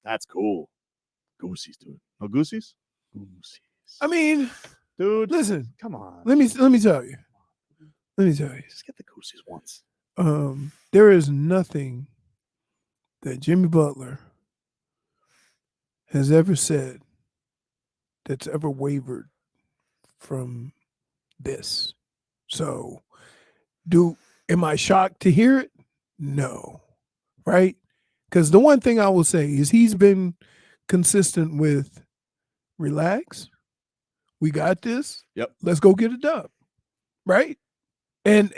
That's cool. Goosies, dude. No goosies? Goosies. I mean, dude, listen. Come on. Let me tell you. Just get the goosies once. There is nothing that Jimmy Butler has ever said that's ever wavered from this. So, am I shocked to hear it? No. Right? Because the one thing I will say is he's been consistent with relax. We got this. Yep. Let's go get a dub. Right? And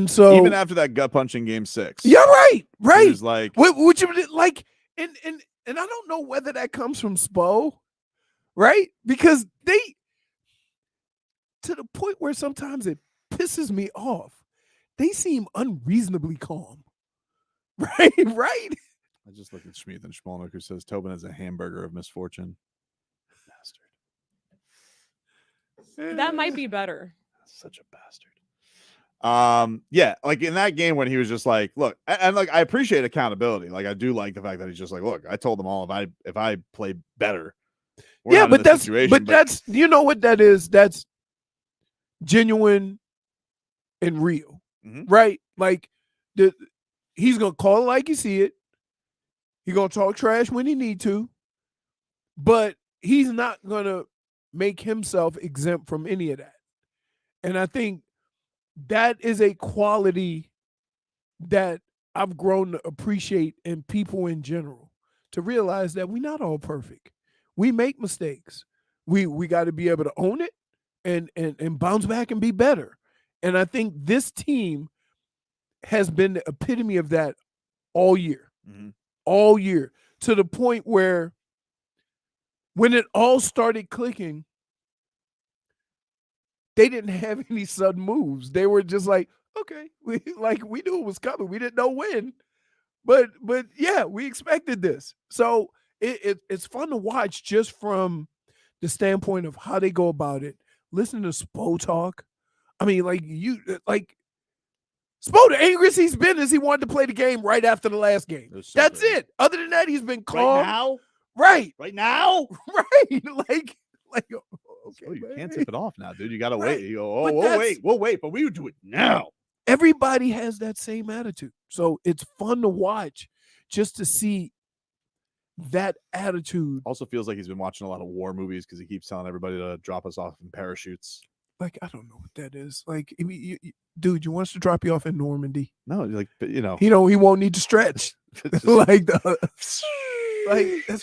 so even after that gut punch in game 6. Yeah, right. It was like which like and I don't know whether that comes from Spo, right? Because they, to the point where sometimes it pisses me off, they seem unreasonably calm. Right? Right? I just looked at Schmeath and Schmolnick, who says Tobin is a hamburger of misfortune. Bastard. That might be better. Such a bastard. Yeah, like in that game when he was just like, look, and like I appreciate accountability. Like I do like the fact that he's just like, look, I told them all if I play better. Yeah, but that's you know what that is? That's genuine and real. Right? Like he's gonna call it like you see it. He's going to talk trash when he need to, but he's not going to make himself exempt from any of that. And I think that is a quality that I've grown to appreciate in people in general, to realize that we're not all perfect. We make mistakes. We got to be able to own it and bounce back and be better. And I think this team has been the epitome of that all year. All year, to the point where when it all started clicking, they didn't have any sudden moves. They were just like, okay, we knew it was coming. We didn't know when, but yeah, we expected this. So it's fun to watch just from the standpoint of how they go about it. Listen to Spo talk. I mean, Spo, the angriest he's been is he wanted to play the game right after the last game. That's it. Other than that, he's been calm. Right now? Right. Right now? Right. Like okay, you can't tip it off now, dude. You got to wait. You go, we'll wait, but we would do it now. Everybody has that same attitude. So it's fun to watch just to see that attitude. Also feels like he's been watching a lot of war movies because he keeps telling everybody to drop us off in parachutes. Like, I don't know what that is. Like, dude, you want us to drop you off in Normandy? No, like, he won't need to stretch. like that's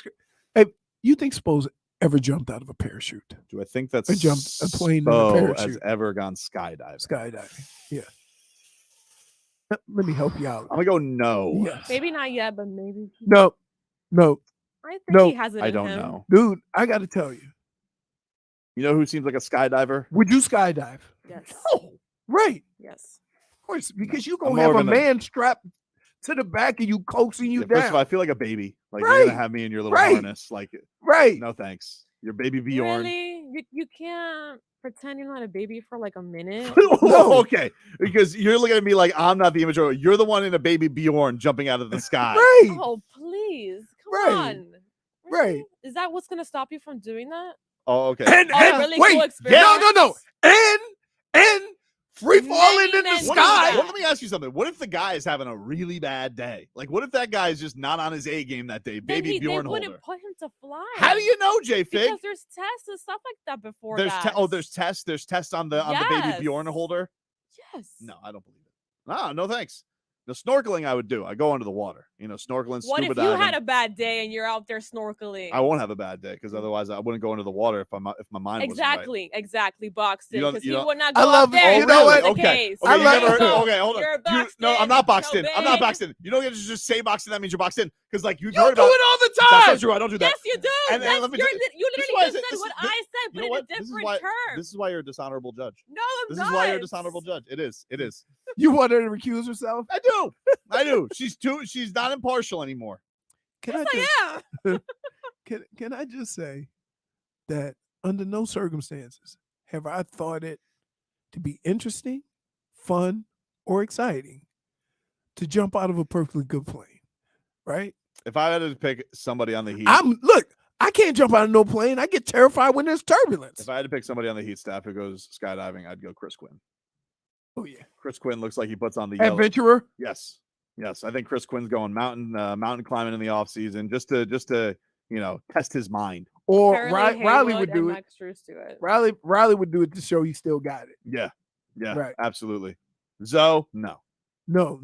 great. Hey, you think Spo's ever jumped out of a parachute? Do I think that's jumped a plane in a Spo parachute? has ever gone skydiving? Skydiving, yeah. Let me help you out. I'm gonna go no. Yes. Maybe not yet, but maybe. No. I think he has it. I in don't him. know, dude. I got to tell you. You know who seems like a skydiver? Would you skydive? Yes. Oh, right. Yes. Of course, because you're I'm going to have more a of an- man strapped to the back of you, coaxing you down. First of all, I feel like a baby. Like Right. you're gonna have me in your little Right. harness. Like, right. No thanks. Your baby Bjorn. Really? You can't pretend you're not a baby for like a minute? No. Okay, because you're looking at me like I'm not the immature. You're the one in a baby Bjorn jumping out of the sky. Right. Oh, please. Come Right. on. Right. Is that what's going to stop you from doing that? Oh, okay. And really wait, cool experience. no. And free falling in the many sky. Let me ask you something. What if the guy is having a really bad day? Like, what if that guy is just not on his A game that day? Then Baby Bjorn they holder. wouldn't put him to fly. How do you know, J Fig? Because there's tests and stuff like that before There's that. there's tests on the baby Yes. Bjorn holder. Yes. No, I don't believe it. No thanks. The snorkeling I would do. I go under the water. Snorkeling, What scuba if you diving. had a bad day and you're out there snorkeling? I won't have a bad day because otherwise I wouldn't go into the water if my mind wasn't right. Exactly, Boxton. You don't- Because you he don't- would not I go love out it. there. You if know that what? was the Okay. case. Okay, I love you never, it. okay, hold on. You're boxed No, I'm in. not boxed in. I'm not Tobin. boxed in. You don't get to just say boxed in. That means you're boxed in. Because like you've You heard do about it all the That's time. not true. I don't do that. Yes, you do. And That's, let me you tell you- this is literally why just I said- said what this- I said, you but know in what? a different term. This is why you're a dishonorable judge. No, I'm This not. is why you're a dishonorable judge. It is. You want her to recuse herself? I do. She's not impartial anymore. Can Yes, I am. Can I just say that under no circumstances have I thought it to be interesting, fun, or exciting to jump out of a perfectly good plane, right? If I had to pick somebody on the Heat, I can't jump out of no plane. I get terrified when there's turbulence. if I had to pick somebody on the Heat staff who goes skydiving, I'd go Chris Quinn. Oh yeah, Chris Quinn looks like he puts on the yellow. adventurer. Yes. I think Chris Quinn's going mountain climbing in the offseason just to test his mind. Or Apparently Riley Haywood would do and it. Max Strus do it. Riley would do it to show he still got it. Yeah, Right. absolutely. Zoe, no. No.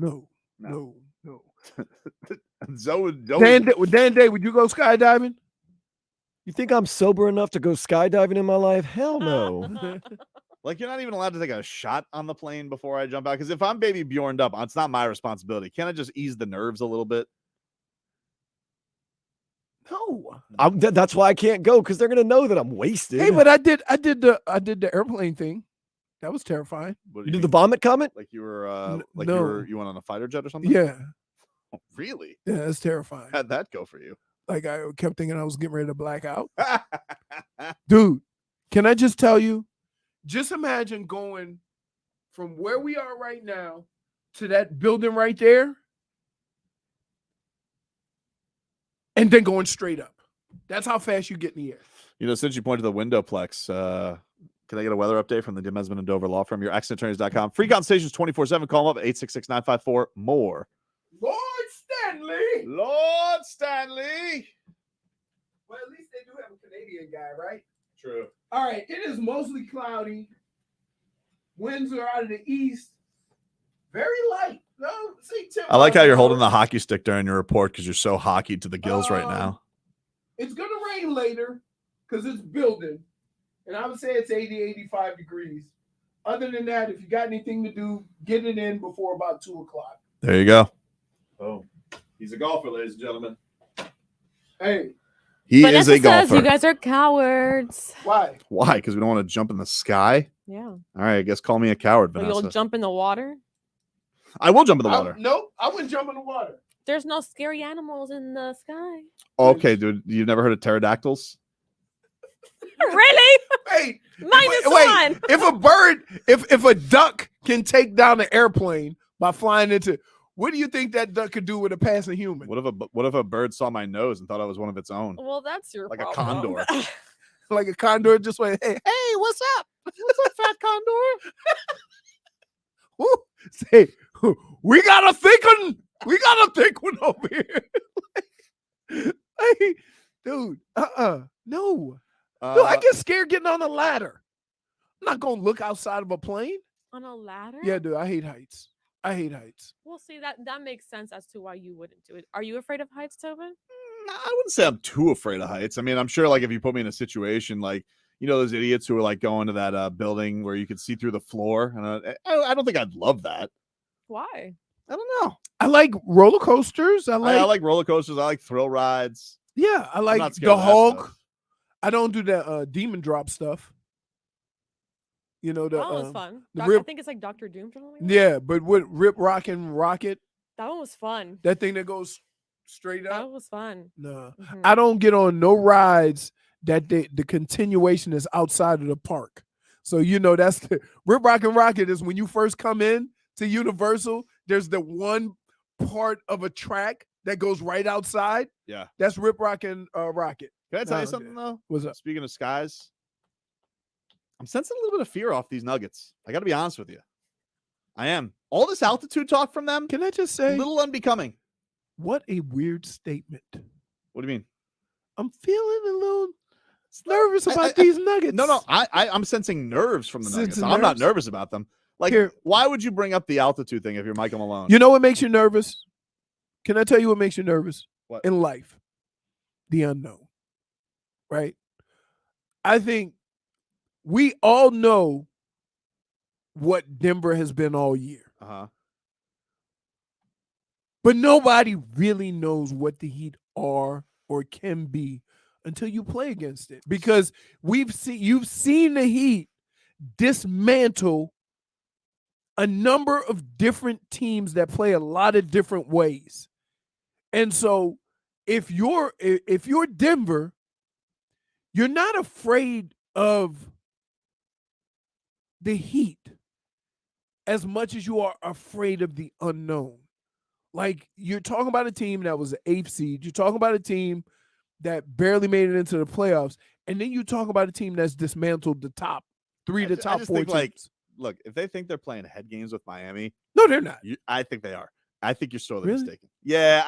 Zoe, Dan Day, would you go skydiving? You think I'm sober enough to go skydiving in my life? Hell no. like you're not even allowed to take a shot on the plane before I jump out. Because if I'm baby Bjorned up, it's not my responsibility. Can't I just ease the nerves a little bit? No. That's why I can't go, because they're gonna know that I'm wasted. Hey, but I did the airplane thing. That was terrifying. What you did the vomit comment? Like you were no. you went on a fighter jet or something? Yeah. Oh, really? Yeah, that's terrifying. How'd that go for you? Like I kept thinking I was getting ready to black out. Dude, can I just tell you? Just imagine going from where we are right now to that building right there and then going straight up. That's how fast you get in the air. Since you pointed to the Windowplex, can I get a weather update from the Dim Esmond and Dover Law Firm? Your accidentattorneys.com. Free consultations 24/7. Call them up at 866-954-MORE. Lord Stanley. Well, at least they do have a Canadian guy, right? True. All right, it is mostly cloudy. Winds are out of the east. Very light. No, see, Tim. I like how you're holding the hockey stick during your report because you're so hockeyed to the gills right now. It's going to rain later because it's building. And I would say it's 80, 85 degrees. Other than that, if you got anything to do, get it in before about 2 o'clock. There you go. Oh, he's a golfer, ladies and gentlemen. Hey. He Vanessa is a golfer. says you guys are cowards. Why? Why? Because we don't want to jump in the sky? Yeah. All right, I guess call me a coward, But Vanessa. you'll jump in the water? I will jump in the water. Nope, I wouldn't jump in the water. There's no scary animals in the sky. Okay, dude. You've never heard of pterodactyls? Really? Hey, -1. If a duck can take down an airplane by flying into, what do you think that duck could do with a passing human? What if a bird saw my nose and thought I was one of its own? Well, that's your Like problem. a condor. Like a condor just went, hey, what's up? What's up, fat condor? Woo. Say, we got a thick one. We got a thick one over here. Hey, dude, no. No, I get scared getting on a ladder. I'm not going to look outside of a plane. On a ladder? Yeah, dude, I hate heights. Well, see, that makes sense as to why you wouldn't do it. Are you afraid of heights, Tobin? I wouldn't say I'm too afraid of heights. I mean, I'm sure like if you put me in a situation like, those idiots who are like going to that building where you could see through the floor. And I don't think I'd love that. Why? I don't know. I like roller coasters. I like roller coasters. I like thrill rides. Yeah, I like not scared the of that Hulk. stuff. I don't do that demon drop stuff. The That one was fun. the I think it's like Dr. Doom or something. Yeah, but what Rip Rockin' Rocket? That one was fun. That thing that goes straight up. That was fun. No, Mhm. I don't get on no rides that the continuation is outside of the park. So that's the Rip Rockin' Rocket is when you first come in to Universal. There's the one part of a track that goes right outside. Yeah, that's Rip Rockin' Rocket. Can I tell you something though? What's up? Speaking of skies, I'm sensing a little bit of fear off these Nuggets. I got to be honest with you. I am. All this altitude talk from them. Can I just say, a little unbecoming. What a weird statement. What do you mean? I'm feeling a little nervous about these Nuggets. No. I'm sensing nerves from the Nuggets. Sensing I'm not nerves? nervous about them. Like, Here. why would you bring up the altitude thing if you're Michael Malone? You know what makes you nervous? Can I tell you what makes you nervous? What? In life? The unknown, right? I think we all know what Denver has been all year. Uh-huh. But nobody really knows what the Heat are or can be until you play against it. Because you've seen the Heat dismantle a number of different teams that play a lot of different ways. And so if you're Denver, you're not afraid of the Heat as much as you are afraid of the unknown. Like, you're talking about a team that was an 8th seed. You're talking about a team that barely made it into the playoffs. And then you talk about a team that's dismantled the top 3 to top 4 teams. Like, look, if they think they're playing head games with Miami. No, they're not. I think they are. I think you're sorely Really? mistaken. Yeah,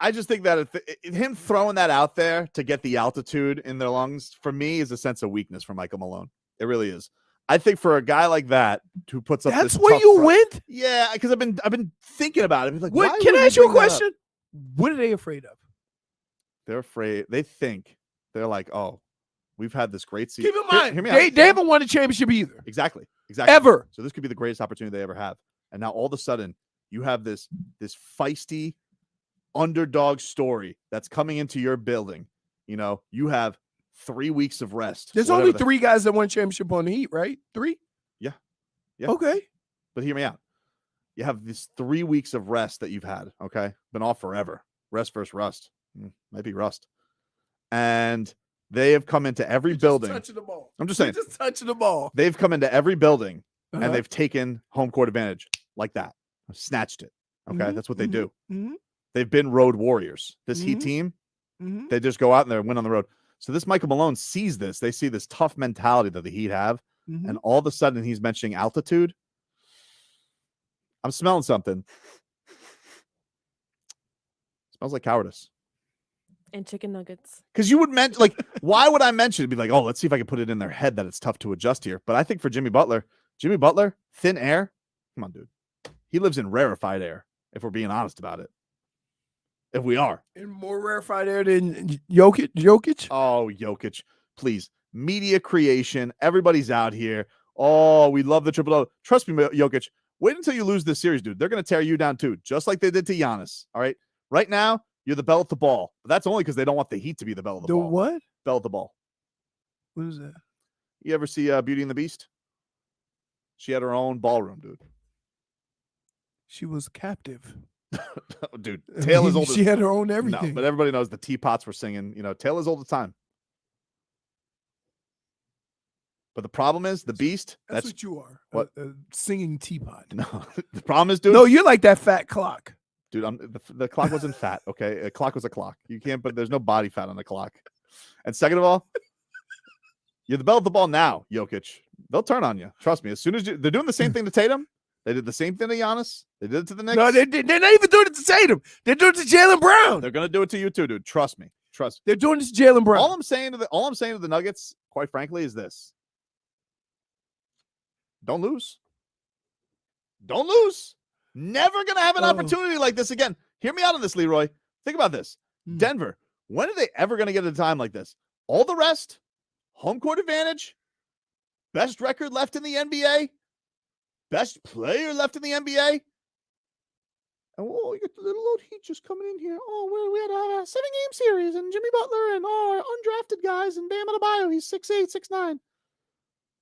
I just think that him throwing that out there to get the altitude in their lungs, for me, is a sense of weakness for Michael Malone. It really is. I think for a guy like that who puts up That's this where tough you front- went? Yeah, because I've been thinking about it. Like, What, why can would I he ask you a bring that up? question? What are they afraid of? They're afraid. They think they're like, oh, we've had this great season. Keep in mind, Hear me they out. haven't won a championship either. Exactly. Ever. So this could be the greatest opportunity they ever have. And now all of a sudden, you have this feisty underdog story that's coming into your building. You have 3 weeks of rest. There's whatever only the- 3 guys that won a championship on the Heat, right? 3? Yeah. Okay. But hear me out. You have this 3 weeks of rest that you've had. Okay. Been off forever. Rest versus rust. Might be rust. And they have come into every building. Touching the ball. I'm just saying. You're just touching the ball. They've come into every building Uh-huh. and they've taken home court advantage like that. Snatched it. Okay. Mhm, That's what they mhm, do. mhm. They've been road warriors. This Heat Mhm. team, Mhm. they just go out and they win on the road. So this Michael Malone sees this. They see this tough mentality that the Heat have. Mhm. And all of a sudden he's mentioning altitude. I'm smelling something. Smells like cowardice. And chicken nuggets. Because you would mention, like, why would I mention it? Be like, oh, let's see if I can put it in their head that it's tough to adjust here. But I think for Jimmy Butler, thin air. Come on, dude. He lives in rarefied air, if we're being honest about it. If we are. And more rarefied air than Jokic? Oh, Jokic. Please. Media creation. Everybody's out here. Oh, we love the triple-double. Trust me, Jokic. Wait until you lose this series, dude. They're going to tear you down, too, just like they did to Giannis. All right? Right now, you're the bell at the ball. But that's only because they don't want the Heat to be the bell of the ball. The what? Bell at the ball. What is that? You ever see Beauty and the Beast? She had her own ballroom, dude. She was captive. Dude, Tail is old. She had her own everything. No, but everybody knows the teapots were singing. Tail is old as time. But the problem is the Beast. That's what you are. What? A singing teapot. No, the problem is, dude. No, you're like that fat clock. Dude, the clock wasn't fat. Okay, a clock was a clock. You can't. But there's no body fat on the clock. And second of all, you're the bell of the ball now, Jokic. They'll turn on you. Trust me. As soon as they're doing the same thing to Tatum. They did the same thing to Giannis. They did it to the Knicks. No, they're not even doing it to Tatum. They're doing it to Jaylen Brown. They're gonna do it to you too, dude. Trust me. Trust me. They're doing this to Jaylen Brown. All I'm saying to the Nuggets, quite frankly, is this: don't lose. Don't lose. Never gonna have an opportunity like this again. Hear me out on this, Leroy. Think about this. Denver. When are they ever gonna get a time like this? All the rest, home court advantage, best record left in the NBA. Best player left in the NBA. And you get the little old Heat just coming in here. Oh, we had a 7-game series and Jimmy Butler and our undrafted guys and Bam Adebayo. He's 6'8", 6'9".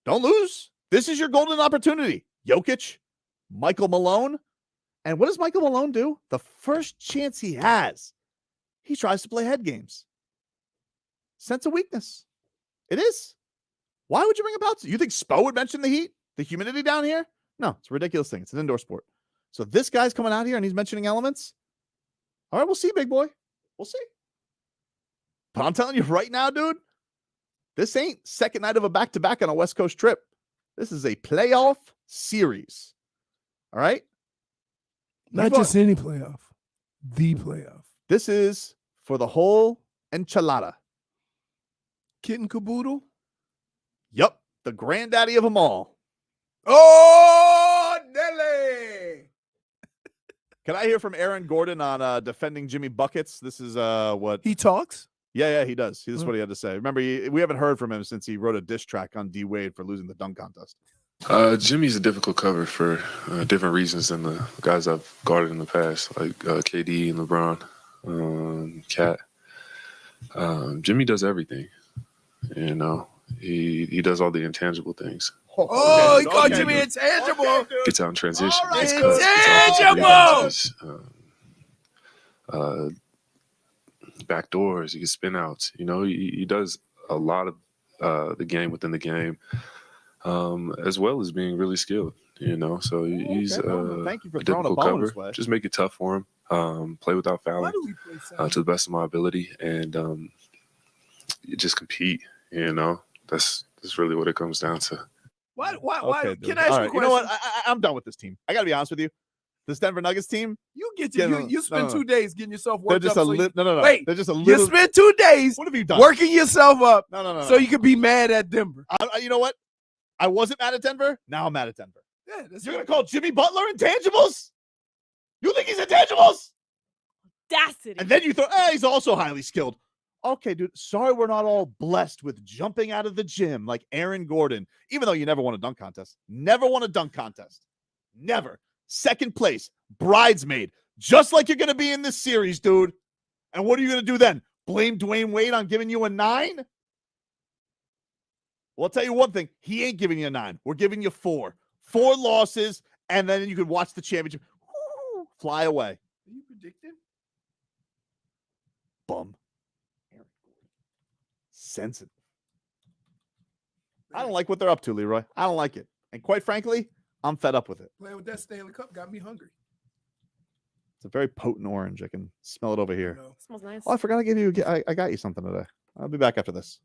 Don't lose. This is your golden opportunity. Jokic, Michael Malone. And what does Michael Malone do? The first chance he has, he tries to play head games. Sense of weakness. It is. Why would you bring up altitude? You think Spo would mention the heat? The humidity down here? No, it's a ridiculous thing. It's an indoor sport. So this guy's coming out here and he's mentioning elements. All right, we'll see, big boy. We'll see. But I'm telling you right now, dude, this ain't second night of a back-to-back on a West Coast trip. This is a playoff series. All right? Not just any playoff. The playoff. This is for the whole enchilada. Kit and caboodle? Yup. The granddaddy of them all. Oh, Nelly. Can I hear from Aaron Gordon on defending Jimmy Buckets? This is what he talks. Yeah, he does. This is what he had to say. Remember, we haven't heard from him since he wrote a diss track on D Wade for losing the dunk contest. Jimmy's a difficult cover for different reasons than the guys I've guarded in the past, like KD and LeBron, Cat. Jimmy does everything. You know, he does all the intangible things. Oh, he called Jimmy intangible. Gets out in transition. Right. Gets cut, gets out Intangible. back doors. He gets spin outs. You know, he does a lot of the game within the game, as well as being really skilled. You know, so he's Thank you for a throwing a difficult bone cover. his way. Just make it tough for him. Play without fouling to the best of my ability, and you just compete. You know, that's really what it comes down to. Why? Okay, Can I ask you a question? You know what? I'm done with this team. I got to be honest with you. This Denver Nuggets team. You spend 2 days getting yourself worked up. No. Wait, They're just a little. you spent 2 days. What have you done? Working yourself up. No. So you could be mad at Denver. You know what? I wasn't mad at Denver. Now I'm mad at Denver. Yeah, You're gonna call Jimmy Butler intangibles? You think he's intangibles? Audacity. And then you throw, he's also highly skilled. Okay, dude. Sorry, we're not all blessed with jumping out of the gym like Aaron Gordon, even though you never won a dunk contest. Never won a dunk contest. Never. Second place, bridesmaid, just like you're going to be in this series, dude. And what are you going to do then? Blame Dwayne Wade on giving you a 9? Well, I'll tell you one thing. He ain't giving you a 9. We're giving you 4. 4 losses, and then you can watch the championship fly away. Are you predicting? Bum. Sensitive. I don't like what they're up to, Leroy. I don't like it. And quite frankly, I'm fed up with it. Playing with that Stanley Cup got me hungry. It's a very potent orange. I can smell it over here. It smells nice. Oh, I forgot to give you. I got you something today. I'll be back after this.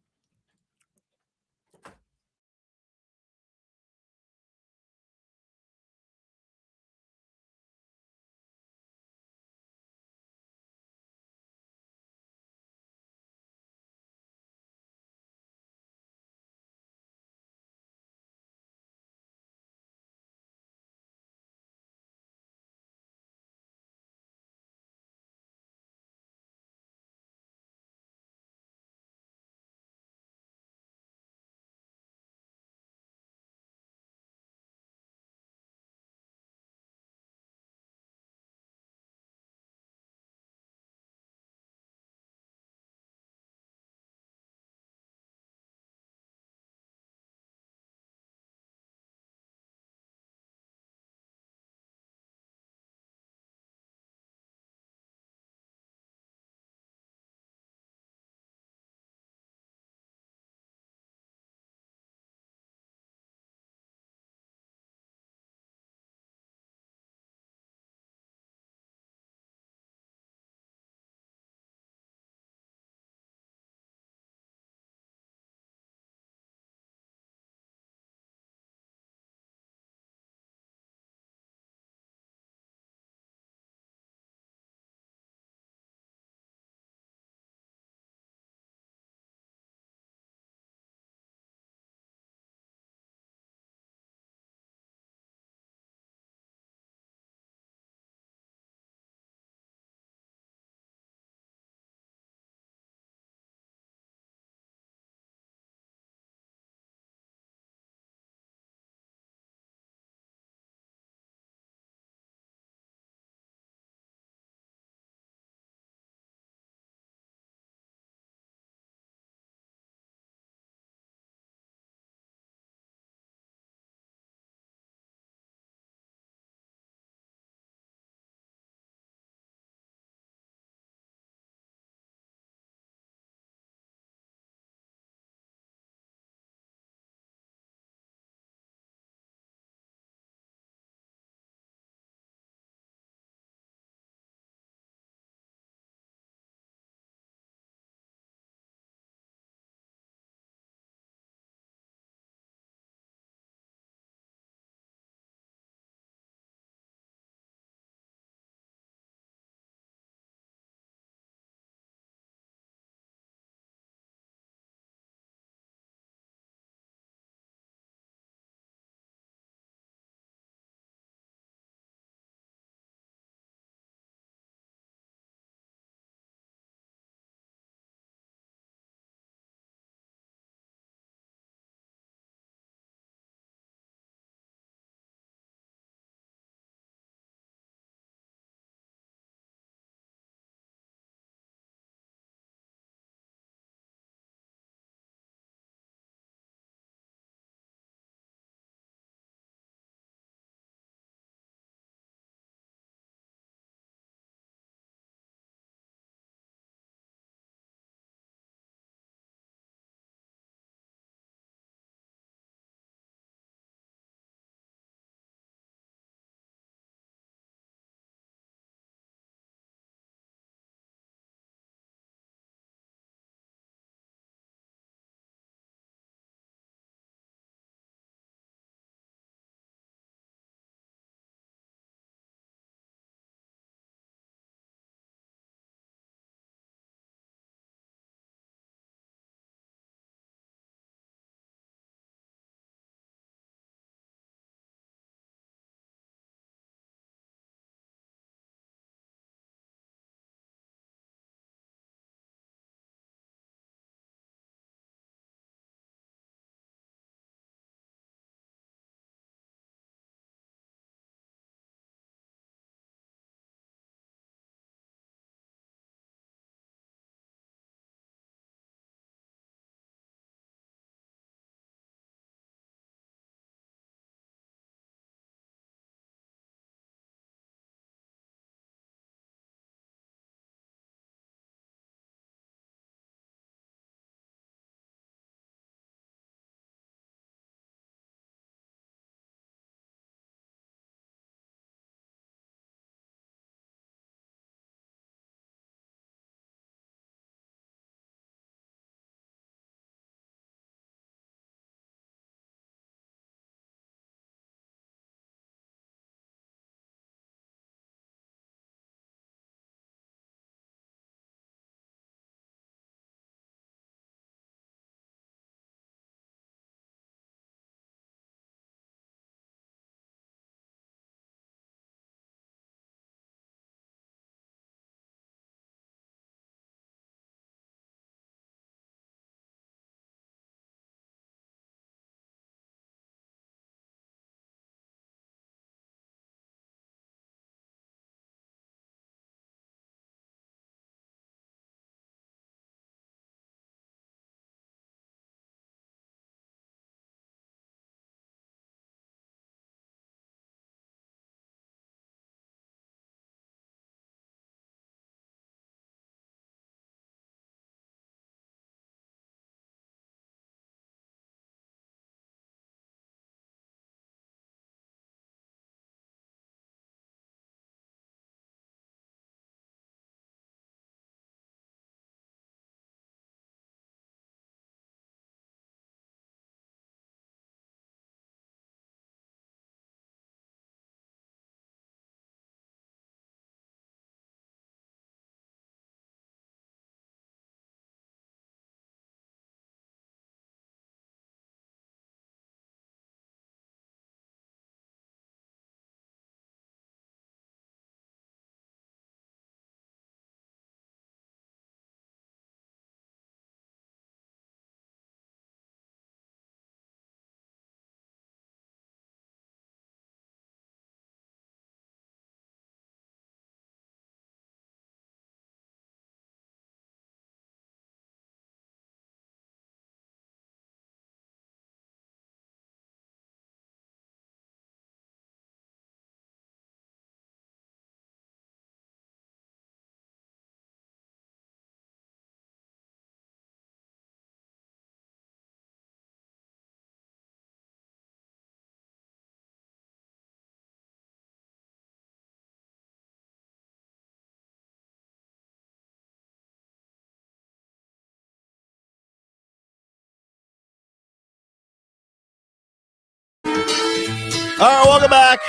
All right, welcome back.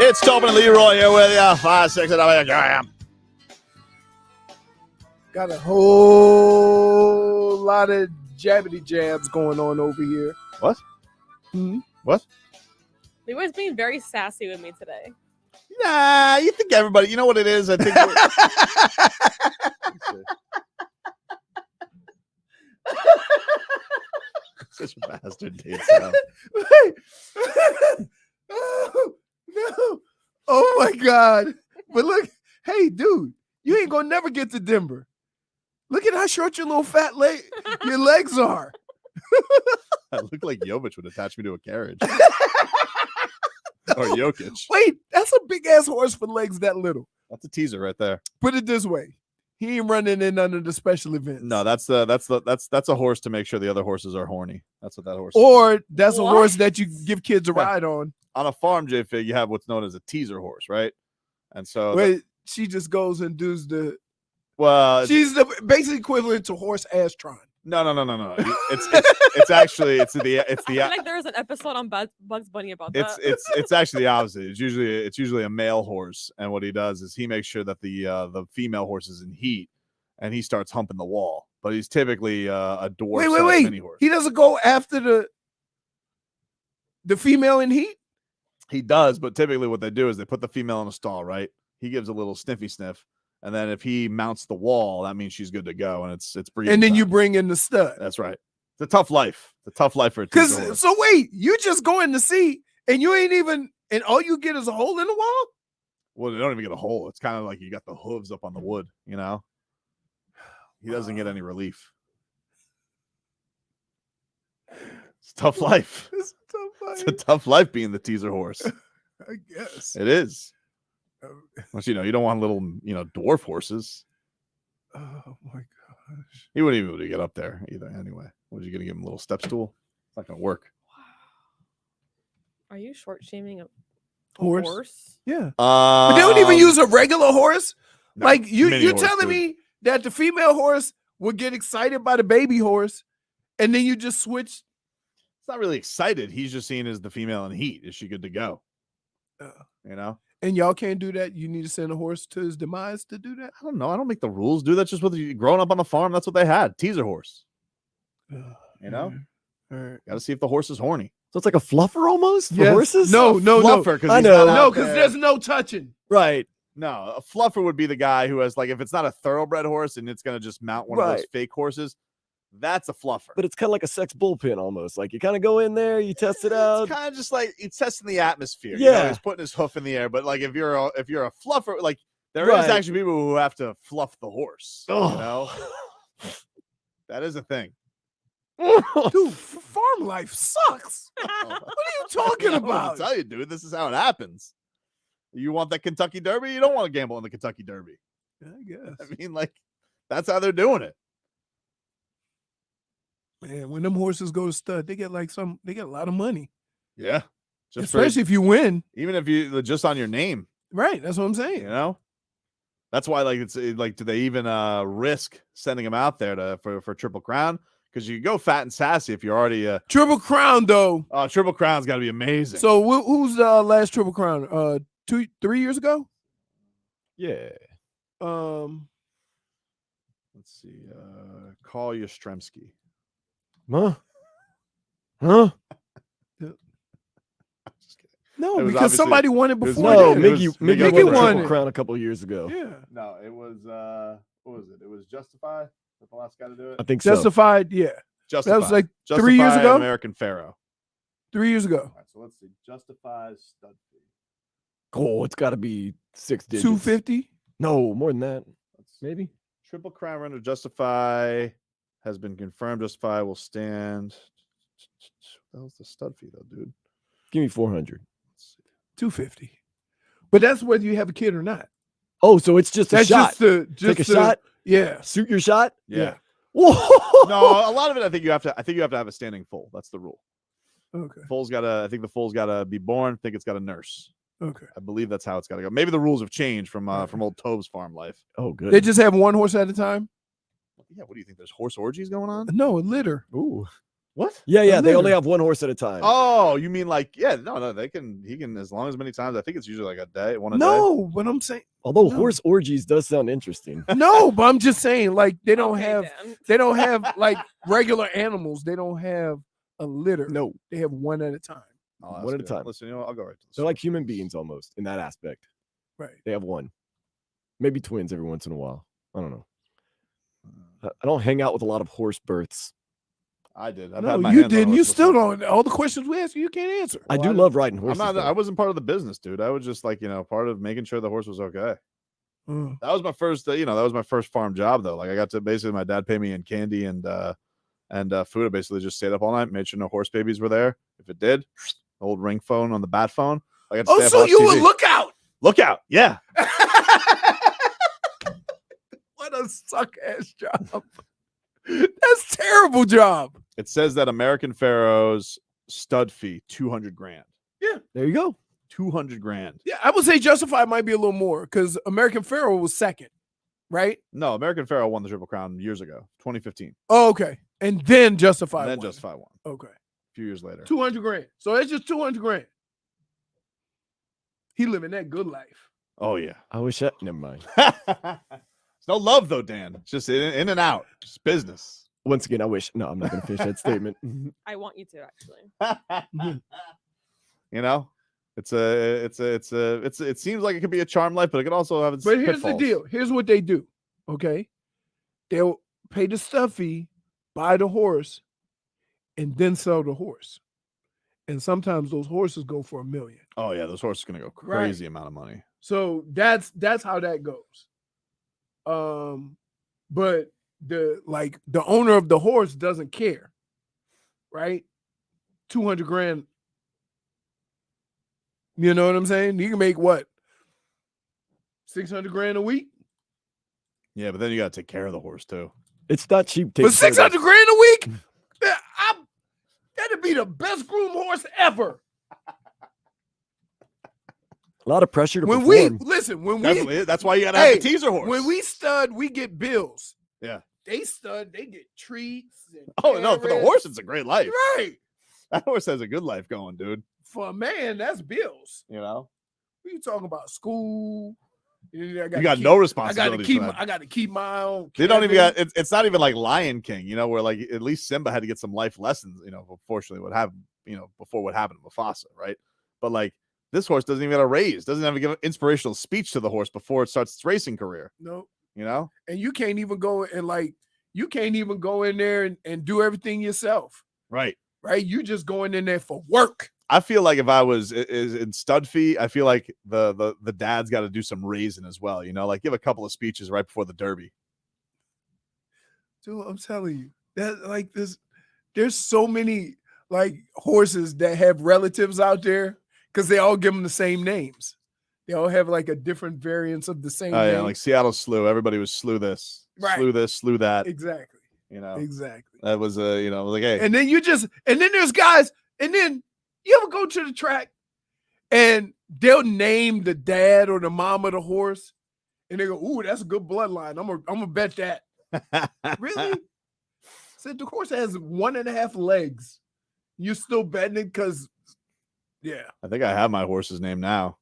It's Tobin and Leroy here with you. 5, 6, and I am. Got a whole lot of jabbity jabs going on over here. What? Hmm? What? Leroy's being very sassy with me today. Nah, you think everybody, you know what it is? I think such a bastard, dude. So. Oh, no. Oh my God. But look, hey, dude, you ain't gonna never get to Denver. Look at how short your little fat your legs are. I look like Jovic would attach me to a carriage. Or Jokic. Wait, that's a big ass horse for legs that little. That's a teaser right there. Put it this way. He ain't running in under the special events. No, that's a horse to make sure the other horses are horny. That's what that horse is. Or that's a horse that you give kids a ride on. On a farm, J-Fig, you have what's known as a teaser horse, right? And so Wait, she just goes and does the she's the basic equivalent to horse Astron. No. It's actually I feel like there was an episode on Bugs Bunny about that. It's actually the opposite. It's usually a male horse, and what he does is he makes sure that the female horse is in heat, and he starts humping the wall. But he's typically a dwarf mini horse. He doesn't go after the female in heat. He does, but typically what they do is they put the female in a stall, right? He gives a little sniffy sniff, and then if he mounts the wall, that means she's good to go, and it's breathing. And then time. you bring in the stud. That's right. It's a tough life. It's a tough life for a teaser horse. So wait, you just go in to see, and you ain't even, and all you get is a hole in the wall? Well, they don't even get a hole. It's kind of like you got the hooves up on the wood, you know? He doesn't get any relief. It's a tough life. It's a tough life being the teaser horse. I guess. It is. But, you don't want little, dwarf horses. Oh, my gosh. He wouldn't even be able to get up there either anyway. What, are you going to give him a little step stool? It's not going to work. Are you short-shaming a horse? Yeah. But they don't even use a regular horse? No, like, you're horse, telling me that the female horse would get excited by the baby horse, and then you just switch? It's not really excited. He's just seen as the female in heat. Is she good to go? And y'all can't do that? You need to send a horse to his demise to do that? I don't know. I don't make the rules, dude. That's just what growing up on the farm. That's what they had. Teaser horse. All right. Got to see if the horse is horny. So it's like a fluffer almost for Yes. horses? No. Fluffer, I know. because there's no touching. Right. No, a fluffer would be the guy who has, like, if it's not a thoroughbred horse and it's going to just mount one of those fake horses, that's a fluffer. But it's kind of like a sex bullpen almost. Like you kind of go in there, you test it out. It's kind of just like it's testing the atmosphere. Yeah. He's putting his hoof in the air. But like if you're a fluffer, like there is actually people who have to fluff the horse. That is a thing. Dude, farm life sucks. What are you talking about? I'll tell you, dude, this is how it happens. You want that Kentucky Derby? You don't want to gamble on the Kentucky Derby. I guess. I mean, like, that's how they're doing it. Man, when them horses go to stud, they get a lot of money. Yeah. Especially if you win. Even if you just on your name. Right. That's what I'm saying. That's why, like, it's like, do they even risk sending them out there for Triple Crown? Because you go fat and sassy if you're already Triple Crown, though. Triple Crown's got to be amazing. So who's the last Triple Crown? 3 years ago? Yeah. Let's see. Call Yastrzemski. Huh? No, because somebody won it before. No, that. Miggy won Triple Crown a couple of years ago. Yeah. No, it was what was it? It was Justified. Was the last guy to do it? I think so. Justified, yeah. Justified. That was like Justified 3 years ago. American Pharaoh. 3 years ago. All right, so let's see. Justified stud fee. Oh, it's got to be 6 digits. 250? No, more than that. Maybe. Triple Crown runner Justify has been confirmed. Justify will stand. What the hell's the stud fee though, dude? Give me 400. 250. But that's whether you have a kid or not. Oh, so it's just a shot. Take a shot. Yeah. Shoot your shot. Yeah. Whoa. No, a lot of it. I think you have to have a standing foal. That's the rule. Okay. I think the foal's gotta be born. I think it's got a nurse. Okay. I believe that's how it's gotta go. Maybe the rules have changed from old Tob's farm life. Oh, good. They just have one horse at a time? Yeah. What do you think? There's horse orgies going on? No, a litter. Ooh. What? Yeah. They only have one horse at a time. Oh, you mean like no, he can as long as many times. I think it's usually like a day, one a day. No, but I'm saying Although horse orgies does sound interesting. no, but I'm just saying like they don't have like regular animals. They don't have a litter. No, they have one at a time. Oh, one at a time. Listen, I'll go right to They're like human beings almost in that aspect. Right. They have one. Maybe twins every once in a while. I don't know. I don't hang out with a lot of horse births. I did. No, you didn't. You still don't. All the questions we ask you can't answer. I do love riding horses. I wasn't part of the business, dude. I was just like, part of making sure the horse was okay. That was my first, that was my first farm job though. Like I got to basically, my dad paid me in candy and food. I basically just stayed up all night, made sure no horse babies were there. If it did, old ring phone on the bat phone. I got to stay up so watch you TV. would look out. Look out. Yeah. What a suck ass job. That's terrible job. It says that American Pharaoh's stud fee, $200,000. Yeah. There you go. $200,000. Yeah, I would say Justified might be a little more because American Pharaoh was second, right? No, American Pharaoh won the Triple Crown years ago, 2015. Oh, okay. And then Justified And then won. Justified won. Okay. A few years later. $200,000. So that's just $200,000. He living that good life. Oh, yeah. I wish that. Never mind. It's no love, though, Dan. It's just in and out. Just business. Once again, I wish. No, I'm not going to finish that statement. I want you to actually. It seems like it could be a charm life, but it could also have its But here's pitfalls. the deal. Here's what they do. Okay. They'll pay the stud fee, buy the horse, and then sell the horse. And sometimes those horses go for $1 million. Oh, yeah. Those horses are going to go crazy amount of money. So that's how that goes. But the owner of the horse doesn't care, right? $200,000. You know what I'm saying? You can make what? $600,000 a week. Yeah, but then you got to take care of the horse too. It's not cheap. For $600,000 a week, that'd be the best groomed horse ever. A lot of pressure to When perform. That's why you got to have the teaser horse. When we stud, we get bills. Yeah. They stud, they get treats. And Oh, no, for the carrots. horse, it's a great life. Right. That horse has a good life going, dude. For a man, that's bills. You know? What are you talking about? School. You got no responsibilities for that. I got to keep my own. They don't even cabin. got it's not even like Lion King, where like at least Simba had to get some life lessons, unfortunately what happened, before what happened to Mufasa, right? But like this horse doesn't even get a raise, doesn't have to give an inspirational speech to the horse before it starts its racing career. No. And you can't even go in there and do everything yourself. Right. Right. You just going in there for work. I feel like if I was in stud fee, I feel like the dad's got to do some raising as well, like give a couple of speeches right before the Derby. Dude, I'm telling you that like this, there's so many like horses that have relatives out there because they all give them the same names. They all have like a different variance of the same Oh yeah, name. like Seattle Slew. Everybody was Slew this, Right. Slew this, Slew that. Exactly. Exactly. That was like hey. And then there's guys, and then you ever go to the track and they'll name the dad or the mom of the horse, and they go, "Ooh, that's a good bloodline. I'm gonna bet that." Really? Said the horse has 1.5 legs. You still betting it because, yeah. I think I have my horse's name now.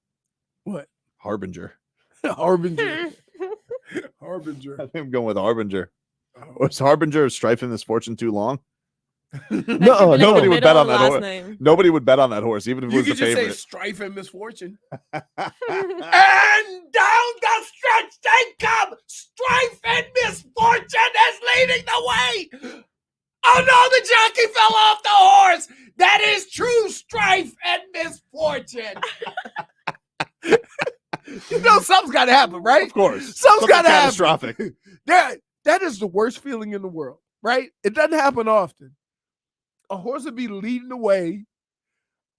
What? Harbinger. Harbinger. Harbinger. I think I'm going with Harbinger. Was Harbinger of Strife and Misfortune too long? No, Nobody would bet on that last horse. name. Nobody would bet on that horse, even if it You was the could just say favorite. strife and misfortune. And down the stretch they come. Strife and misfortune is leading the way. Oh no, the jockey fell off the horse. That is true strife and misfortune. Something's got to happen, right? Of course. Something's got to happen. Catastrophic. That is the worst feeling in the world, right? It doesn't happen often. A horse would be leading the way.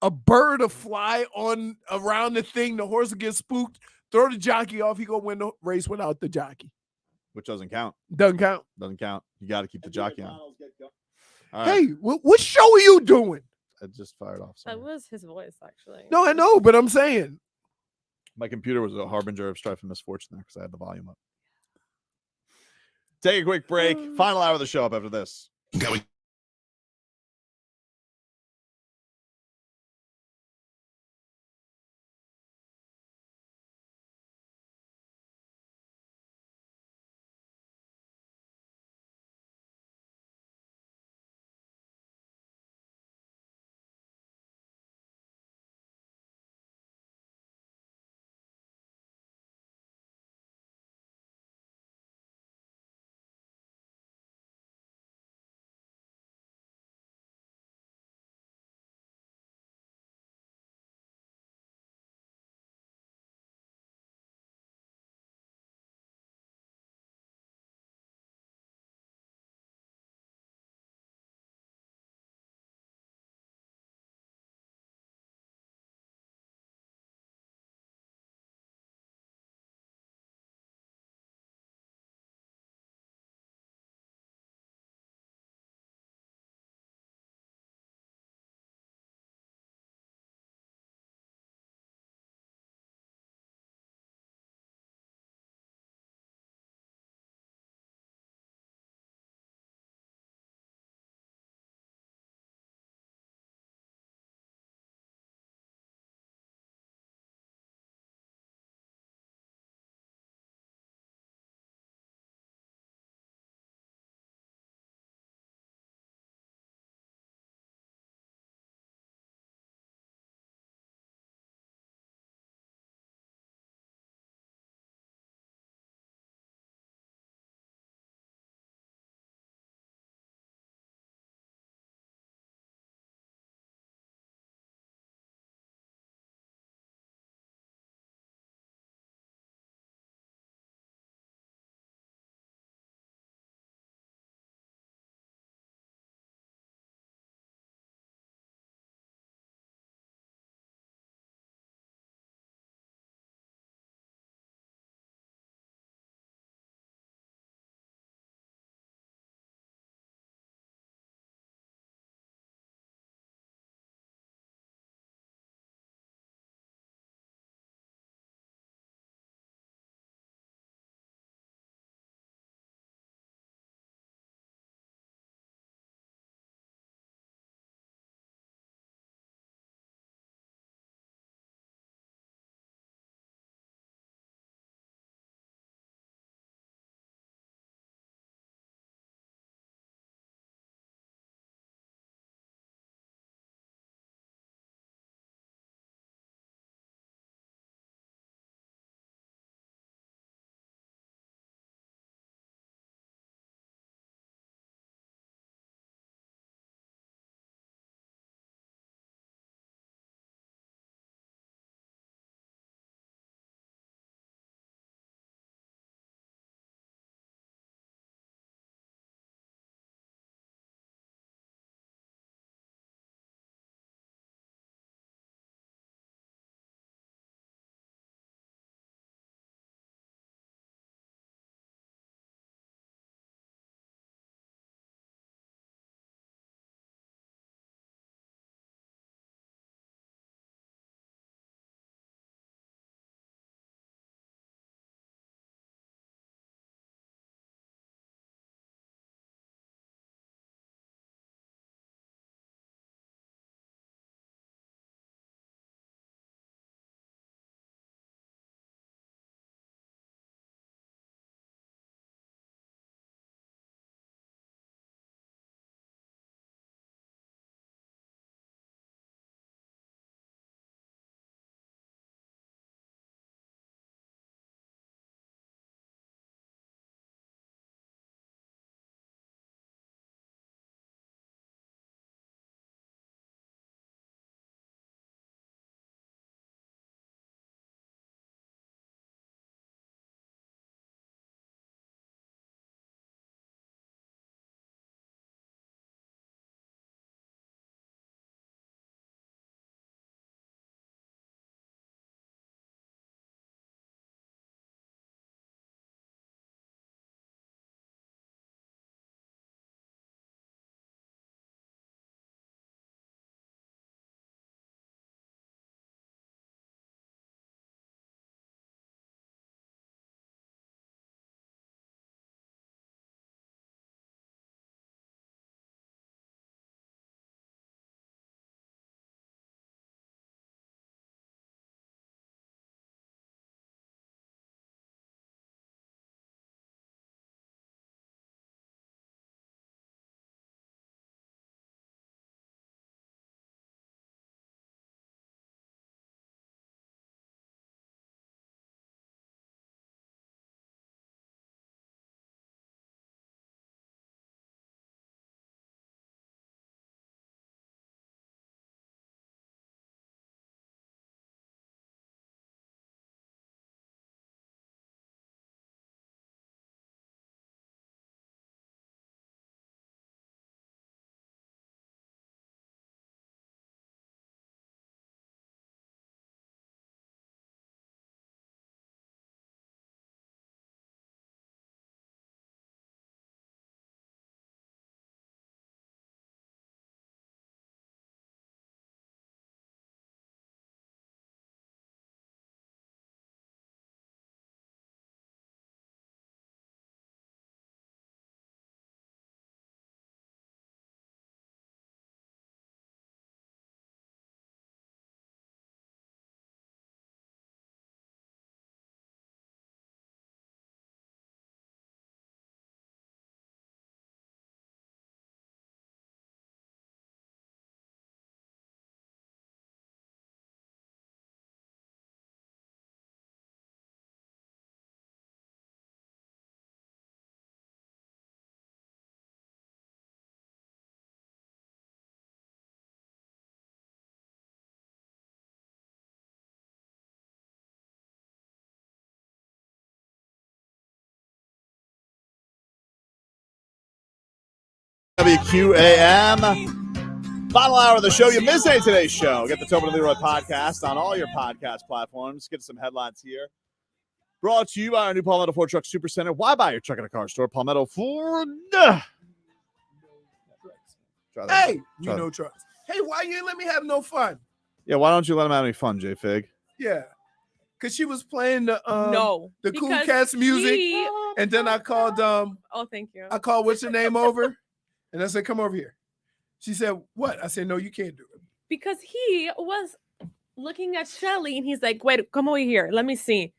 A bird will fly on around the thing. The horse will get spooked. Throw the jockey off. He go win the race without the jockey. Which doesn't count. Doesn't count. Doesn't count. You got to keep the jockey on. All right. Hey, what show are you doing? I just fired off. That was his voice, actually. No, I know, but I'm saying. My computer was a harbinger of strife and misfortune there because I had the volume up. Take a quick break. Final hour of the show up after this. WQAM. Final hour of the show. You missed any today's show. Get the Tobin and Leroy podcast on all your podcast platforms. Get some headlines here. Brought to you by our new Palmetto Ford Truck Supercenter. Why buy your truck at a car store? Palmetto Ford. Hey, you know trucks. Hey, why you ain't let me have no fun? Yeah, why don't you let him have any fun, J-Fig? Yeah. Because she was playing the Cool because Cats music. he- And then I called Oh, thank you. I called what's her name over. And I said, come over here. She said, what? I said, no, you can't do it. Because he was looking at Shelly and he's like, wait, come over here. Let me see.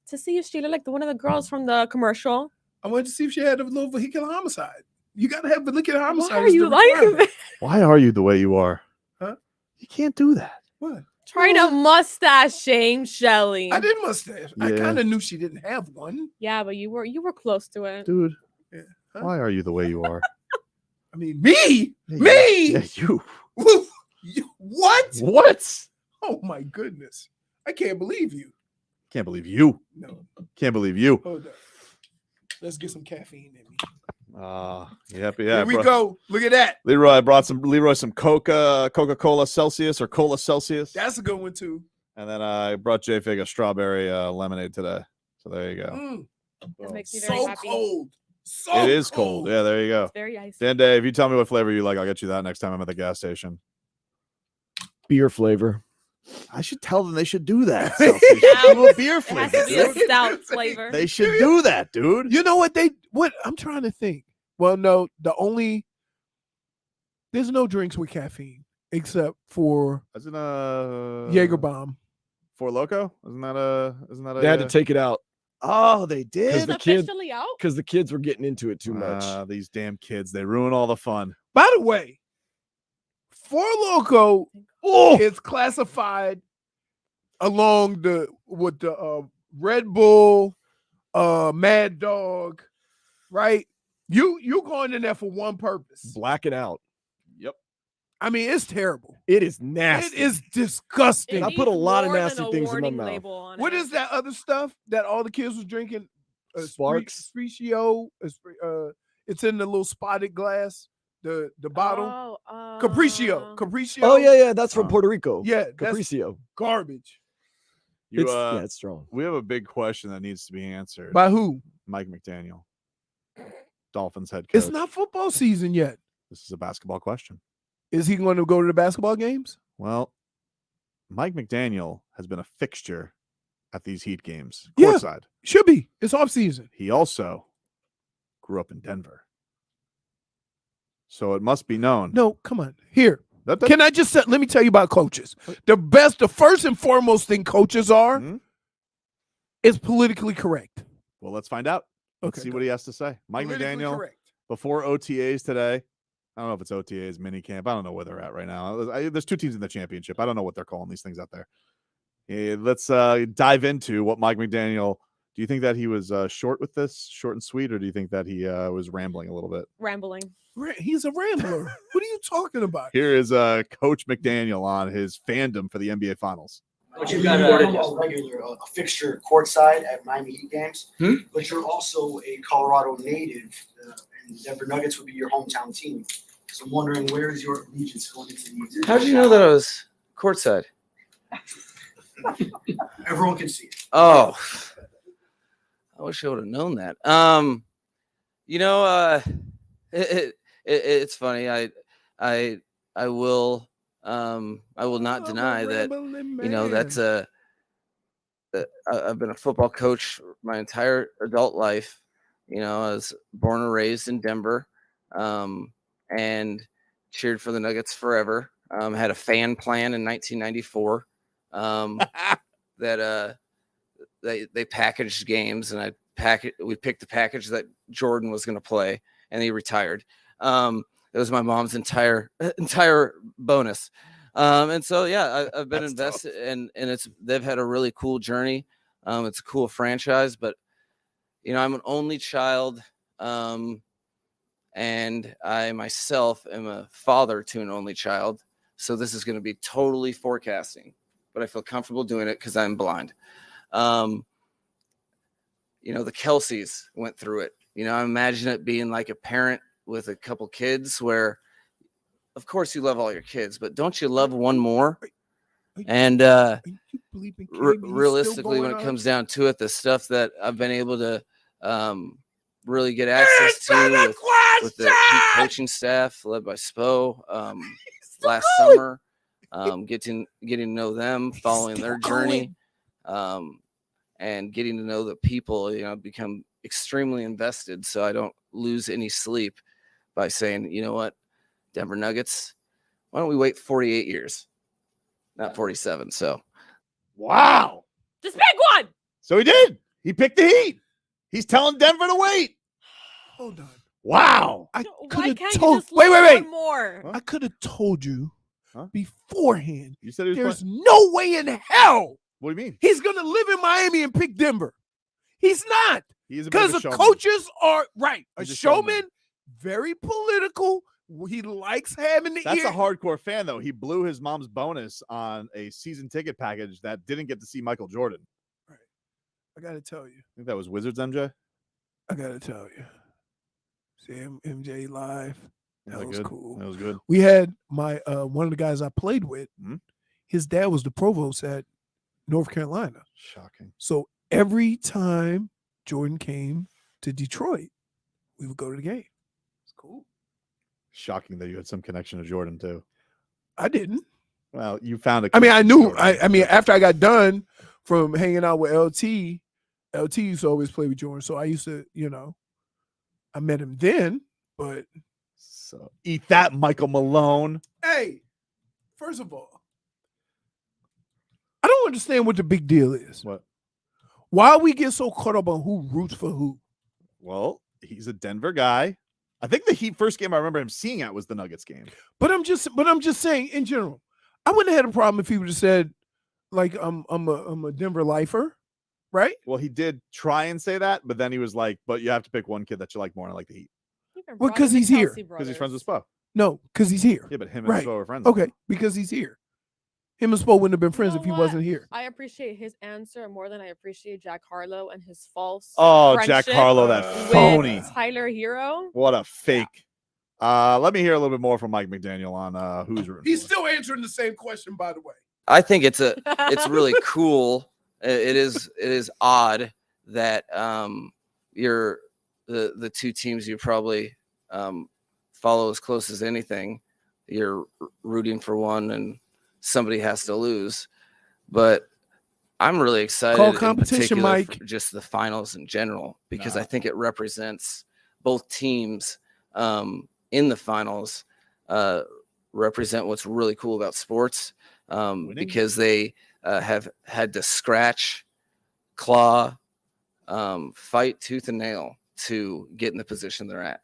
To see if she looked like one of the girls from the commercial. I wanted to see if she had a little vehicular homicide. You gotta have vehicular homicide. Why are you like that? Why are you the way you are? Huh? You can't do that. What? Trying to mustache shame Shelly. I did mustache. I Yeah. kind of knew she didn't have one. Yeah, but you were close to it. Dude, Yeah. Huh? why are you the way you are? I mean, me? Yeah, Me? Yeah, you. Woo. What? What? Oh my goodness. I can't believe you. Can't believe you. No. Can't believe you. Hold up. Let's get some caffeine in me. Yeah. Here we go. Look at that. Leroy brought some Coca-Cola Celsius or Cola Celsius. That's a good one too. And then I brought J-Fig a strawberry lemonade today. So there you go. That makes me very So happy. cold. So It is cold. Yeah, there you go. It's very icy. Dan Dave, if you tell me what flavor you like, I'll get you that next time I'm at the gas station. Beer flavor. I should tell them they should do that. Do a beer It flavor. has to be a dude. stout flavor. They should do that, dude. You know what I'm trying to think. Well, no, there's no drinks with caffeine except for Isn't Jaeger bomb. Four Loko? Isn't that They had to take it out Oh, they did. because the kids Officially out? because the kids were getting into it too much. These damn kids, they ruin all the fun. By the way, Four Loko is classified along with the Red Bull, Mad Dog, right? You going in there for one purpose. Black it out. Yep. I mean, it's terrible. It is nasty. It is disgusting. I put a lot of nasty things in my mouth. What is that other stuff that all the kids was drinking? Sparks? Sprecio. It's in the little spotted glass. The bottle. Oh, Capriccio. Oh yeah, that's from Puerto Rico. Yeah, that's Capriccio. garbage. It's strong. We have a big question that needs to be answered. By who? Mike McDaniel, Dolphins head coach. It's not football season yet. This is a basketball question. Is he going to go to the basketball games? Well, Mike McDaniel has been a fixture at these Heat games. Yeah. Courtside. Should be. It's off season. He also grew up in Denver. So it must be known. No, come on. Here. That- Can I just let me tell you about coaches? The first and foremost thing coaches are is politically correct. Well, let's find out. Let's see what he has to say. Mike Politically McDaniel, correct. before OTAs today. I don't know if it's OTAs, mini camp. I don't know where they're at right now. There's two teams in the championship. I don't know what they're calling these things out there. Let's dive into what Mike McDaniel. Do you think that he was short with this, short and sweet, or do you think that he was rambling a little bit? Rambling. He's a rambler. What are you talking about? Here is Coach McDaniel on his fandom for the NBA Finals. But you've got a regular a fixture courtside at Miami Heat games, but you're also a Colorado native, and Denver Nuggets would be your hometown team. So I'm wondering, where is your allegiance going into these? How did you know that I was courtside? Everyone can see it. Oh, I wish I would have known that. It's funny. I will not deny that. That's I've been a football coach my entire adult life. I was born and raised in Denver, and cheered for the Nuggets forever. Had a fan plan in 1994 that they packaged games, and we picked the package that Jordan was going to play, and he retired. It was my mom's entire bonus. And so, yeah, I've been invested and they've had a really cool journey. It's a cool franchise, but I'm an only child. And I myself am a father to an only child. So this is going to be totally forecasting, but I feel comfortable doing it because I'm blind. The Kelseys went through it. I imagine it being like a parent with a couple kids where, of course, you love all your kids, but don't you love one more? And realistically, when it comes down to it, the stuff that I've been able to really get access to with the Heat coaching staff led by Spo last summer, getting to know them, following their journey, and getting to know the people, become extremely invested so I don't lose any sleep by saying, you know what, Denver Nuggets, why don't we wait 48 years? Not 47. So, wow. Just pick one. So he did. He picked the Heat. He's telling Denver to wait. Hold on. Wow. I Why could can't have told. you just Wait. one more? I could have told you beforehand. You said there's no way in hell. What do you mean? He's gonna live in Miami and pick Denver. He's not. He's a bit of Because a the showman. coaches are right. He's A a showman, showman. very political. He likes having the That's ear. a hardcore fan, though. He blew his mom's bonus on a season ticket package that didn't get to see Michael Jordan. I gotta tell you. I think that was Wizards MJ. I gotta tell you. See MJ live. That was good? cool. That was good. We had my one of the guys I played with. Mhm. His dad was the provost at North Carolina. Shocking. So every time Jordan came to Detroit, we would go to the game. It's cool. Shocking that you had some connection to Jordan too. I didn't. Well, you found it. I mean, I knew. I mean, after I got done from hanging out with LT used to always play with Jordan. So I used to, I met him then, but. So eat that, Michael Malone. Hey, first of all, I don't understand what the big deal is. What? Why we get so caught up on who roots for who? Well, he's a Denver guy. I think the Heat first game I remember him seeing at was the Nuggets game. But I'm just saying in general, I wouldn't have had a problem if he would have said, like, I'm a Denver lifer, right? Well, he did try and say that, but then he was like, but you have to pick one kid that you like more, and I like the Heat. Well, because he's here. Because he's friends with Spo. No, because he's here. Yeah, but him and right. Spo are friends. Okay, because he's here. Him and Spo wouldn't have been friends if he wasn't here. I appreciate his answer more than I appreciate Jack Harlow and his false. Oh, Jack friendship Harlow, that with phony. Tyler Hero. What a fake. Let me hear a little bit more from Mike McDaniel on who's rooting. He's still answering the same question, by the way. I think it's really cool. It is odd that you're the two teams you probably follow as close as anything. You're rooting for one and somebody has to lose. But I'm really excited Call competition, Mike. for just the finals in general, because I think it represents both teams in the finals represent what's really cool about sports, because they have had to scratch, claw, fight tooth and nail to get in the position they're at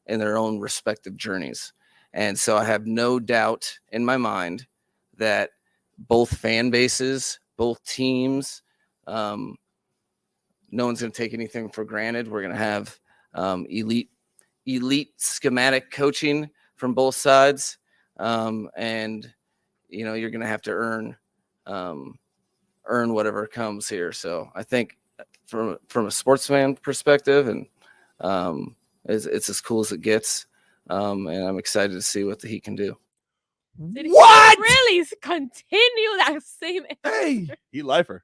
in their own respective journeys. And so I have no doubt in my mind that both fan bases, both teams, no one's going to take anything for granted. We're going to have elite schematic coaching from both sides. And, you're going to have to earn whatever comes here. So I think from a sportsman perspective, and it's as cool as it gets. And I'm excited to see what the Heat can do. Did What? he really continue that same answer? Hey, Heat lifer.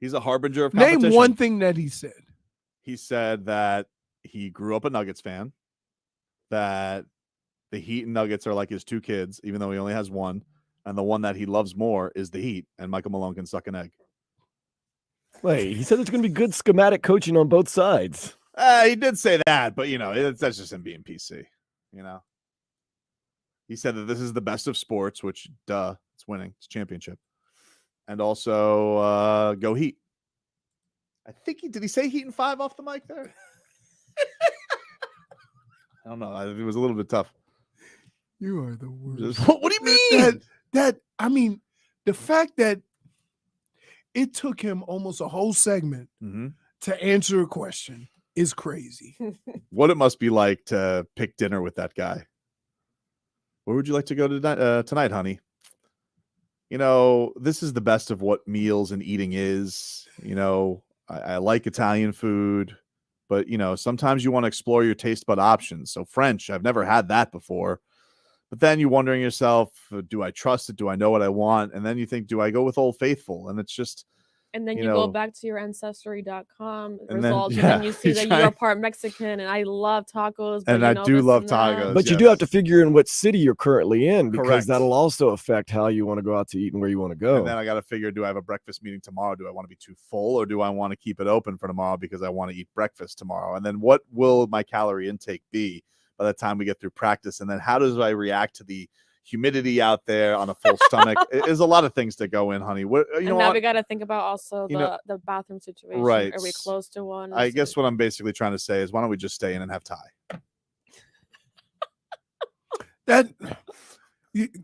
He's a harbinger of name competition. one thing that he said. He said that he grew up a Nuggets fan, that the Heat and Nuggets are like his two kids, even though he only has one, and the one that he loves more is the Heat, and Michael Malone can suck an egg. Wait, he said it's going to be good schematic coaching on both sides. He did say that, but, that's just him being PC, He said that this is the best of sports, which, it's winning. It's championship. And also, go Heat. I think did he say Heat in 5 off the mic there? I don't know. It was a little bit tough. You are the worst. What do you mean? I mean, the fact that it took him almost a whole segment to answer a question is crazy. What it must be like to pick dinner with that guy. Where would you like to go tonight, honey? This is the best of what meals and eating is. I like Italian food. But, sometimes you want to explore your taste bud options. So French, I've never had that before. But then you're wondering yourself, do I trust it? Do I know what I want? And then you think, do I go with Old Faithful? And it's just, And then you go back to your ancestry.com And then- results, yeah, and then you see that try- you are part Mexican, and I love tacos. But And I do this love and that. tacos. But you do have to figure in what city you're currently in, because Correct. that'll also affect how you want to go out to eat and where you want to go. And then I got to figure, do I have a breakfast meeting tomorrow? Do I want to be too full, or do I want to keep it open for tomorrow because I want to eat breakfast tomorrow? And then what will my calorie intake be by the time we get through practice? And then how does I react to the humidity out there on a full stomach? There's a lot of things that go in, honey. What And now we got to think about also the bathroom situation. Right. Are we close to one? I guess what I'm basically trying to say is, why don't we just stay in and have Thai?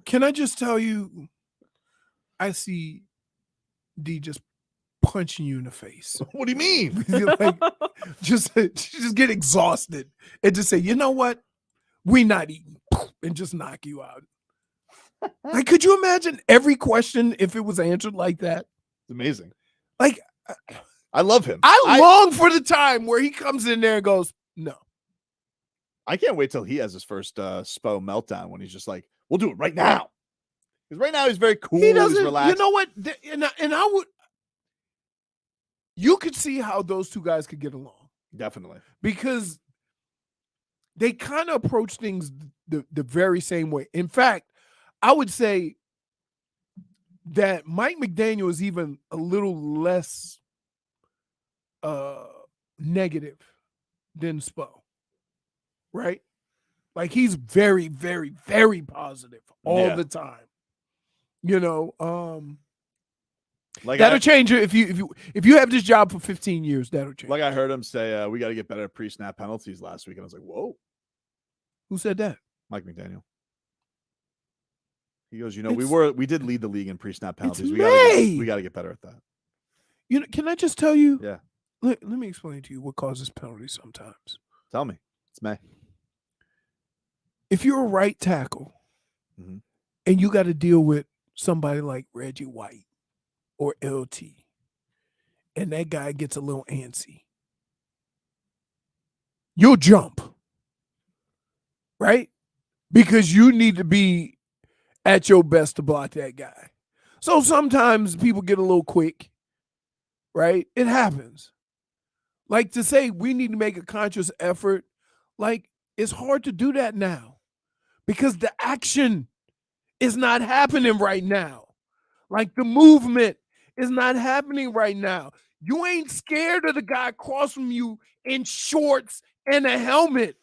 Can I just tell you, I see D just punching you in the face. What do you mean? Like, just get exhausted and just say, you know what? We not eating, and just knock you out. Like, could you imagine every question if it was answered like that? It's amazing. Like, I love him. I long for the time where he comes in there and goes, no. I can't wait till he has his first SPO meltdown when he's just like, we'll do it right now. Because right now he's very cool. He doesn't. He's relaxed. You know what? And I would. You could see how those two guys could get along. Definitely. Because they kind of approach things the very same way. In fact, I would say that Mike McDaniel is even a little less negative than Spo, right? Like, he's very, very, very positive all the time. Like that'll change if you have this job for 15 years. That'll change. Like I heard him say, we got to get better at pre-snap penalties last week, and I was like, whoa. Who said that? Mike McDaniel. He goes, we did lead the league in pre-snap penalties. We got to get better at that. Can I just tell you? Yeah. Let me explain to you what causes penalties sometimes. Tell me. It's May. If you're a right tackle and you got to deal with somebody like Reggie White or LT, and that guy gets a little antsy, you'll jump, right? Because you need to be at your best to block that guy. So sometimes people get a little quick, right? It happens. Like, to say we need to make a conscious effort, like, it's hard to do that now because the action is not happening right now. Like, the movement is not happening right now. You ain't scared of the guy across from you in shorts and a helmet.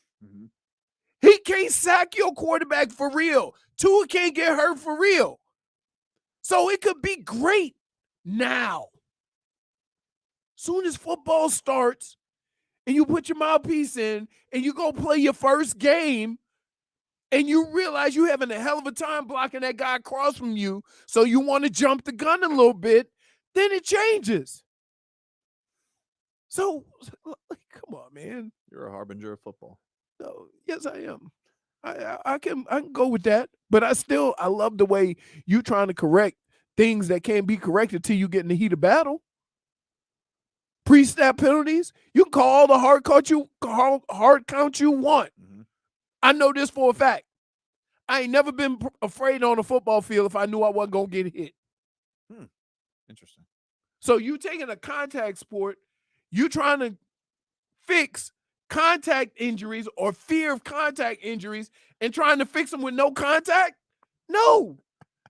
He can't sack your quarterback for real. Tua can't get hurt for real. So it could be great now. Soon as football starts and you put your mouthpiece in and you go play your first game and you realize you're having a hell of a time blocking that guy across from you, so you want to jump the gun a little bit, then it changes. So, come on, man. You're a harbinger of football. No, yes, I am. I can go with that, but I love the way you trying to correct things that can't be corrected till you get in the heat of battle. Pre-snap penalties, you can call all the hard count you want. I know this for a fact. I ain't never been afraid on a football field if I knew I wasn't gonna get hit. Interesting. So you taking a contact sport, you trying to fix contact injuries or fear of contact injuries and trying to fix them with no contact? No.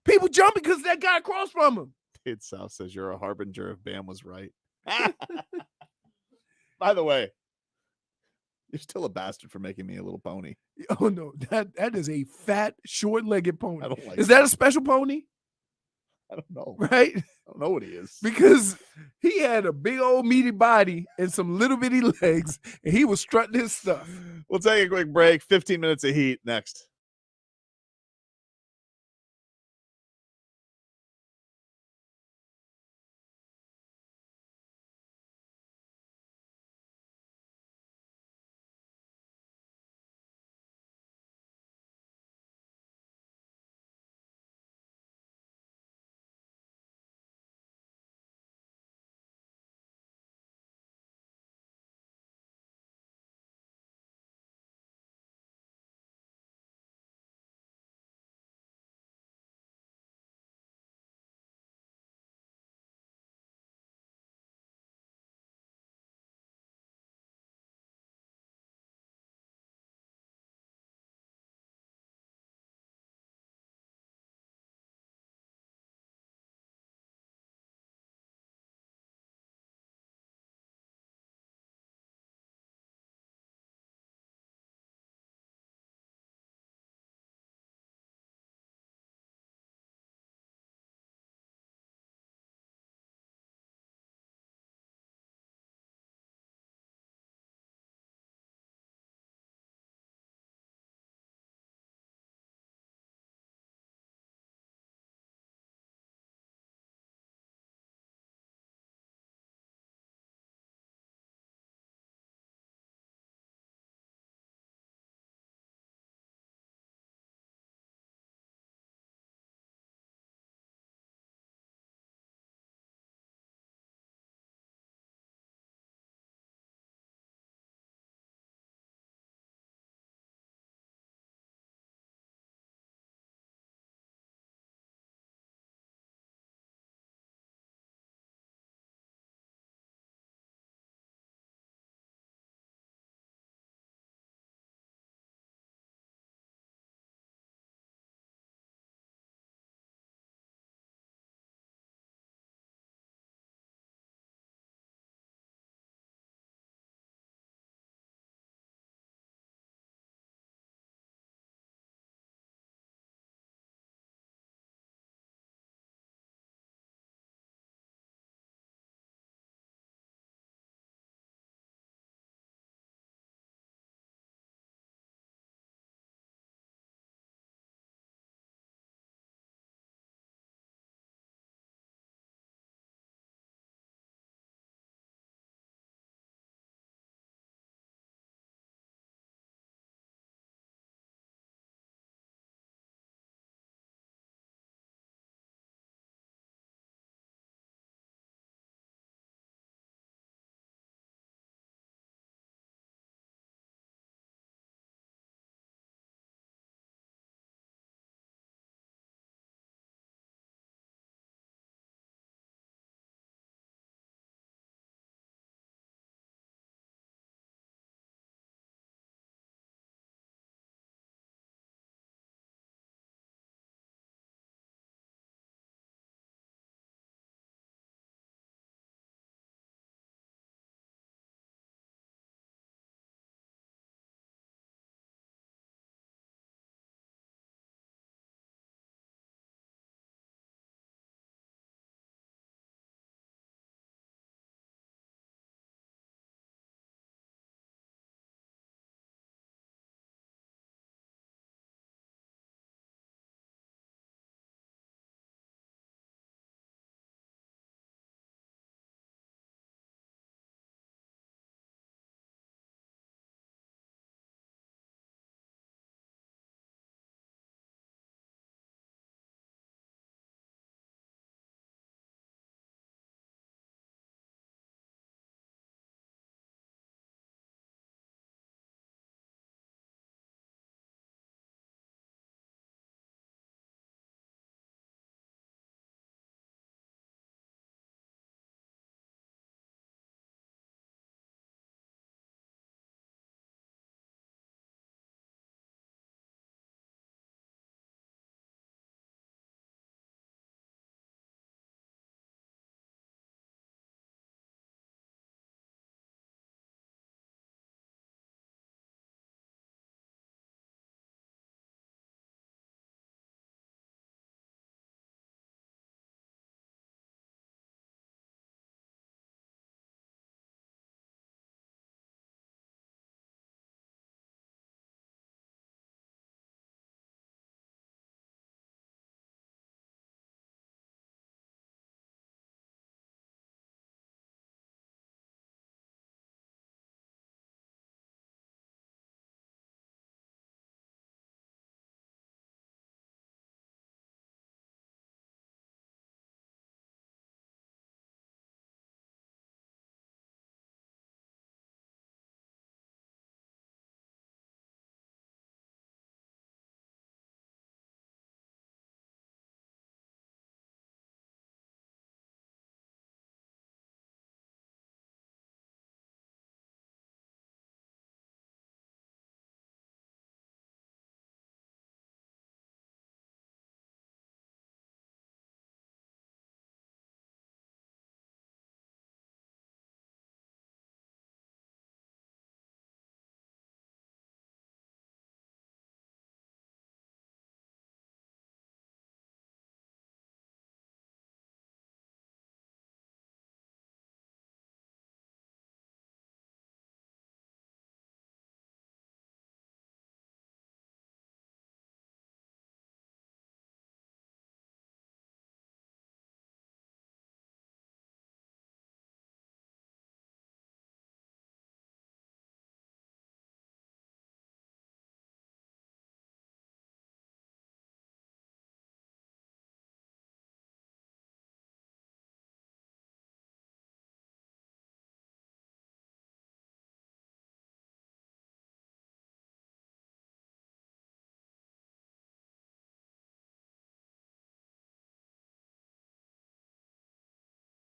People jumping because that guy across from him. Kid South says you're a harbinger if Bam was right. By the way, you're still a bastard for making me a little pony. Oh no, that is a fat, short-legged pony. I don't like is that a special pony? I don't know. Right? I don't know what he is. Because he had a big old meaty body and some little bitty legs, and he was strutting his stuff. We'll take a quick break. 15 minutes of heat next.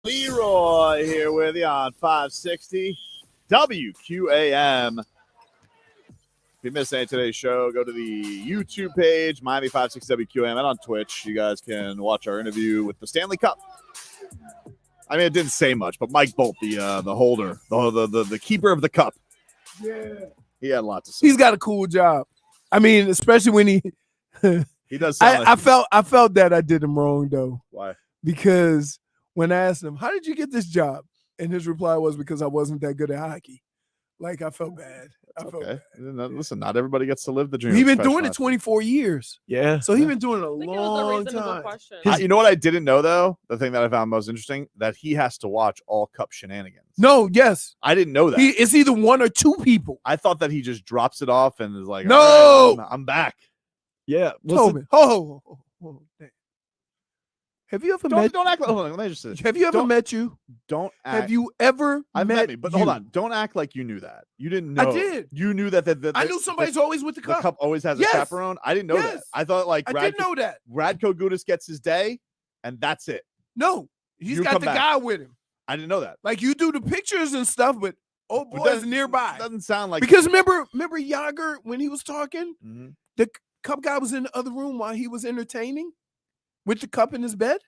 Leroy here with you on 560 WQAM. If you missed any of today's show, go to the YouTube page, Miami 560 WQAM, and on Twitch. You guys can watch our interview with the Stanley Cup. I mean, it didn't say much, but Mike Bolt, the holder, the keeper of the cup. Yeah. He had a lot to say. He's got a cool job. I mean, especially when he does sound like I felt that I did him wrong though. Why? Because when I asked him, how did you get this job? And his reply was, because I wasn't that good at hockey. Like, I felt bad. I felt okay. bad. Listen, not everybody gets to live the dream. He's been doing it 24 years. Yeah. So he's been doing it a long time. You know what I didn't know, though? The thing that I found most interesting, that he has to watch all cup shenanigans. No, yes. I didn't know that. It's either one or two people. I thought that he just drops it off and is like, no, all right, I'm back. Yeah. Tobin. Oh, have you ever met? Don't act like. Hold on, let me just say this. Have you ever met you? Don't act. Have you ever I've met me, but you? hold on. Don't act like you knew that. You didn't know. I did. You knew that. I knew somebody's always with the cup. The cup always has Yes. a chaperone. I didn't know that. I thought like I didn't know that. Radko Gudas gets his day, and that's it. No, he's You got come the back. guy with him. I didn't know that. Like, you do the pictures and stuff, but oh But boy, is doesn't- nearby. Doesn't sound like Because remember Yager when he was talking, Mhm. the cup guy was in the other room while he was entertaining with the cup in his bed.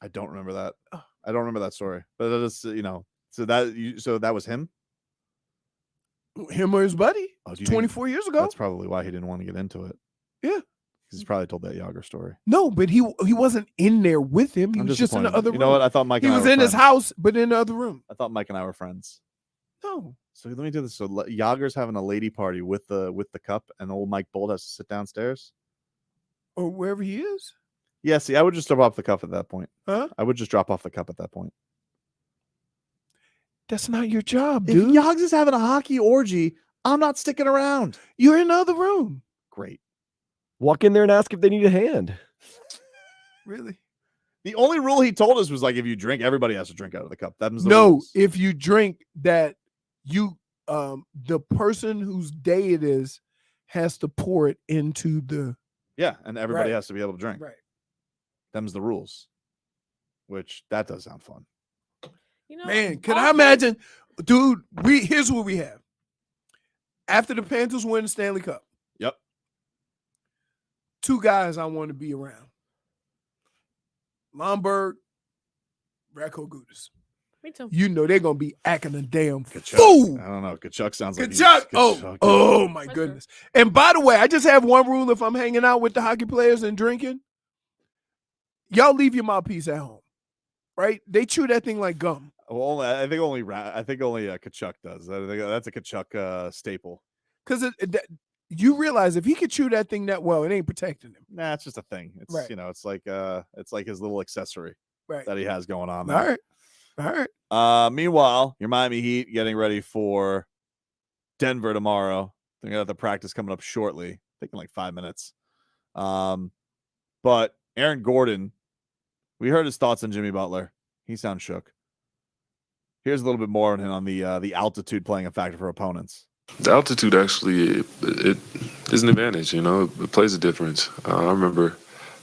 I don't remember that. I don't remember that story. But that is, so that was him. Him or his buddy. Oh, do you think 24 years ago. That's probably why he didn't want to get into it. Yeah. He's probably told that Yager story. No, but he wasn't in there with him. He I'm was just in the disappointed. other room. You know what? I thought Mike He and I was were in his friends. house, but in the other room. I thought Mike and I were friends. No. So let me do this. So Yager's having a lady party with the cup, and old Mike Bolt has to sit downstairs. Or wherever he is. Yeah, see, I would just drop off the cup at that point. Huh? I would just drop off the cup at that point. That's not your job, If dude. Yogs is having a hockey orgy, I'm not sticking around. You're in the other room. Great. Walk in there and ask if they need a hand. Really? The only rule he told us was like, if you drink, everybody has to drink out of the cup. That was the No, rules. if you drink that, you the person whose day it is has to pour it into the Yeah, and everybody Right. has to be able to drink. right. Them's the rules. Which that does sound fun. You know, Man, can I imagine, dude? Here's what we have. After the Panthers win the Stanley Cup, Yep. two guys I want to be around: Lomberg, Radko Gudas. Me too. You know they're gonna be acting a damn Kachuk. fool. I don't know. Kachuk sounds like Kachuk. Kachuk. Oh my goodness. And by the way, I just have one rule if I'm hanging out with the hockey players and drinking. Y'all leave your mouthpiece at home. Right? They chew that thing like gum. Well, I think only Kachuk does. I think that's a Kachuk staple. Because you realize if he could chew that thing that well, it ain't protecting him. Nah, it's just a thing. It's Right. it's like his little accessory Right. that he has going on All there. right. All right. Meanwhile, your Miami Heat getting ready for Denver tomorrow. They're gonna have the practice coming up shortly, taking like 5 minutes. But Aaron Gordon, we heard his thoughts on Jimmy Butler. He sounds shook. Here's a little bit more on him on the altitude playing a factor for opponents. The altitude actually it is an advantage. It plays a difference. I remember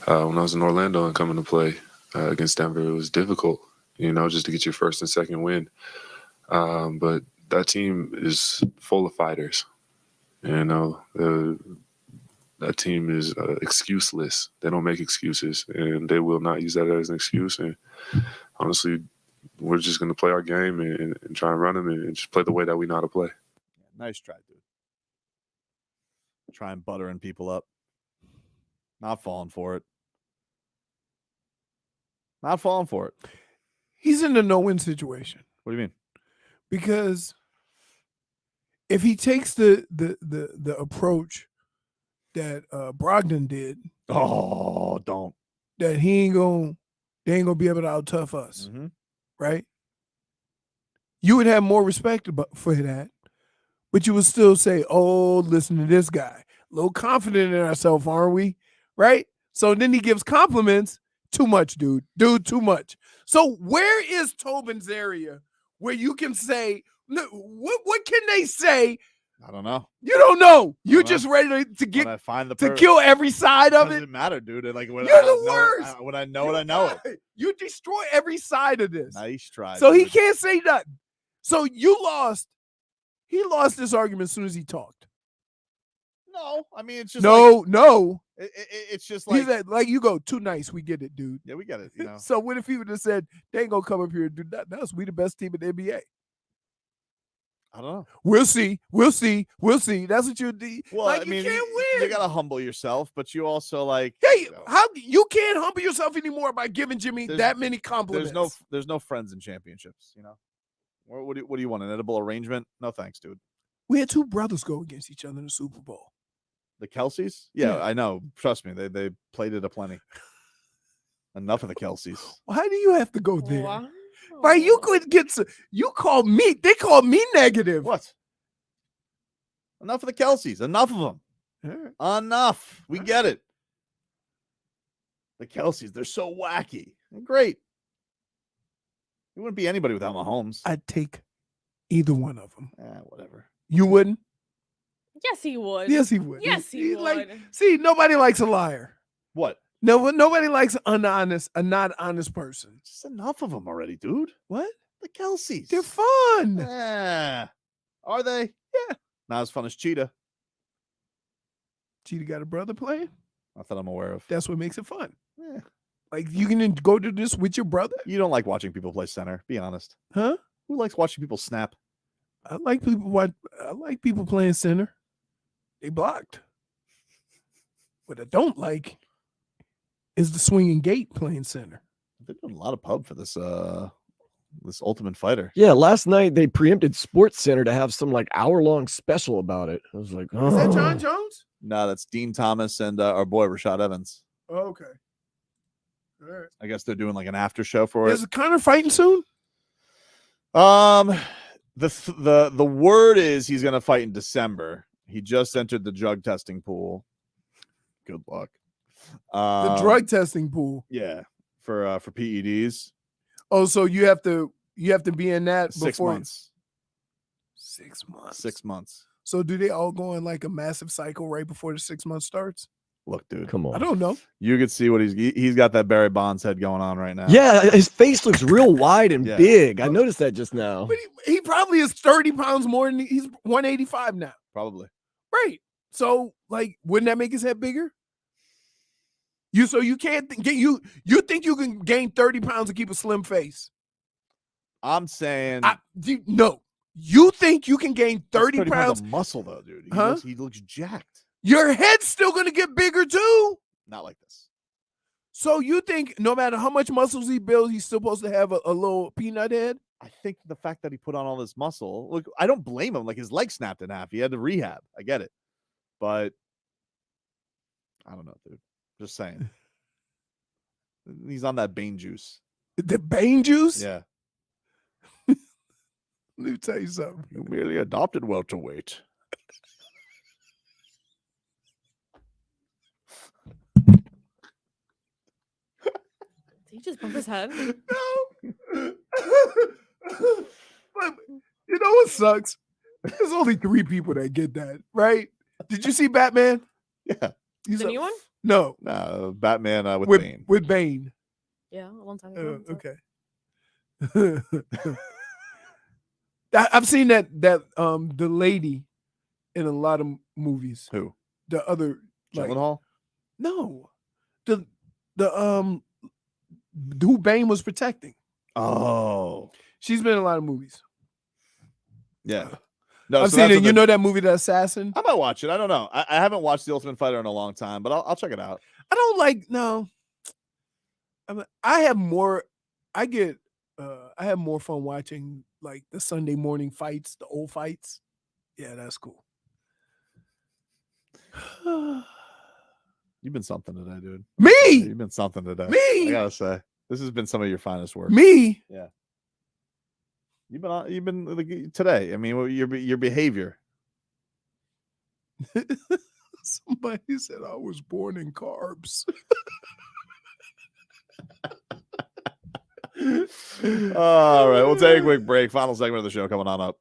when I was in Orlando and coming to play against Denver, it was difficult. Just to get your first and second win. But that team is full of fighters. That team is excuseless. They don't make excuses, and they will not use that as an excuse. And honestly, we're just going to play our game and try and run them and just play the way that we know how to play. Nice try, dude. Try and buttering people up. Not falling for it. Not falling for it. He's in a no-win situation. What do you mean? Because if he takes the approach that Brogdon did, don't. That they ain't gonna be able to out-tough us. Mm-hmm. Right? You would have more respect for that, but you would still say, oh, listen to this guy. A little confident in ourselves, aren't we? Right? So then he gives compliments. Too much, dude. Dude, too much. So where is Tobin's area where you can say, what can they say I don't know. You don't know. You're know. just ready to get When I find the to kill every side of it. Doesn't matter, dude. Like when You're I the know worst. when I know it, I know it. You destroy every side of this. Nice try. So he dude. can't say nothing. So you lost. He lost this argument as soon as he talked. No, I mean it's just No. It's just He like said, like you go too nice. We get it, dude. yeah, we get it. You know, So what if he would have said they ain't gonna come up here and do nothing else? We the best team in the NBA. I don't know. We'll see. That's what you do. Well, like I mean, you can't you win. gotta humble yourself, but you also like. Hey, how you can't humble yourself anymore by giving Jimmy There's- that many compliments? There's no friends in championships. You know, what do you want? An edible arrangement? No thanks, dude. We had two brothers go against each other in the Super Bowl. The Kelseys? Yeah, Yeah. I know. Trust me, they played it aplenty. Enough of the Kelseys. Why do you have to go there? Wow. Why you could get you call me? They called me negative. What? Enough of the Kelseys. Enough of them. Enough. We get it. The Kelseys, they're so wacky. They're great. It wouldn't be anybody without Mahomes. I'd take either one of them. Whatever. You wouldn't? Yes, he would. Yes, he would. Yes, he would. Like, see, nobody likes a liar. What? No, nobody likes a not honest person. Just enough of them already, dude. What? The Kelseys. They're fun. Are they? Yeah. Not as fun as Cheetah. Cheetah got a brother playing? Not that I'm aware of. That's what makes it fun. Yeah. Like you can go to this with your brother? You don't like watching people play center. Be honest. Huh? Who likes watching people snap? I like people playing center. They blocked. What I don't like is the swinging gate playing center. They're doing a lot of pub for this this Ultimate Fighter. Yeah, last night they preempted Sports Center to have some like hour-long special about it. I was like, oh. Is that John Jones? No, that's Dean Thomas and our boy Rashad Evans. Oh, okay. All right. I guess they're doing like an after show for it. Is Connor fighting soon? The word is he's gonna fight in December. He just entered the drug testing pool. Good luck. The drug testing pool. Yeah, for PEDs. Oh, so you have to be in that 6 before months. 6 months. 6 months. So do they all go in like a massive cycle right before the 6 months starts? Look, dude. Come on. I don't know. You could see what he's got that Barry Bonds head going on right now. Yeah, his face looks real wide and Yeah. big. I noticed that just now. But he probably is 30 pounds more than he's 185 now. Probably. Right. So like, wouldn't that make his head bigger? You can't get you think you can gain 30 pounds and keep a slim face? I'm saying no. You think you can gain 30 pounds of muscle though, dude. He looks jacked. Your head's still going to get bigger too. Not like this. So you think no matter how much muscles he builds, he's still supposed to have a little peanut head? I think the fact that he put on all this muscle, look, I don't blame him. Like his leg snapped in half. He had to rehab. I get it. But I don't know, dude. Just saying. He's on that Bane juice. The Bane juice? Yeah. Let me tell you something. You merely adopted welterweight. Did he just bump his head? No. But you know what sucks? There's only 3 people that get that, right? Did you see Batman? Yeah. The new one? No. No, Batman with Bane. With Bane. Yeah, a long time ago. Okay. I've seen that the lady in a lot of movies. Who? The other Gyllenhaal? No. The who Bane was protecting. Oh. She's been in a lot of movies. Yeah. No, I've so seen that's it. what You know that movie, The Assassin? I might watch it. I don't know. I haven't watched The Ultimate Fighter in a long time, but I'll check it out. I don't like I have more fun watching like the Sunday morning fights, the old fights. Yeah, that's cool. You've been something today, dude. Me? You've been something today. Me? I gotta say, this has been some of your finest work. Me? Yeah. You've been like, today. I mean, your behavior. Somebody said I was born in carbs. All right, we'll take a quick break. Final segment of the show coming on up.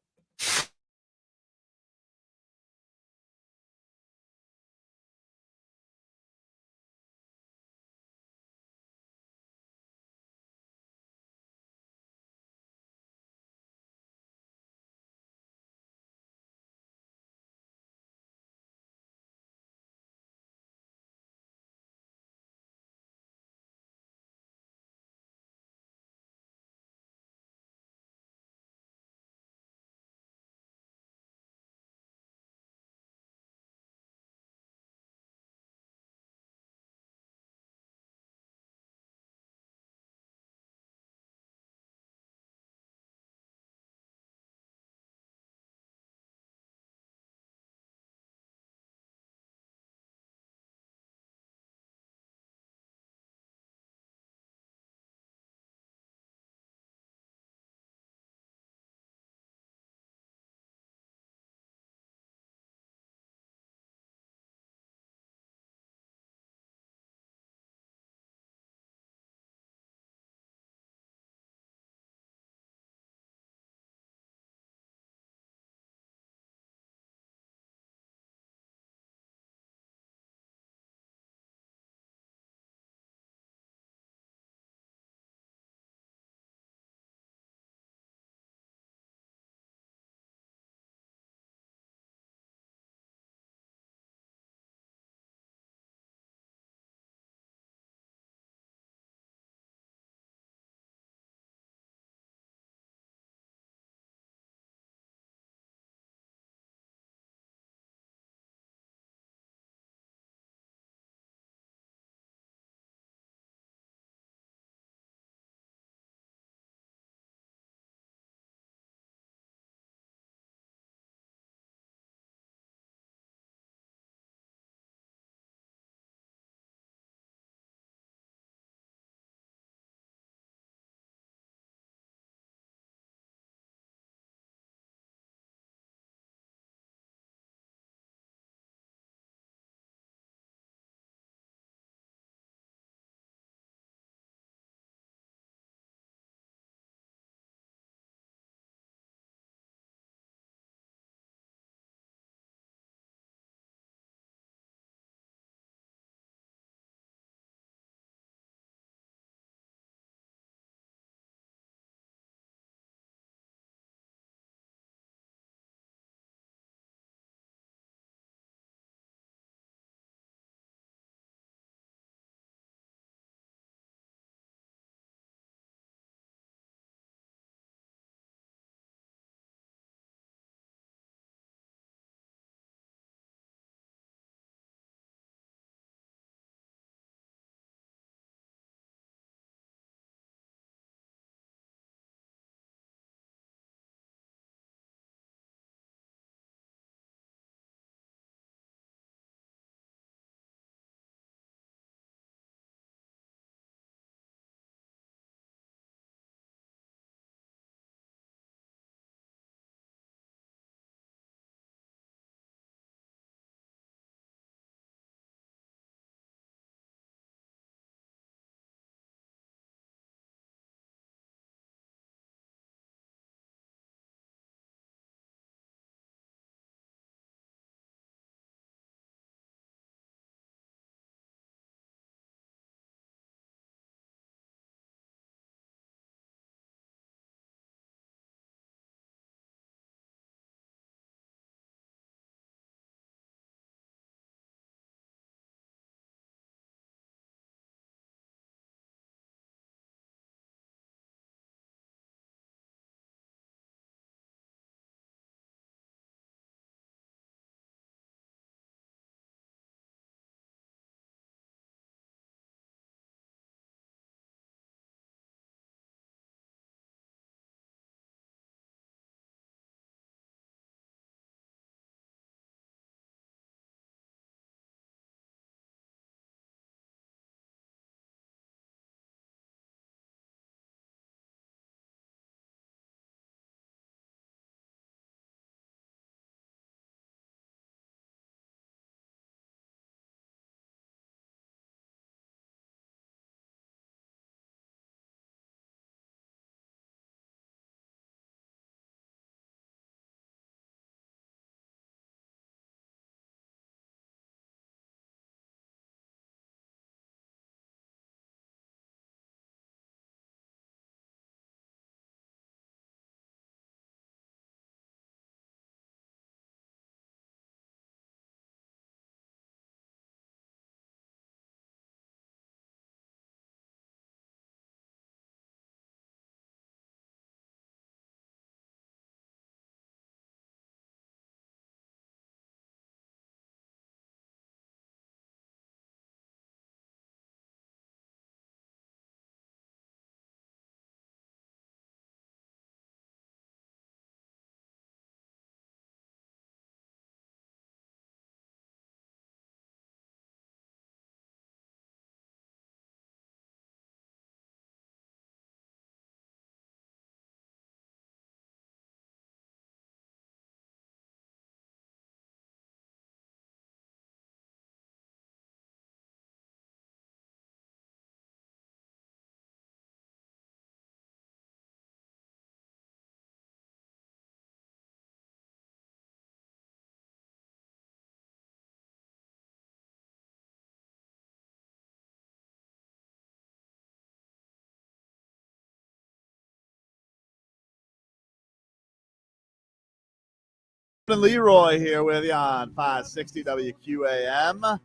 Leroy here with you on 560 WQAM.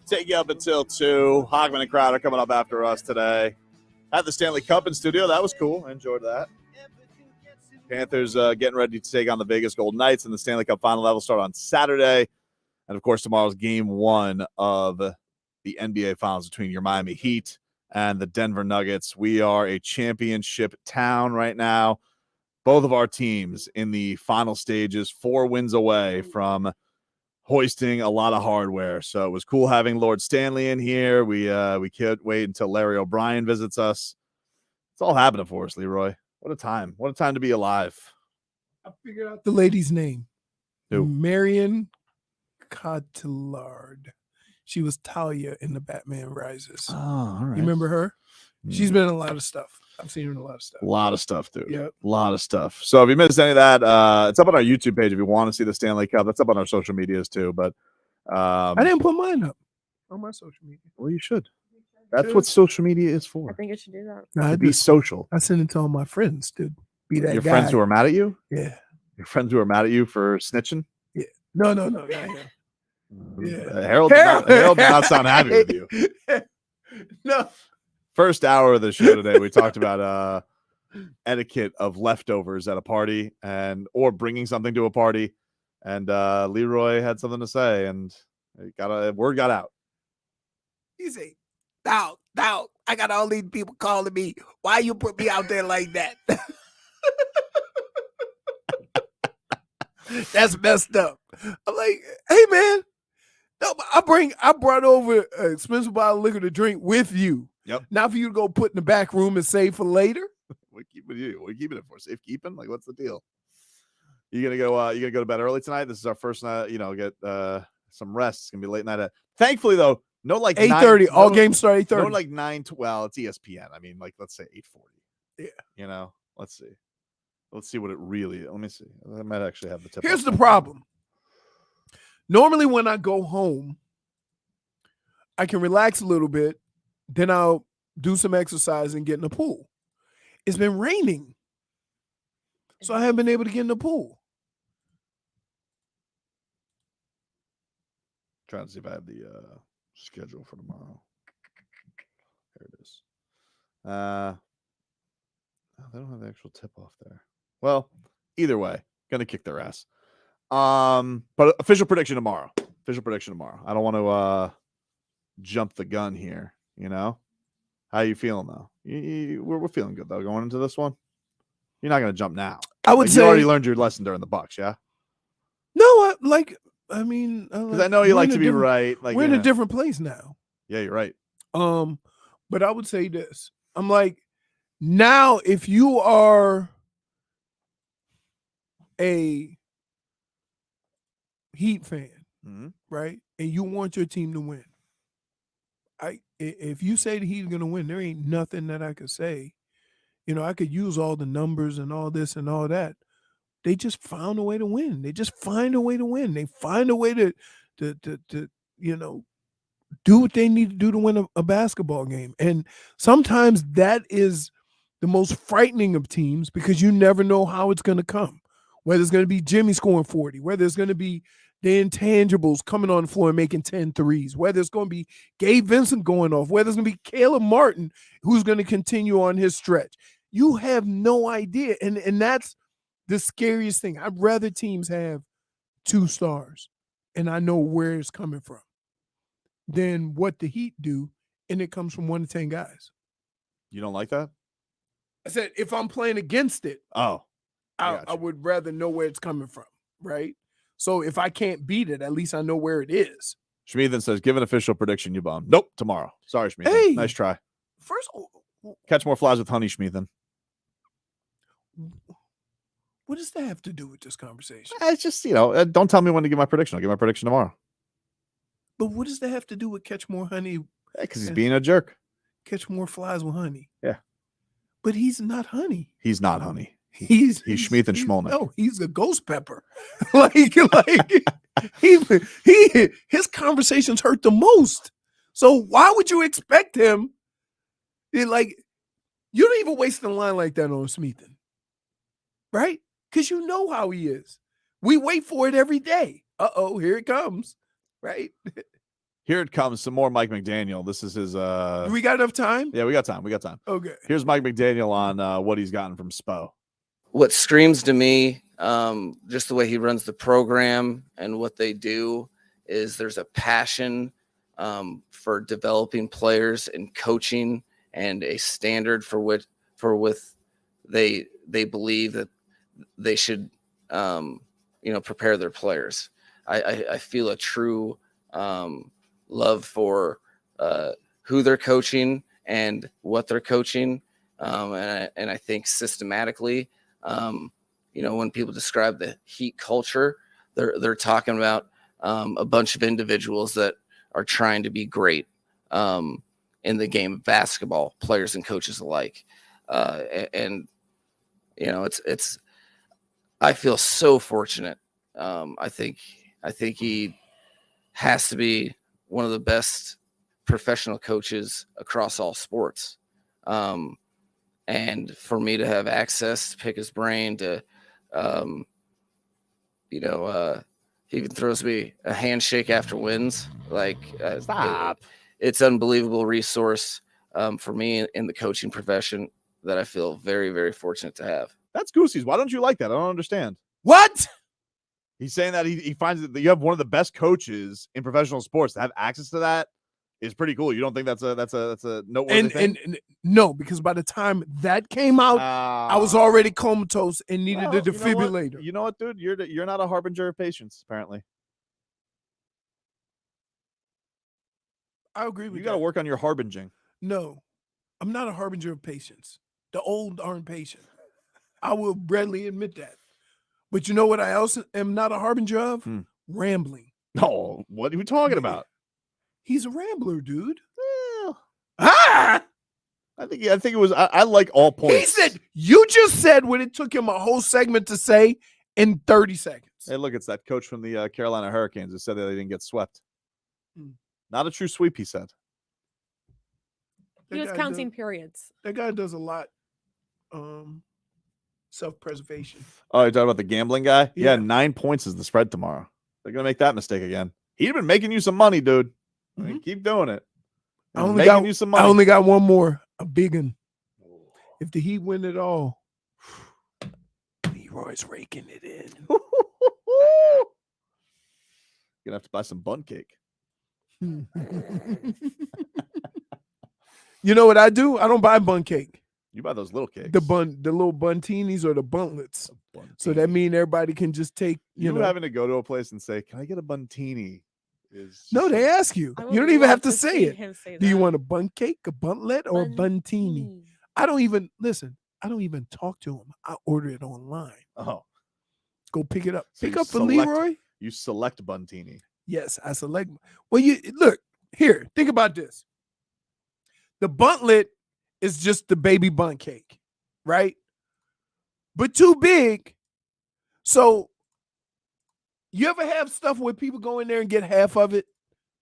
Take you up until 2. Hogman and Crowder coming up after us today. At the Stanley Cup in studio. That was cool. I enjoyed that. Panthers getting ready to take on the Vegas Golden Knights, and the Stanley Cup final level start on Saturday. And, of course, tomorrow's game 1 of the NBA Finals between your Miami Heat and the Denver Nuggets. We are a championship town right now. Both of our teams in the final stages, 4 wins away from hoisting a lot of hardware. So it was cool having Lord Stanley in here. We can't wait until Larry O'Brien visits us. It's all happening for us, Leroy. What a time. What a time to be alive. I figured out the lady's name. Who? Marion Cotillard. She was Talia in the Batman Rises. Oh, all right. You remember her? She's been in a lot of stuff. I've seen her in a lot of stuff. A lot of stuff, dude. Yep. A lot of stuff. So if you missed any of that, it's up on our YouTube page if you want to see the Stanley Cup. That's up on our social medias too. But I didn't put mine up on my social media. Well, you should. That's what social media is for. I think it should do that. No, I To be just- social. I send it to all my friends to be that Your guy. friends who are mad at you? Yeah. Your friends who are mad at you for snitching? Yeah. No, not him. Yeah. Harold did not sound happy with you. No. First hour of the show today, we talked about etiquette of leftovers at a party or bringing something to a party. And Leroy had something to say, and word got out. He said, doubt. I got all these people calling me. Why you put me out there like that? That's messed up. I'm like, hey man, no, I brought over an expensive bottle of liquor to drink with you. Yep. Not for you to go put in the back room and save for later. We're keeping it for safekeeping. Like, what's the deal? You gonna go? You gonna go to bed early tonight? This is our first night. Get some rest. It's gonna be late night. Thankfully, though, no like 8:30. All games start 8:30. No like 9. Well, it's ESPN. I mean, like let's say 8:40. Yeah. Let's see. Let's see what it really. Let me see. I might actually have the tip. Here's the problem. Normally, when I go home, I can relax a little bit. Then I'll do some exercise and get in the pool. It's been raining, so I haven't been able to get in the pool. Trying to see if I have the schedule for tomorrow. There it is. They don't have the actual tip off there. Well, either way, gonna kick their ass. But official prediction tomorrow. I don't want to jump the gun here. How you feeling though? We're feeling good though going into this one. You're not gonna jump now. I would say you already learned your lesson during the Bucks, yeah. No, Because I know you like to be right. Like we're in a different place now. Yeah, you're right. But I would say this. I'm like, now if you are a Heat fan, right, and you want your team to win, if you say the Heat are gonna win, there ain't nothing that I could say. I could use all the numbers and all this and all that. They just found a way to win. They just find a way to win. They find a way to do what they need to do to win a basketball game. And sometimes that is the most frightening of teams because you never know how it's going to come. Whether it's going to be Jimmy scoring 40, whether it's going to be the intangibles coming on the floor and making 10 threes, whether it's going to be Gabe Vincent going off, whether it's going to be Caleb Martin who's going to continue on his stretch. You have no idea. And that's the scariest thing. I'd rather teams have 2 stars and I know where it's coming from than what the Heat do, and it comes from 1 to 10 guys. You don't like that? I said if I'm playing against it, I would rather know where it's coming from, right? So if I can't beat it, at least I know where it is. Schmeathan says, give an official prediction, you bum. Nope, tomorrow. Sorry, Schmeathan. Hey. Nice try. First, Catch more flies with honey, Schmeathan. what does that have to do with this conversation? It's just, don't tell me when to give my prediction. I'll give my prediction tomorrow. But what does that have to do with catch more honey? Because he's being a jerk. Catch more flies with honey. Yeah. But he's not honey. He's not honey. He's Schmeathan Schmolnick. No, he's a ghost pepper. His conversations hurt the most. So why would you expect him? You don't even waste a line like that on Schmeathan, right? Because you know how he is. We wait for it every day. Uh-oh, here it comes. Right? Here it comes. Some more Mike McDaniel. This is his Do we got enough time? Yeah, we got time. Okay. Here's Mike McDaniel on what he's gotten from Spo. What screams to me, just the way he runs the program and what they do, is there's a passion for developing players and coaching, and a standard for what they believe that they should prepare their players. I feel a true love for who they're coaching and what they're coaching, and I think systematically, when people describe the Heat culture, they're talking about a bunch of individuals that are trying to be great in the game of basketball, players and coaches alike, and it's. I feel so fortunate. I think he has to be one of the best professional coaches across all sports. And for me to have access to pick his brain, to, he even throws me a handshake after wins. Stop. It's unbelievable resource for me in the coaching profession that I feel very, very fortunate to have. That's Goosey's. Why don't you like that? I don't understand. What? He's saying that he finds that you have one of the best coaches in professional sports. To have access to that is pretty cool. You don't think that's a noteworthy thing? And no, because by the time that came out, I was already comatose and needed a defibrillator. You know what, dude? You're not a harbinger of patience, apparently. I agree with you. You got to work on your harbinging. No, I'm not a harbinger of patience. The old aren't patient. I will readily admit that. But you know what I also am not a harbinger of? Rambling. No, what are you talking about? He's a rambler, dude. I think it was. I like all points. He said, you just said what it took him a whole segment to say in 30 seconds. Hey, look, it's that coach from the Carolina Hurricanes who said that they didn't get swept. Not a true sweep, he said. He was counting periods. That guy does a lot. Self-preservation. Oh, you're talking about the gambling guy? Yeah. 9 points is the spread tomorrow. They're gonna make that mistake again. He'd been making you some money, dude. I mean, keep doing it. I only got one more, a big one. If the Heat win it all, Leroy's raking it in. You're gonna have to buy some bun cake. You know what I do? I don't buy bun cake. You buy those little cakes. The little buntinis or the buntlets. So that means everybody can just take, you know. Having to go to a place and say, "Can I get a buntini?" No, they ask you. You don't even have to say it. Do you want a bun cake, a buntlet, or a buntini? I don't even talk to them. I order it online. Oh. Go pick it up. So Pick you up for select- Leroy? You select buntini. Yes, I select. Well, you look here. Think about this. The buntlet is just the baby bun cake, right? But too big. So you ever have stuff where people go in there and get half of it?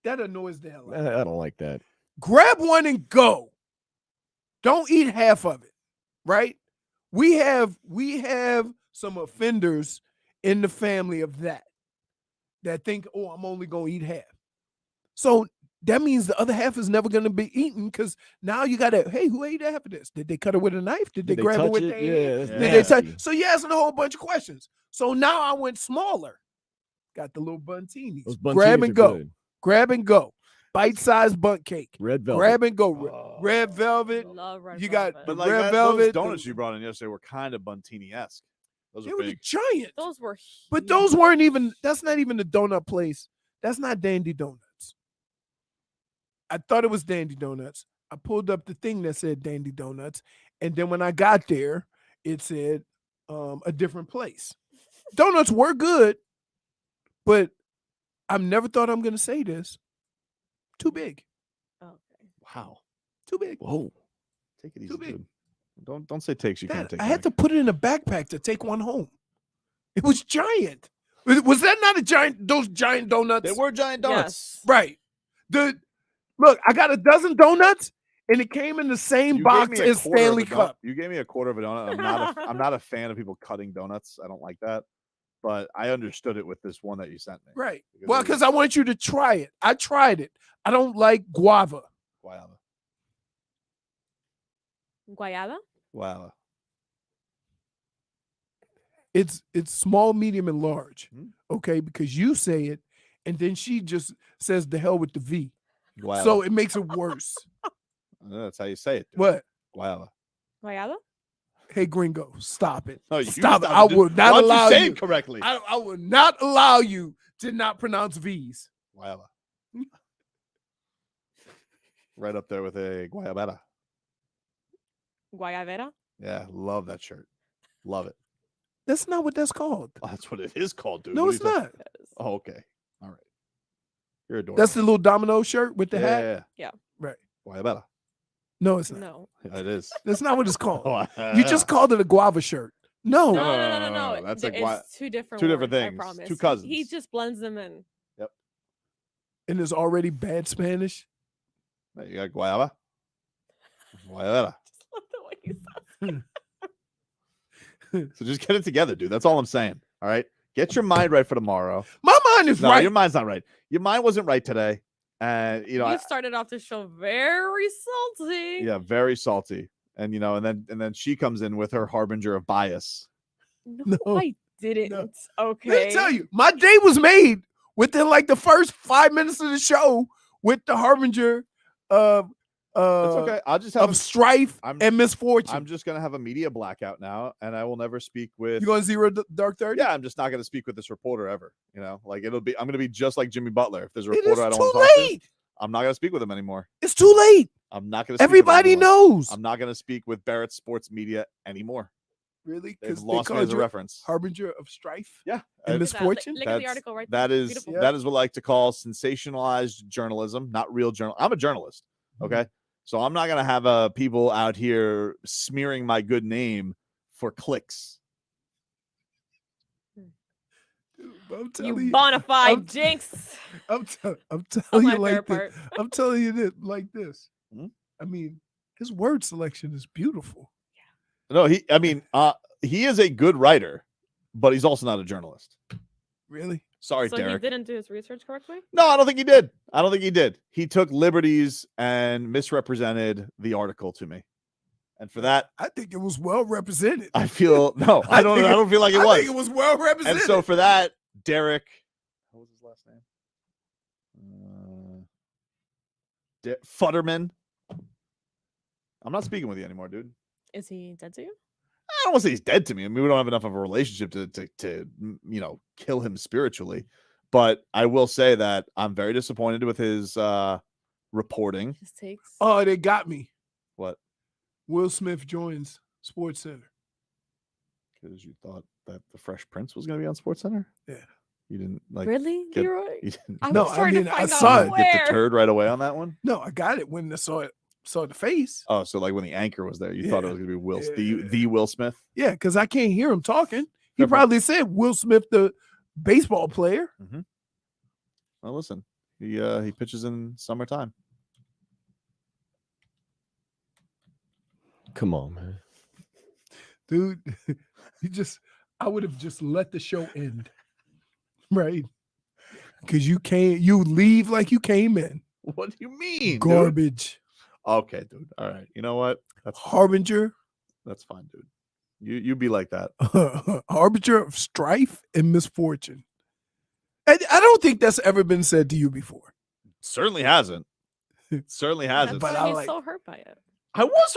That annoys the hell out of me. I don't like that. Grab one and go. Don't eat half of it, right? We have some offenders in the family of that think, oh, I'm only going to eat half. So that means the other half is never going to be eaten, because now you got to, hey, who ate half of this? Did they cut it with a knife? Did they grab it with their hand? Yeah, Did they touch? So you're asking a whole bunch of questions. So now I went smaller. Got the little buntinis. Those buntinis Grab and are go. good. Grab and go. Bite-sized bunt cake. Red velvet. Grab and go. Red velvet. Love red You got But the like red those velvet. donuts you brought in yesterday were kind of buntini-esque. Those They are were big. giant. Those were But those weren't even, that's not even the donut place. That's not Dandy Donuts. I thought it was Dandy Donuts. I pulled up the thing that said Dandy Donuts. And then when I got there, it said a different place. Donuts were good, but I've never thought I'm going to say this. Too big. Wow. Too big. Whoa. Take it easy, Too big. dude. Don't say takes you can't take. I had to put it in a backpack to take one home. It was giant. Was that not a giant? Those giant donuts? They were giant donuts. Right. Look, I got a dozen donuts, and it came in the same You box gave me a as quarter of Stanley a donut. Cup. You gave me a quarter of a donut. I'm not a fan of people cutting donuts. I don't like that. But I understood it with this one that you sent me. Right. Well, because I want you to try it. I tried it. I don't like guava. Guayaba? Wow. It's small, medium, and large. Okay, because you say it, and then she just says the hell with the V. Guava. So it makes it worse. That's how you say it. Dude. What? Guava. Guayaba? Hey, gringo, stop it. No, you stop it. stop I it. will not Why don't you allow say you. it correctly. I will not allow you to not pronounce V's. Guava. Right up there with a guayabera. Guayabera? Yeah, love that shirt. Love it. That's not what that's called. Oh, that's what it is called, dude. No, What are it's you talking- not. Oh, okay. All right. You're adorable. That's the little domino shirt with the hat. Yeah. Yeah. Right. Guayabera. No, it's not. No. Yeah, it is. That's not what it's called. Oh, You just called it a guava shirt. No. No. That's It's like gua- two different two different words, things. I promise. Two cousins. He just blends them in. Yep. And it's already bad Spanish. You got guayaba. Guayabera. So just get it together, dude. That's all I'm saying. All right. Get your mind right for tomorrow. My mind is No, right. your mind's not right. Your mind wasn't right today. And you know, You started off the show very salty. yeah, very salty. And you know, and then she comes in with her harbinger of bias. No, I didn't. Okay. Let me tell you, my day was made within like the first 5 minutes of the show with the harbinger of It's okay. I'll just have of strife and misfortune. I'm just gonna have a media blackout now, and I will never speak with. You going zero dark 30? Yeah, I'm just not gonna speak with this reporter ever. You know, like I'm gonna be just like Jimmy Butler. If there's a It reporter is I don't too want to talk late. to, I'm not gonna speak with him anymore. It's too late. I'm not gonna. Speak with him Everybody anymore. knows. I'm not gonna speak with Barrett Sports Media anymore. Really? They've 'Cause they lost me called as a you reference. harbinger of strife. Yeah, and misfortune. Look at the article right there. That is Beautiful. that is what I like to call sensationalized journalism, not real journal. I'm a journalist. Okay. So I'm not gonna have people out here smearing my good name for clicks. I'm You bona fide jinx. I'm telling my you like favorite this. I'm telling you this like this. Hmm? I mean, his word selection is beautiful. No, he is a good writer, but he's also not a journalist. Really? Sorry, So Derek. he didn't do his research correctly? No, I don't think he did. He took liberties and misrepresented the article to me. And for that, I think it was well represented. I feel no, I don't feel like it I was. think it was well represented. And so for that, Derek, what was his last name? Futterman. I'm not speaking with you anymore, dude. Is he dead to you? I don't want to say he's dead to me. I mean, we don't have enough of a relationship to kill him spiritually. But I will say that I'm very disappointed with his reporting. His takes. Oh, they got me. What? Will Smith joins Sports Center. Because you thought that the Fresh Prince was going to be on Sports Center? Yeah. You didn't like Really, get, Leroy? You didn't, I No, was I trying to mean, I find saw out it. get where. deterred right away on that one? No, I got it when I saw the face. Oh, so like when the anchor was there, you thought it was going to be Will, Yeah. the Will Smith? Yeah, because I can't hear him talking. He Different. probably said Will Smith, the baseball player. Mm-hmm. Well, listen, he pitches in summertime. Come on, man. Dude, I would have just let the show end. Right? Because you leave like you came in. What do you mean? Dude? Garbage. Okay, dude. All right. You know what? That's Harbinger. That's fine, dude. You be like that. Harbinger of strife and misfortune. And I don't think that's ever been said to you before. Certainly hasn't. Certainly hasn't. That's But why I he's like- so hurt by it. I was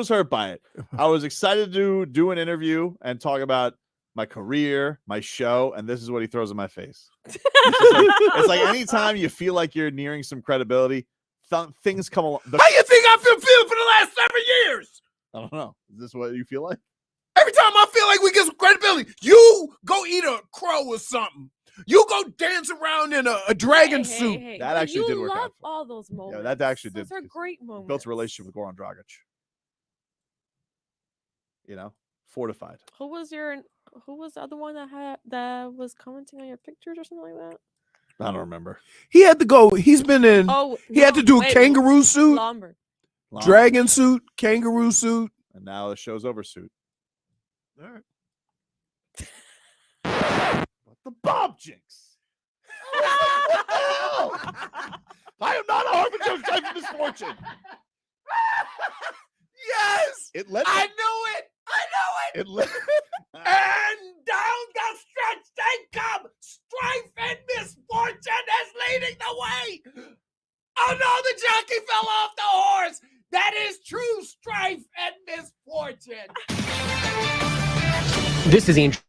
hurt by it. I was excited to do an interview and talk about my career, my show, and this is what he throws in my face. It's like anytime you feel like you're nearing some credibility, things come along. How you think I've been feeling for the last 7 years? I don't know. Is this what you feel like? Every time I feel like we get some credibility, you go eat a crow or something. You go dance around in a dragon suit. Hey, That but actually you did work out love for- all those moments. Yeah, that actually did. Those are great moments. Built a relationship with Goran Dragic. You know, fortified. Who was the other one that was commenting on your pictures or something like that? I don't remember. He had to go. He's been in. Oh, he had to do a kangaroo suit. Lombard. Dragon suit, kangaroo suit. And now the show's over suit. All right. But the Bob jinx. What the hell? I am not a harbinger of type of misfortune. Yes, It led. I knew it. It led. And down the stretch they come. Strife and misfortune is leading the way. Oh no, the jockey fell off the horse. That is true strife and misfortune. This is Andrew